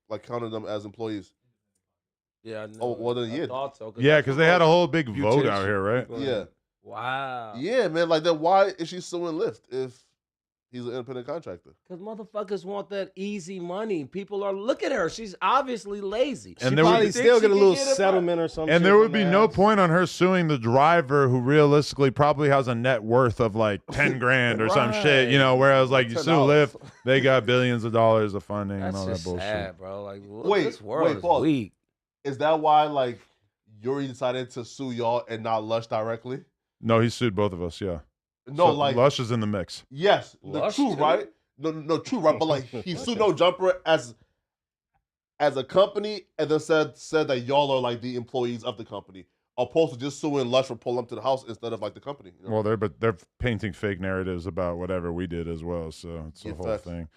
like counted them as employees. Yeah. Oh, well then, yeah. Thought so, Yeah, because they had a whole big vote out here, right? Yeah. Wow. Yeah, man. Like then, why is she suing Lyft if he's an independent contractor? Because motherfuckers want that easy money. People are, look at her. She's obviously lazy. And she probably still get a little settlement or something. And there would be no point on her suing the driver who realistically probably has a net worth of like 10 grand or some shit, you know, whereas like you sue Lyft, they got billions of dollars of funding and all that bullshit. Sad, bro. Like, this world is Paul, weak. Is that why like Yuri decided to sue y'all and not Lush directly? No, he sued both of us, yeah. No, so like Lush is in the mix. Yes, Lush true, too? right? No, true, right? But like he sued No Jumper as a company, and then said that y'all are like the employees of the company, opposed to just suing Lush for pulling up to the house instead of like the company. You know? Well, they're painting fake narratives about whatever we did as well, so it's the whole thing.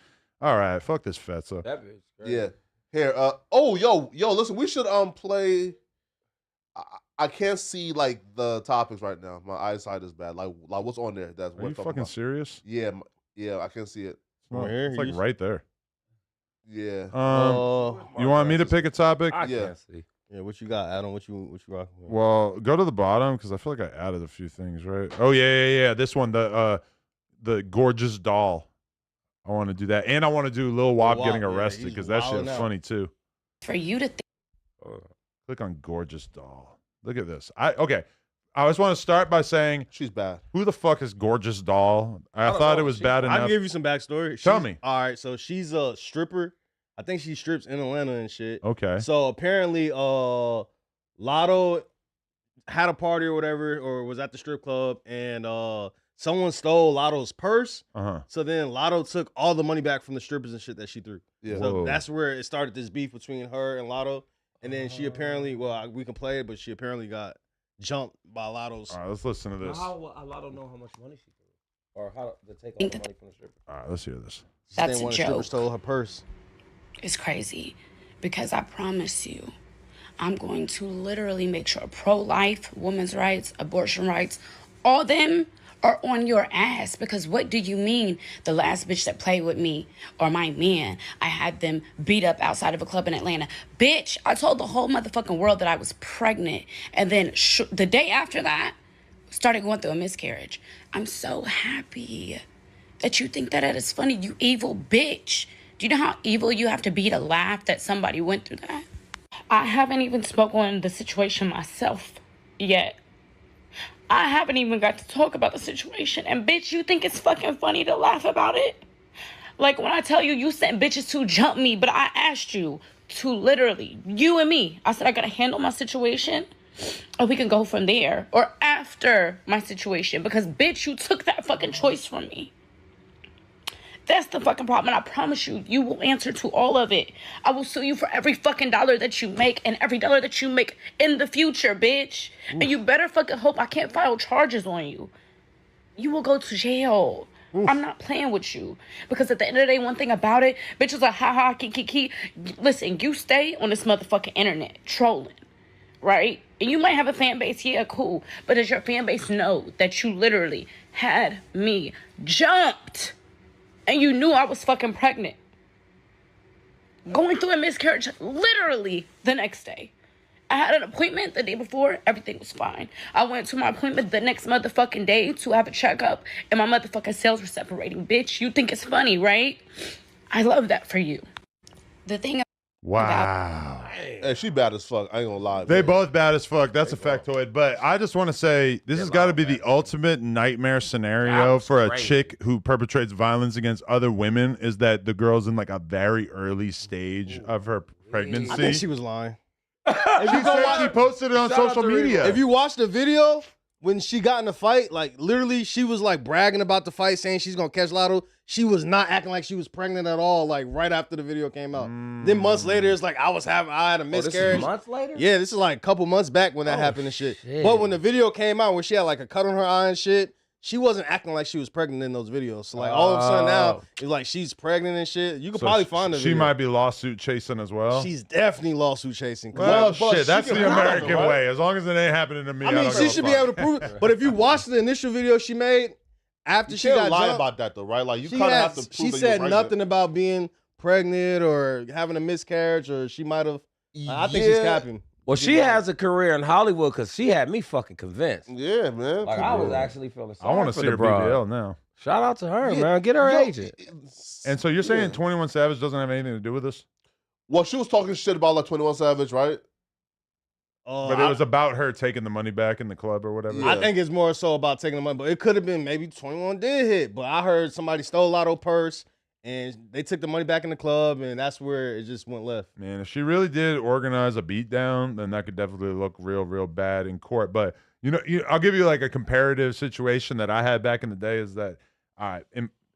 All right, fuck this Fetza. That bitch. Yeah. Here, listen, we should play. I can't see like the topics right now. My eyesight is bad. Like what's on there? That's Are you fucking serious? Yeah, I can't see it. It's like right there. Yeah. You want me to pick a topic? I can't see. Yeah, what you got, Adam? What you rocking with? Well, go to the bottom because I feel like I added a few things, right? Oh yeah. This one, the gorgeous doll. I want to do that, and I want to do Lil Wop getting arrested because that shit's funny too. For you to think. Click on gorgeous doll. Look at this. I just want to start by saying she's bad. Who the fuck is gorgeous doll? I thought it was bad enough. I'll give you some backstory. Tell me. All right, so she's a stripper. I think she strips in Atlanta and shit. Okay. So apparently, Lotto had a party or whatever, or was at the strip club, and someone stole Lotto's purse. So then Lotto took all the money back from the strippers and shit that she threw. Yeah. So that's where it started, this beef between her and Lotto. And then she apparently, we can play it, but she apparently got jumped by Lotto's. All right, let's listen to this. How Lotto know how much money she threw, or how to take all the money from the stripper? All right, let's hear this. That's a joke. Stripper stole her purse. It's crazy because I promise you, I'm going to literally make sure pro-life, women's rights, abortion rights, all them are on your ass. Because what do you mean the last bitch that played with me or my man, I had them beat up outside of a club in Atlanta? Bitch, I told the whole motherfucking world that I was pregnant. And then the day after that, started going through a miscarriage. I'm so happy that you think that is funny, you evil bitch. Do you know how evil you have to be to laugh that somebody went through that? I haven't even spoken on the situation myself yet. I haven't even got to talk about the situation. And bitch, you think it's fucking funny to laugh about it? Like when I tell you, you sent bitches to jump me, but I asked you to literally, you and me, I said I gotta handle my situation, or we can go from there, or after my situation, because bitch, you took that fucking choice from me. That's the fucking problem, and I promise you, you will answer to all of it. I will sue you for every fucking dollar that you make and every dollar that you make in the future, bitch. Oof. And you better fucking hope I can't file charges on you. You will go to jail. Oof. I'm not playing with you. Because at the end of the day, one thing about it, bitches are ha-ha, ki. Listen, you stay on this motherfucking internet trolling, right? And you might have a fan base, yeah, cool. But does your fan base know that you literally had me jumped? And you knew I was fucking pregnant. Going through a miscarriage literally the next day. I had an appointment the day before. Everything was fine. I went to my appointment the next motherfucking day to have a checkup. And my motherfucking cells were separating. Bitch, you think it's funny, right? I love that for you. The thing. Wow. Hey, she bad as fuck. I ain't gonna lie. They both bad as fuck. That's a factoid. But I just want to say this has got to be the ultimate nightmare scenario for a chick who perpetrates violence against other women, is that the girl's in like a very early stage of her pregnancy. I think she was lying. She posted it on social media. If you watch the video, when she got in the fight, like literally she was like bragging about the fight, saying she's gonna catch Lotto. she was not acting like she was pregnant at all, like right after the video came out. Then months later, it's like I had a miscarriage. This is months later? Yeah, this is like a couple months back when that happened and shit. But when the video came out where she had like a cut on her eye and shit, she wasn't acting like she was pregnant in those videos. So like all of a sudden now, it's like she's pregnant and shit. You could probably find her. She might be lawsuit chasing as well. She's definitely lawsuit chasing. Well, shit, that's the American way. As long as it ain't happening to me, I mean, she should be able to prove it. But if you watch the initial video she made after she got lie jumped, about that though, right? Like you kind of have to prove she that said you're nothing about being pregnant or having a miscarriage, or she might have. I think she's capping. Well, she has a career in Hollywood because she had me fucking convinced. Yeah, man. Like I was actually feeling sorry I want to see her BBL now. Shout out to her, man. Get her agent. And so you're saying 21 Savage doesn't have anything to do with this? Well, she was talking shit about like 21 Savage, right? But it was about her taking the money back in the club or whatever. I think it's more so about taking the money, but it could have been maybe 21 did hit. But I heard somebody stole Lotto purse and they took the money back in the club, and that's where it just went left. Man, if she really did organize a beatdown, then that could definitely look real, real bad in court. But I'll give you like a comparative situation that I had back in the day. Is that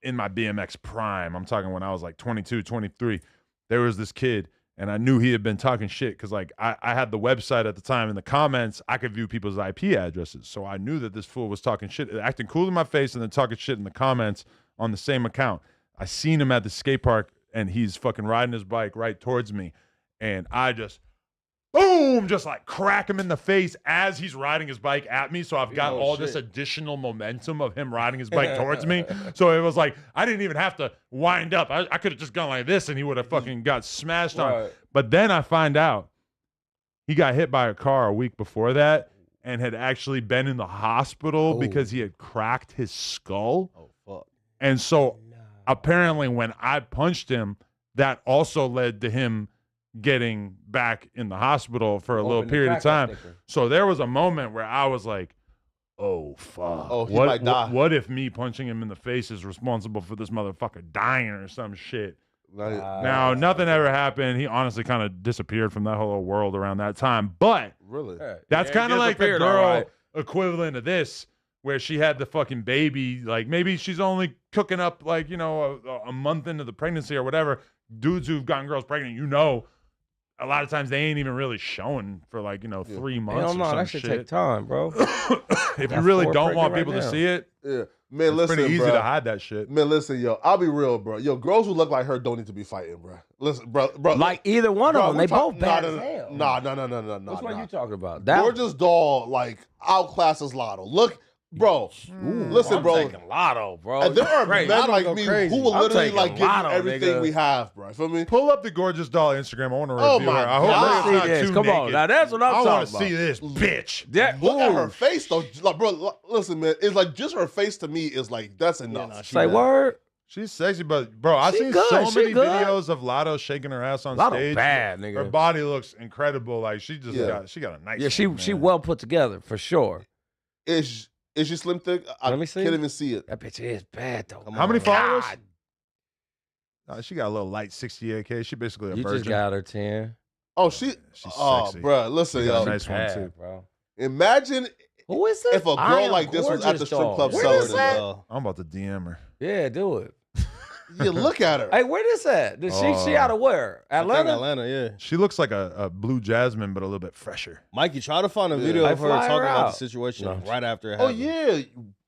in my BMX prime? I'm talking when I was like 22, 23. There was this kid, and I knew he had been talking shit because like I had the website at the time. In the comments, I could view people's IP addresses, so I knew that this fool was talking shit, acting cool in my face, and then talking shit in the comments on the same account. I seen him at the skate park, and he's fucking riding his bike right towards me, and I just, boom, just like crack him in the face as he's riding his bike at me. So I've got this additional momentum of him riding his bike towards me. So it was like, I didn't even have to wind up. I could have just gone like this, and he would have fucking got smashed on. But then I find out he got hit by a car a week before that and had actually been in the hospital because he had cracked his skull. Oh, fuck. And so apparently when I punched him, that also led to him getting back in the hospital for a little period of time. So there was a moment where I was like, oh, fuck. Oh, he might die. What if me punching him in the face is responsible for this motherfucker dying or some shit? Now, nothing ever happened. He honestly kind of disappeared from that whole world around that time. But really, that's kind of like the girl equivalent of this, where she had the fucking baby. Like maybe she's only cooking up like, a month into the pregnancy or whatever. Dudes who've gotten girls pregnant, a lot of times they ain't even really showing for like, 3 months or some that should take time, bro. If you really don't want people to see it, man, it's listen, pretty easy bro. to hide that shit. Man, listen, yo, I'll be real, bro. Yo, girls who look like her don't need to be fighting, bro. Listen, bro. Like either one of them, they both bad as hell. No. Which one you talking about? Gorgeous doll, like, outclasses Lotto. Look, bro. Listen, bro. I'm taking Lotto, bro. And there are men men like me who will literally like give you everything we have, bro. Feel me? Pull up the Gorgeous Doll Instagram. I want to review her. I hope God. it's not too Come on, naked. now that's what I'm talking about. I want to see this bitch. Look at her face, though. Like, bro, listen, man. It's like just her face to me is like that's enough. Say word. She's sexy, but bro, I've seen so many videos of Lotto shaking her ass on Lotto stage. bad, nigga. Her body looks incredible. Like she just got a nice. Yeah, she well put together for sure. Is she slim thick? Let me see. Can't even see it. That bitch is bad though. How many followers? She got a little light 68K. She basically a you virgin. Just got her 10. Oh, she's sexy. Bro, listen, she yo, got a nice one too, bro. Imagine who is this? If a girl like this was at the strip club selling it. I'm about to DM her. Yeah, do it. Yeah, look at her. Hey, where this at? She out of where? Atlanta? Atlanta, yeah. She looks like a blue jasmine, but a little bit fresher. Mikey, try to find a video of her talking about the situation right after it happened. Yeah.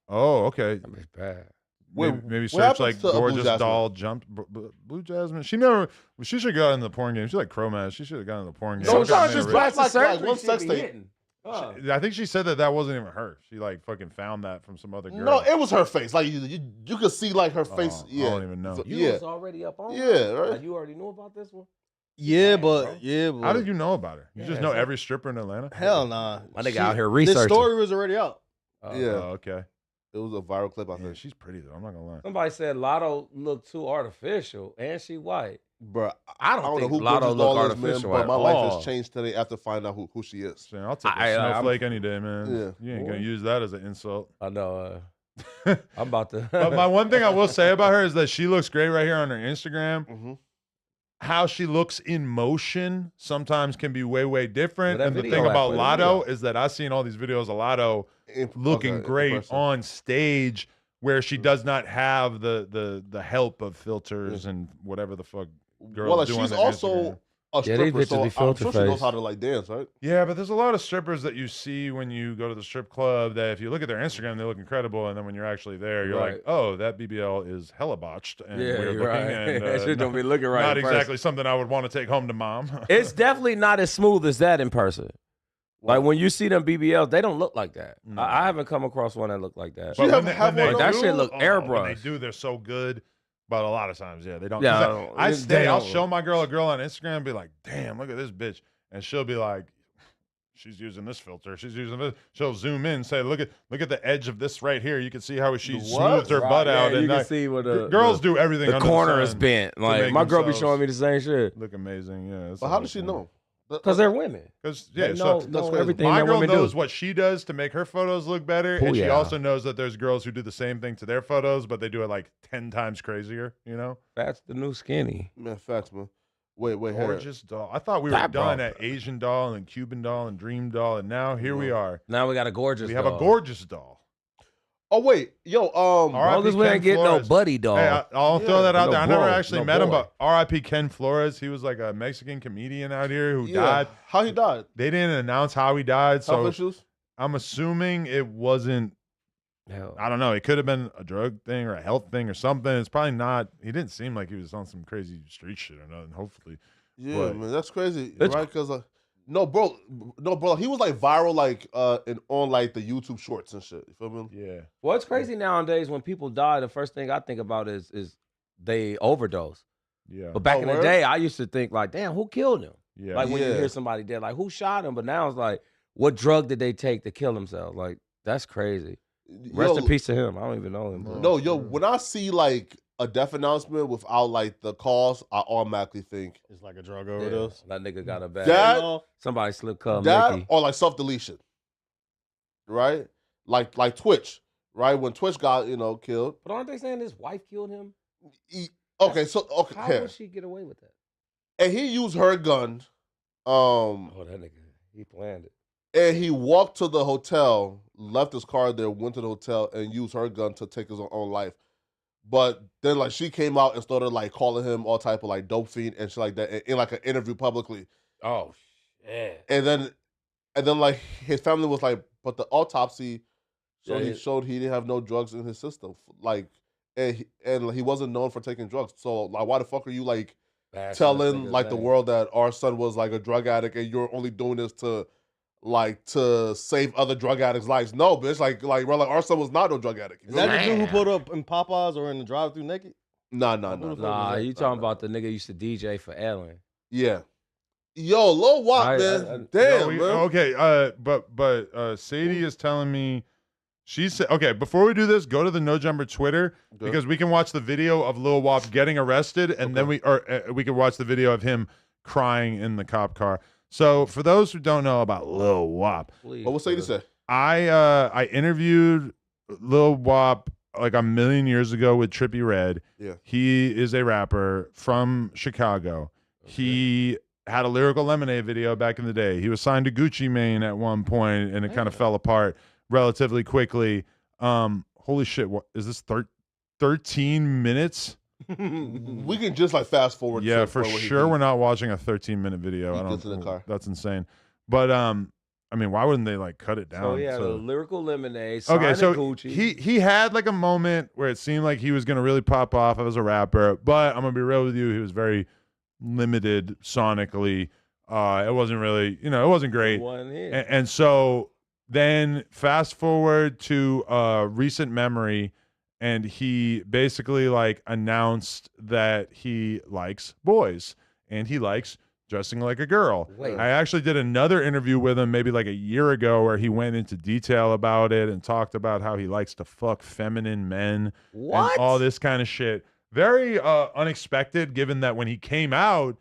Oh, okay. That bitch bad. Maybe search like Gorgeous Doll jump Blue Jasmine. She should go in the porn game. She's like Cro-Mash. She should have gotten in the porn game. No, just like one sex tape. I think she said that wasn't even her. She like fucking found that from some other girl. No, it was her face. Like you could see like her face. I don't even know. You was already up on. Yeah, right. Like, you already knew about this one. Yeah, but how did you know about her? You just know every stripper in Atlanta? Hell nah. My nigga out here researching. This story was already out. Okay. It was a viral clip. I think she's pretty though. I'm not gonna lie. Somebody said Lotto looked too artificial, and she white. Bro, I don't think know who Lotto look man, artificial but at my all. life has changed today after finding out who she is. I'll take a snowflake any day, man. Yeah. You ain't gonna use that as an insult. I know. I'm about to. But my one thing I will say about her is that she looks great right here on her Instagram. Mm-hmm. How she looks in motion sometimes can be way, way different. And the video thing about with Lotto is that I've seen all these videos of Lotto looking great on stage where she does not have the help of filters and whatever the fuck girls well, do she's on their also Instagram. a stripper, so I'm sure she knows how to like dance, right? Yeah, but there's a lot of strippers that you see when you go to the strip club that if you look at their Instagram, they look incredible, and then when you're actually there, you're like, oh, that BBL is hella botched and weird looking, and that shit don't be looking right. Not exactly something I would want to take home to mom. It's definitely not as smooth as that in person. Like when you see them BBLs, they don't look like that. No. I haven't come across one that looked like that. But when they that do, shit look airbrush. When they do, they're so good. But a lot of times, yeah, they don't. Yeah, I'll show my girl a girl on Instagram and be like, damn, look at this bitch. And she'll be like, she's using this filter. She's using this. She'll zoom in and say, look at the edge of this right here. You can see how she smoothed her butt out. Yeah, and you can see what girls do everything. The corner is bent. Like my girl be showing me the same shit. Look amazing, yeah. But how does she know? Because they're women. Because they know everything my that girl women knows do. what she does to make her photos look better, and she also knows that there's girls who do the same thing to their photos, but they do it like 10 times crazier. You know, that's the new skinny. Man, facts, man. Wait, gorgeous doll. I thought we were done at Asian doll and Cuban doll and Dream doll, and now here we are. Now we got a gorgeous. We have a gorgeous doll. Oh wait, yo, long as we ain't getting no buddy doll. Hey, I'll throw that out there. I never actually met him, boy. but R.I.P. Ken Flores. He was like a Mexican comedian out here who died. How he died? They didn't announce how he died, so Health issues? I'm assuming it wasn't. I don't know. It could have been a drug thing or a health thing or something. It's probably not. He didn't seem like he was on some crazy street shit or nothing. Hopefully, yeah, man, that's crazy, right? Because no, bro, he was like viral, like on like the YouTube shorts and shit. You feel me? Yeah. Well, it's crazy nowadays when people die. The first thing I think about is they overdose. Yeah. But back in the day, I used to think like, damn, who killed him? Yeah. Like when you hear somebody dead, like who shot him? But now it's like, what drug did they take to kill themselves? Like that's crazy. Rest in peace to him. I don't even know him. Bro. No, yo, when I see like a death announcement without like the cause, I automatically think it's like a drug overdose. That nigga got a bad. That somebody slip cup. That or like self deletion, right? Like Twitch, right? When Twitch got killed. But aren't they saying his wife killed him? How would she get away with that? And he used her gun. Oh, that nigga, he planned it. And he walked to the hotel, left his car there, went to the hotel, and used her gun to take his own life. Like she came out and started like calling him all type of like dope fiend and shit like that in like an interview publicly. Oh shit. And then like his family was like, but the autopsy showed he didn't have no drugs in his system. Like and he wasn't known for taking drugs. So like why the fuck are you like telling like the world that our son was like a drug addict and you're only doing this to save other drug addicts' lives? No, bitch. Like our son was not no drug addict. Is that the dude who pulled up in Popeyes or in the drive-thru naked? Nah. You talking about the nigga who used to DJ for Ellen? Yeah. Yo, Lil Wop, man. Damn, man. Okay, but Sadie is telling me she said, okay, before we do this, go to the No Jumper Twitter because we can watch the video of Lil Wop getting arrested, and then we can watch the video of him crying in the cop car. So for those who don't know about Lil Wop, what Sadie say? I interviewed Lil Wop like a million years ago with Trippie Redd. Yeah. He is a rapper from Chicago. Okay. He had a Lyrical Lemonade video back in the day. He was signed to Gucci Mane at one point, and it kind of fell apart relatively quickly. Holy shit, what is this 13 minutes? We can just like fast forward. Yeah, for sure we're not watching a 13-minute video. I don't know. That's insane. But I mean, why wouldn't they like cut it down? So yeah, the Lyrical Lemonade. Okay, so Gucci. he had like a moment where it seemed like he was gonna really pop off as a rapper, but I'm gonna be real with you, he was very limited sonically. It wasn't really, it wasn't great. And so then fast forward to recent memory, and he basically like announced that he likes boys and he likes dressing like a girl. Wait. I actually did another interview with him maybe like a year ago where he went into detail about it and talked about how he likes to fuck feminine men and all this kind of shit. Very unexpected, given that when he came out,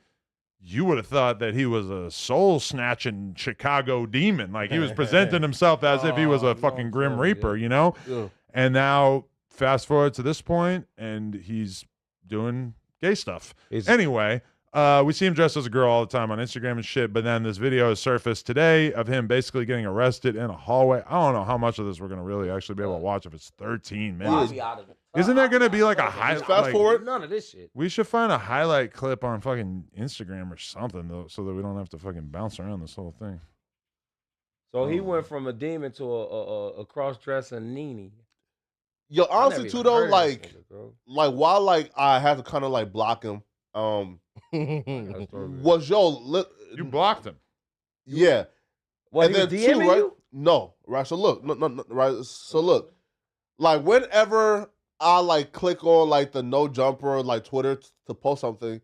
you would have thought that he was a soul-snatching Chicago demon. Like, he was presenting himself as if he was a fucking Grim Reaper, Yeah. And now, fast forward to this point, and he's doing gay stuff. Anyway, We see him dressed as a girl all the time on Instagram and shit, but then this video has surfaced today of him basically getting arrested in a hallway. I don't know how much of this we're going to really actually be able to watch if it's 13 minutes. Isn't there going to be like a highlight? Fast forward. None of this shit. We should find a highlight clip on fucking Instagram or something, though, so that we don't have to fucking bounce around this whole thing. So he went from a demon to a cross-dressing Nene. Yo, honestly, too, though, like while, like, I had to kind of, like, block him, was, you blocked him. Yeah. What, and then, too, right? You? No, right? So, look, no, right? So, look, like, whenever I, like, click on, like, the no jumper, like, Twitter to post something,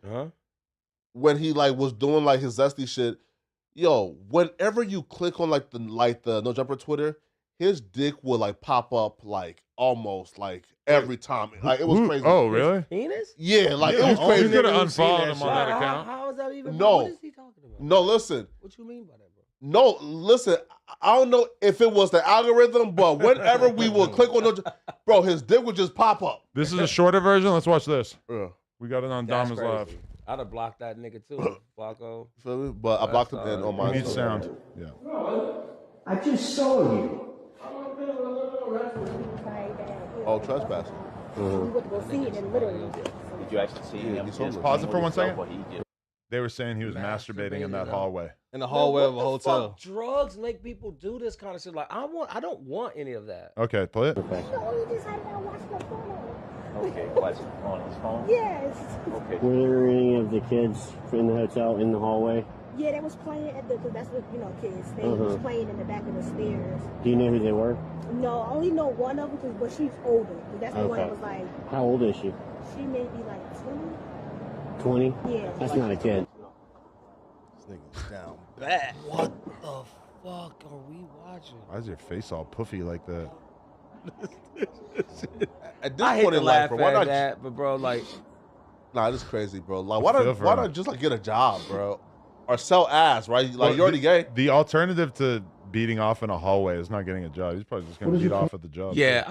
when he, like, was doing, like, his zesty shit, yo, whenever you click on, like, the no jumper Twitter, his dick would, like, pop up, like, almost, like, every time. Like, it was crazy. Oh, really? Penis? Yeah, like, it was crazy. You could have unfollowed him on that account. How is that even? No. What is he talking about? No, listen. What you mean by that, bro? No, listen. I don't know if it was the algorithm, but whenever we would click on bro, his dick would just pop up. This is a shorter version. Let's watch this. Yeah. We got it on That's Dama's crazy. Live. I'd have blocked that nigga too, Flacco. Feel me? But I blocked him in on my. We need sound. Yeah. I just saw you. Oh, trespassing. Did you actually see him? Pause it for 1 second. They were saying he was masturbating in that hallway. In the hallway of a What the hotel. fuck drugs make people do this kind of shit? Like, I don't want any of that. Okay, play it. Okay, watch it on his phone? Yes. Okay. Were there any of the kids in the hotel in the hallway? Yeah, they was playing at the, cause that's what, kids. They was playing in the back of the stairs. Do you know who they were? No, I only know one of them, but she's older. That's the one that was like. How old is she? She may be like 20? 20. Yeah. That's not a kid. This nigga's down bad. What the fuck are we watching? Why is your face all puffy like that? At this I hate point to in life, laugh bro, why at not? that, but bro, like, Nah, this is crazy, bro. Like, I feel why for him. not just like get a job, bro, or sell ass, right? Like, you're already gay. The alternative to beating off in a hallway is not getting a job. He's probably just going to beat off at the job. yeah,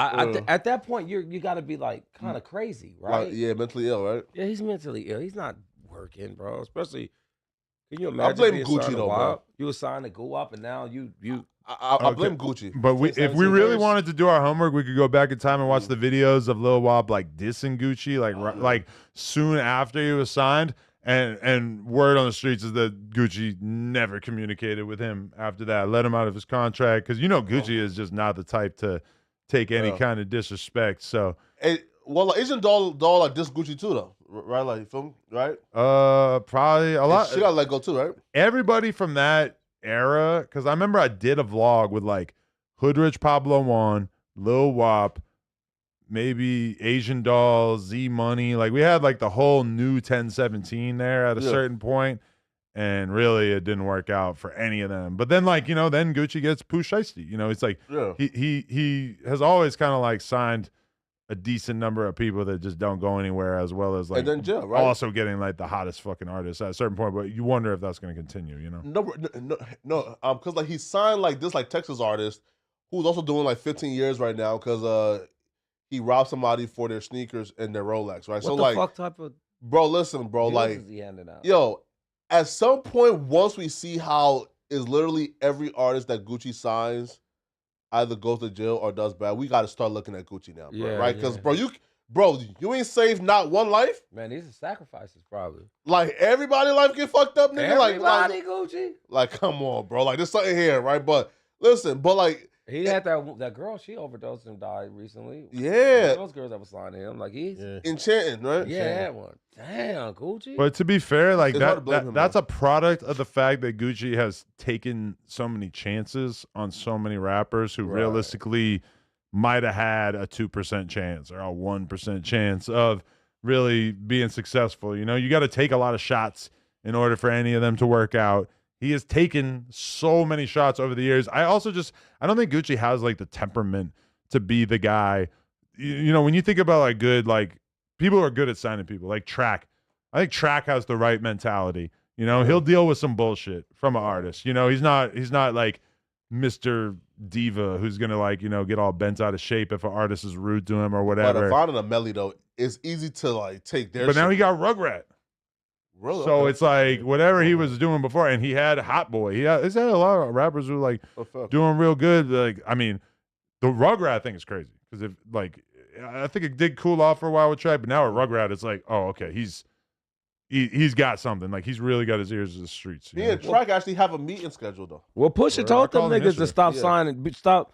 at that point, you got to be like kind of crazy, right? Like, yeah, mentally ill, right? Yeah, he's mentally ill. He's not working, bro. Especially, can you I imagine? blame being Gucci signed to though, bro. WAP? You were signed to go up, and now you. I blame Gucci. But if we really wanted to do our homework, we could go back in time and watch the videos of Lil Wop like dissing Gucci, like soon after he was signed. And word on the streets is that Gucci never communicated with him after that. Let him out of his contract because Gucci is just not the type to take any kind of disrespect. So, well, like, isn't Doll like diss Gucci too though? Right, like you feel me? Right? Probably a lot. She got let go too, right? Everybody from that era, because I remember I did a vlog with like Hoodrich Pablo Juan, Lil Wop, maybe Asian Doll, Z Money. Like we had like the whole new 1017 there at a certain point, and really it didn't work out for any of them. But then then Gucci gets Pooh Shiesty. It's like he has always kind of like signed a decent number of people that just don't go anywhere, as well as like and then jail, right? Also getting like the hottest fucking artists at a certain point. But you wonder if that's going to continue. No, because like he signed like this like Texas artist who's also doing like 15 years right now because he robbed somebody for their sneakers and their Rolex, right? What the fuck type of bro? Listen, bro, like is he handing out? Yo, at some point, once we see how is literally every artist that Gucci signs either goes to jail or does bad, we got to start looking at Gucci now, bro, right? Because you ain't saved not one life. Man, these are sacrifices, probably. Like everybody life get fucked up, nigga. Everybody, Gucci. Like, come on, bro. Like, there's something here, right? But listen, but like. He had that girl, she overdosed and died recently. Yeah. Those girls that was signed to him. Like, he's enchanting, right? Yeah, that one. Damn, Gucci. But to be fair, like that's a product of the fact that Gucci has taken so many chances on so many rappers who realistically might have had a 2% chance or a 1% chance of really being successful. You got to take a lot of shots in order for any of them to work out. He has taken so many shots over the years. I don't think Gucci has like the temperament to be the guy. When you think about like good, like people who are good at signing people, like Track. I think Track has the right mentality. He'll deal with some bullshit from an artist. He's not like Mr. Diva who's gonna like, get all bent out of shape if an artist is rude to him or whatever. But Avon and Amelly though, it's easy to like take their But now he got Rugrat. Really? So Okay. it's like whatever he was doing before, and he had Hot Boy. He's had a lot of rappers who like doing real good. Like, I mean, the Rugrat thing is crazy because if like I think it did cool off for a while with Trap, but now with Rugrat, it's like, oh, okay, he's got something. Like he's really got his ears to the streets. He and Track actually have a meeting scheduled though. Well, Pusha told them niggas to stop signing, stop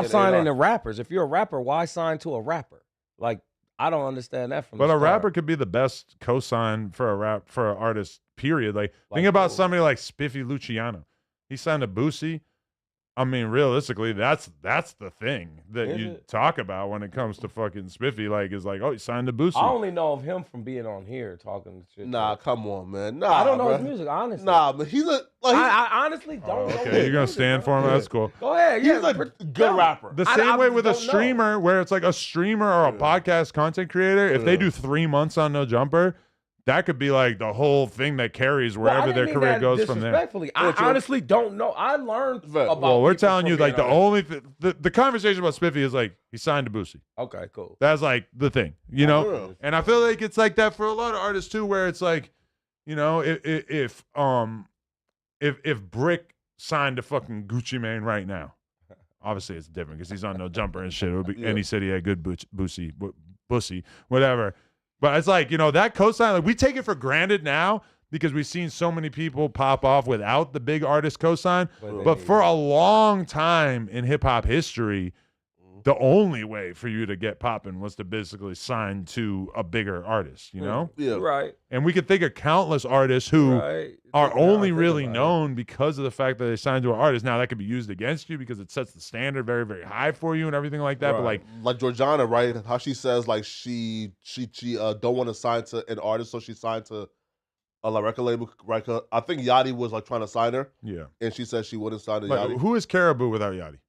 signing to rappers. If you're a rapper, why sign to a rapper? Like, I don't understand that from. But the a start. rapper could be the best co-sign for an artist. Period. Like think about somebody like Spiffy Luciano. He signed to Boosie. I mean, realistically, that's the thing that you talk about when it comes to fucking Spiffy. Like, is like, oh, he signed to Boosie. I only know of him from being on here talking shit. Nah, come on, man. Nah, I don't know bro. his music, honestly. Nah, but he's a. Like, I honestly don't know. Okay, you're gonna stand for him. That's cool. Go ahead. He's a good rapper. The same way with a streamer, where it's like a streamer or a podcast content creator. If they do 3 months on No Jumper, that could be like the whole thing that carries wherever their career goes from there. I honestly don't know. I learned about. Well, we're telling you, like, the only the conversation about Spiffy is like he signed to Boosie. Okay, cool. That's like the thing, you know. And I feel like it's like that for a lot of artists too, where it's like, you know, if Brick signed to fucking Gucci Mane right now, obviously it's different because he's on No Jumper and shit. It would be, and he said he had good Boosie, whatever. But it's like, you know, that cosign, like we take it for granted now because we've seen so many people pop off without the big artist cosign. But for a long time in hip hop history, the only way for you to get popping was to basically sign to a bigger artist, you know? Yeah. Right. And we could think of countless artists who are only really known because of the fact that they signed to an artist. Now, that could be used against you because it sets the standard very, very high for you and everything like that. But like Georgiana, right? How she says like she don't want to sign to an artist, so she signed to a record label. Right? I think Yachty was like trying to sign her. Yeah. And she said she wouldn't sign to Like, Yachty. who is Caribou without Yachty?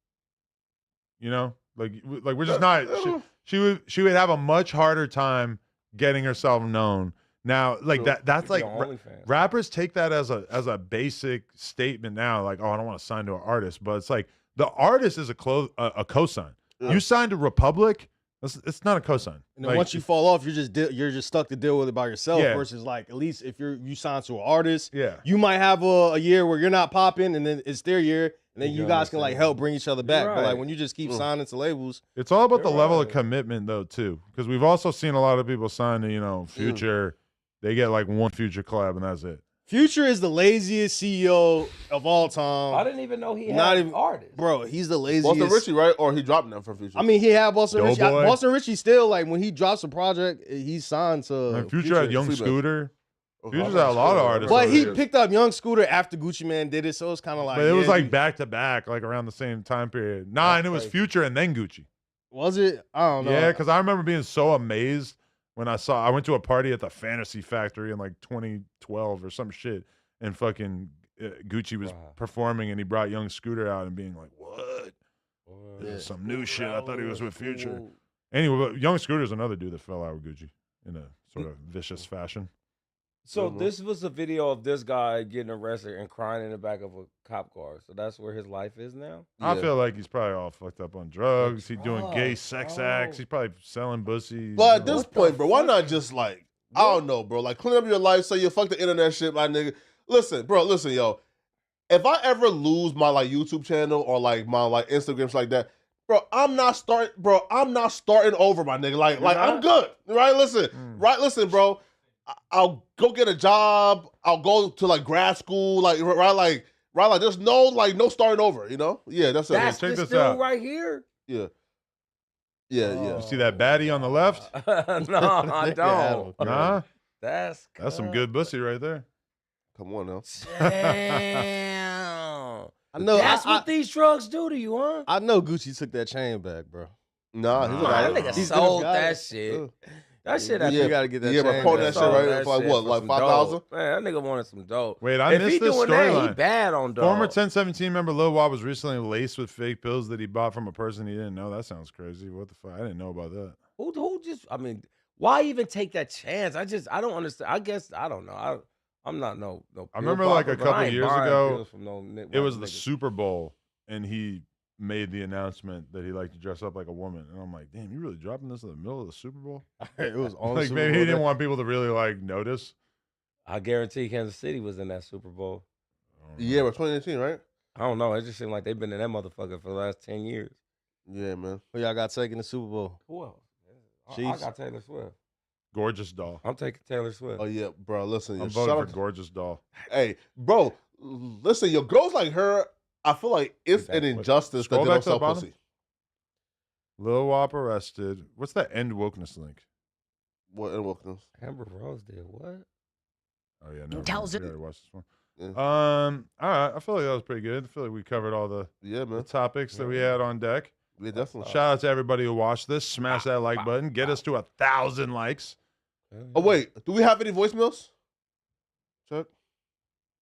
You know? Like we're just not. She would have a much harder time getting herself known. Now, like that's like rappers take that as a basic statement now. Like, oh, I don't want to sign to an artist, but it's like the artist is a cosign. You signed to Republic, it's not a cosign. And then once you fall off, you're just stuck to deal with it by yourself. Versus like at least if you sign to an artist, you might have a year where you're not popping, and then it's their year. And then you guys can like help bring each other back. But like when you just keep signing to labels, it's all about the level of commitment though too. Because we've also seen a lot of people sign to, you know, Future. They get like one Future collab and that's it. Future is the laziest CEO of all time. I didn't even know he had an artist. Bro, he's the laziest. Boston Richie, right? Or he dropping them for Future? I mean, he had Boston Richie. Boston Richie still, like, when he drops a project, he's signed to Future had Young Scooter. Future's had a lot of artists. But he picked up Young Scooter after Gucci Mane did it, so it's kind of like. But it was like back to back, like around the same time period. Nah, and it was Future and then Gucci. Was it? I don't know. Yeah, because I remember being so amazed when I went to a party at the Fantasy Factory in like 2012 or some shit, and fucking Gucci was performing, and he brought Young Scooter out and being like, "What? This is some new shit. I thought he was with Future." Anyway, but Young Scooter's another dude that fell out with Gucci in a sort of vicious fashion. So this was a video of this guy getting arrested and crying in the back of a cop car. So that's where his life is now? I feel like he's probably all fucked up on drugs. He's doing gay sex acts. He's probably selling pussy. But at this point, bro, why not just like, I don't know, bro. Like clean up your life so you fuck the internet shit, my nigga. Listen, yo. If I ever lose my like YouTube channel or like my like Instagram shit like that, bro, I'm not starting over, my nigga. Like I'm good. Right? Listen, bro. I'll go get a job. I'll go to like grad school. Like there's no starting over. You know? Yeah, that's it. That's check this still out. right here. Yeah. You see that baddie on the left? No, I don't. Nah, that's some good pussy right there. Come on now. Damn. I know. That's what these drugs do to you, huh? I know Gucci took that chain back, bro. Nah, that nigga sold that shit. That shit, you gotta get that. Yeah, but pulling that shit right for like what, like 5,000? Man, that nigga wanted some dope. Wait, I missed this storyline. He bad on dope. Former 1017 member Lil Wab was recently laced with fake pills that he bought from a person he didn't know. That sounds crazy. What the fuck? I didn't know about that. Who just? I mean, why even take that chance? I don't understand. I guess I don't know. I'm not no. I remember like a couple years ago, it was the niggas. Super Bowl, and he made the announcement that he liked to dress up like a woman, and I'm like, damn, you really dropping this in the middle of the Super Bowl? It was on like Super maybe Bowl he didn't want people to really like notice. I guarantee Kansas City was in that Super Bowl. Yeah, but 2018, right? I don't know. It just seemed like they've been in that motherfucker for the last 10 years. Yeah, man. Who y'all got taking the Super Bowl? Who else? I Chiefs? got Taylor Swift. Gorgeous doll. I'm taking Taylor Swift. Oh, yeah, bro. Listen, I'm shout voting out for Gorgeous doll. Hey, bro, listen, your girls like her, I feel like it's an injustice that they don't sell pussy. Lil Wop arrested. What's that end wokeness link? What end wokeness? Amber Rose did what? Oh yeah, no. Tells it. I watched this one. Yeah. All right. I feel like that was pretty good. I feel like we covered all the topics that we had on deck. Yeah, definitely. Shout out to everybody who watched this. Smash that like button. Get us to 1,000 likes. Oh wait, do we have any voicemails? Chuck?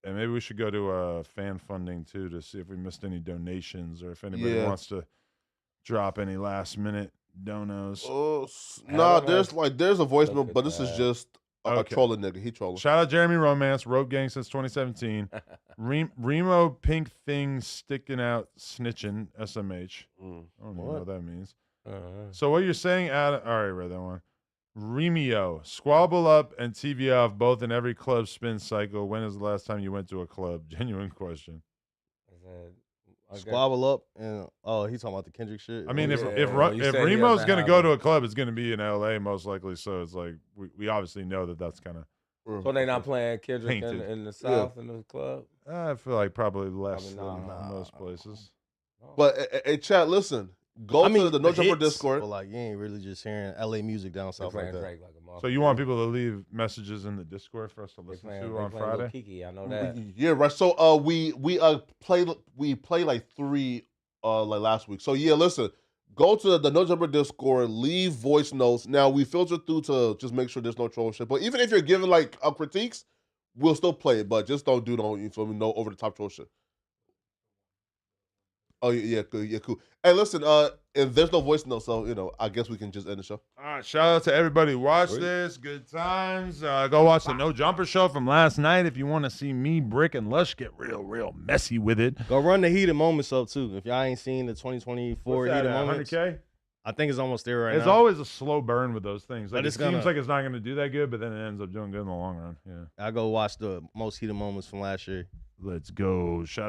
And maybe we should go to fan funding too to see if we missed any donations or if anybody wants to drop any last minute donos. Oh no, there's a voicemail, but this is just a trolling nigga. He trolling. Shout out Jeremy Romance, Rope Gang since 2017. Remo Pink Thing sticking out snitching SMH. I don't even know what that means. So what you're saying, Adam? All right, read that one. Remio, squabble up and TV off both in every club spin cycle. When is the last time you went to a club? Genuine question. Squabble up and he's talking about the Kendrick shit. I mean, if Remo's gonna go to a club, it's gonna be in LA most likely. So it's like we obviously know that that's kind of. So they not playing Kendrick in the South in the club. I feel like probably less than most places. But hey, chat, listen. Go to the No Jumper Discord. But like, you ain't really just hearing LA music down south like that. So you want people to leave messages in the Discord for us to listen to on Friday? Kiki, I know that. Yeah, right. So we play like 3 like last week. So yeah, listen. Go to the No Jumper Discord, leave voice notes. Now we filter through to just make sure there's no troll shit. But even if you're giving like critiques, we'll still play it. But just don't do no over the top troll shit. Oh yeah, cool. Hey, listen, if there's no voice note, so I guess we can just end the show. All right, shout out to everybody who watched this. Good times. Go watch the No Jumper show from last night if you want to see me, Brick, and Lush get real messy with it. Go run the heated moments up too. If y'all ain't seen the 2024 heated moments, 100K. I think it's almost there right now. It's always a slow burn with those things. Like, But it seems like it's not going to do that good, but then it ends up doing good in the long run. Yeah. I go watch the most heated moments from last year. Let's go. Shout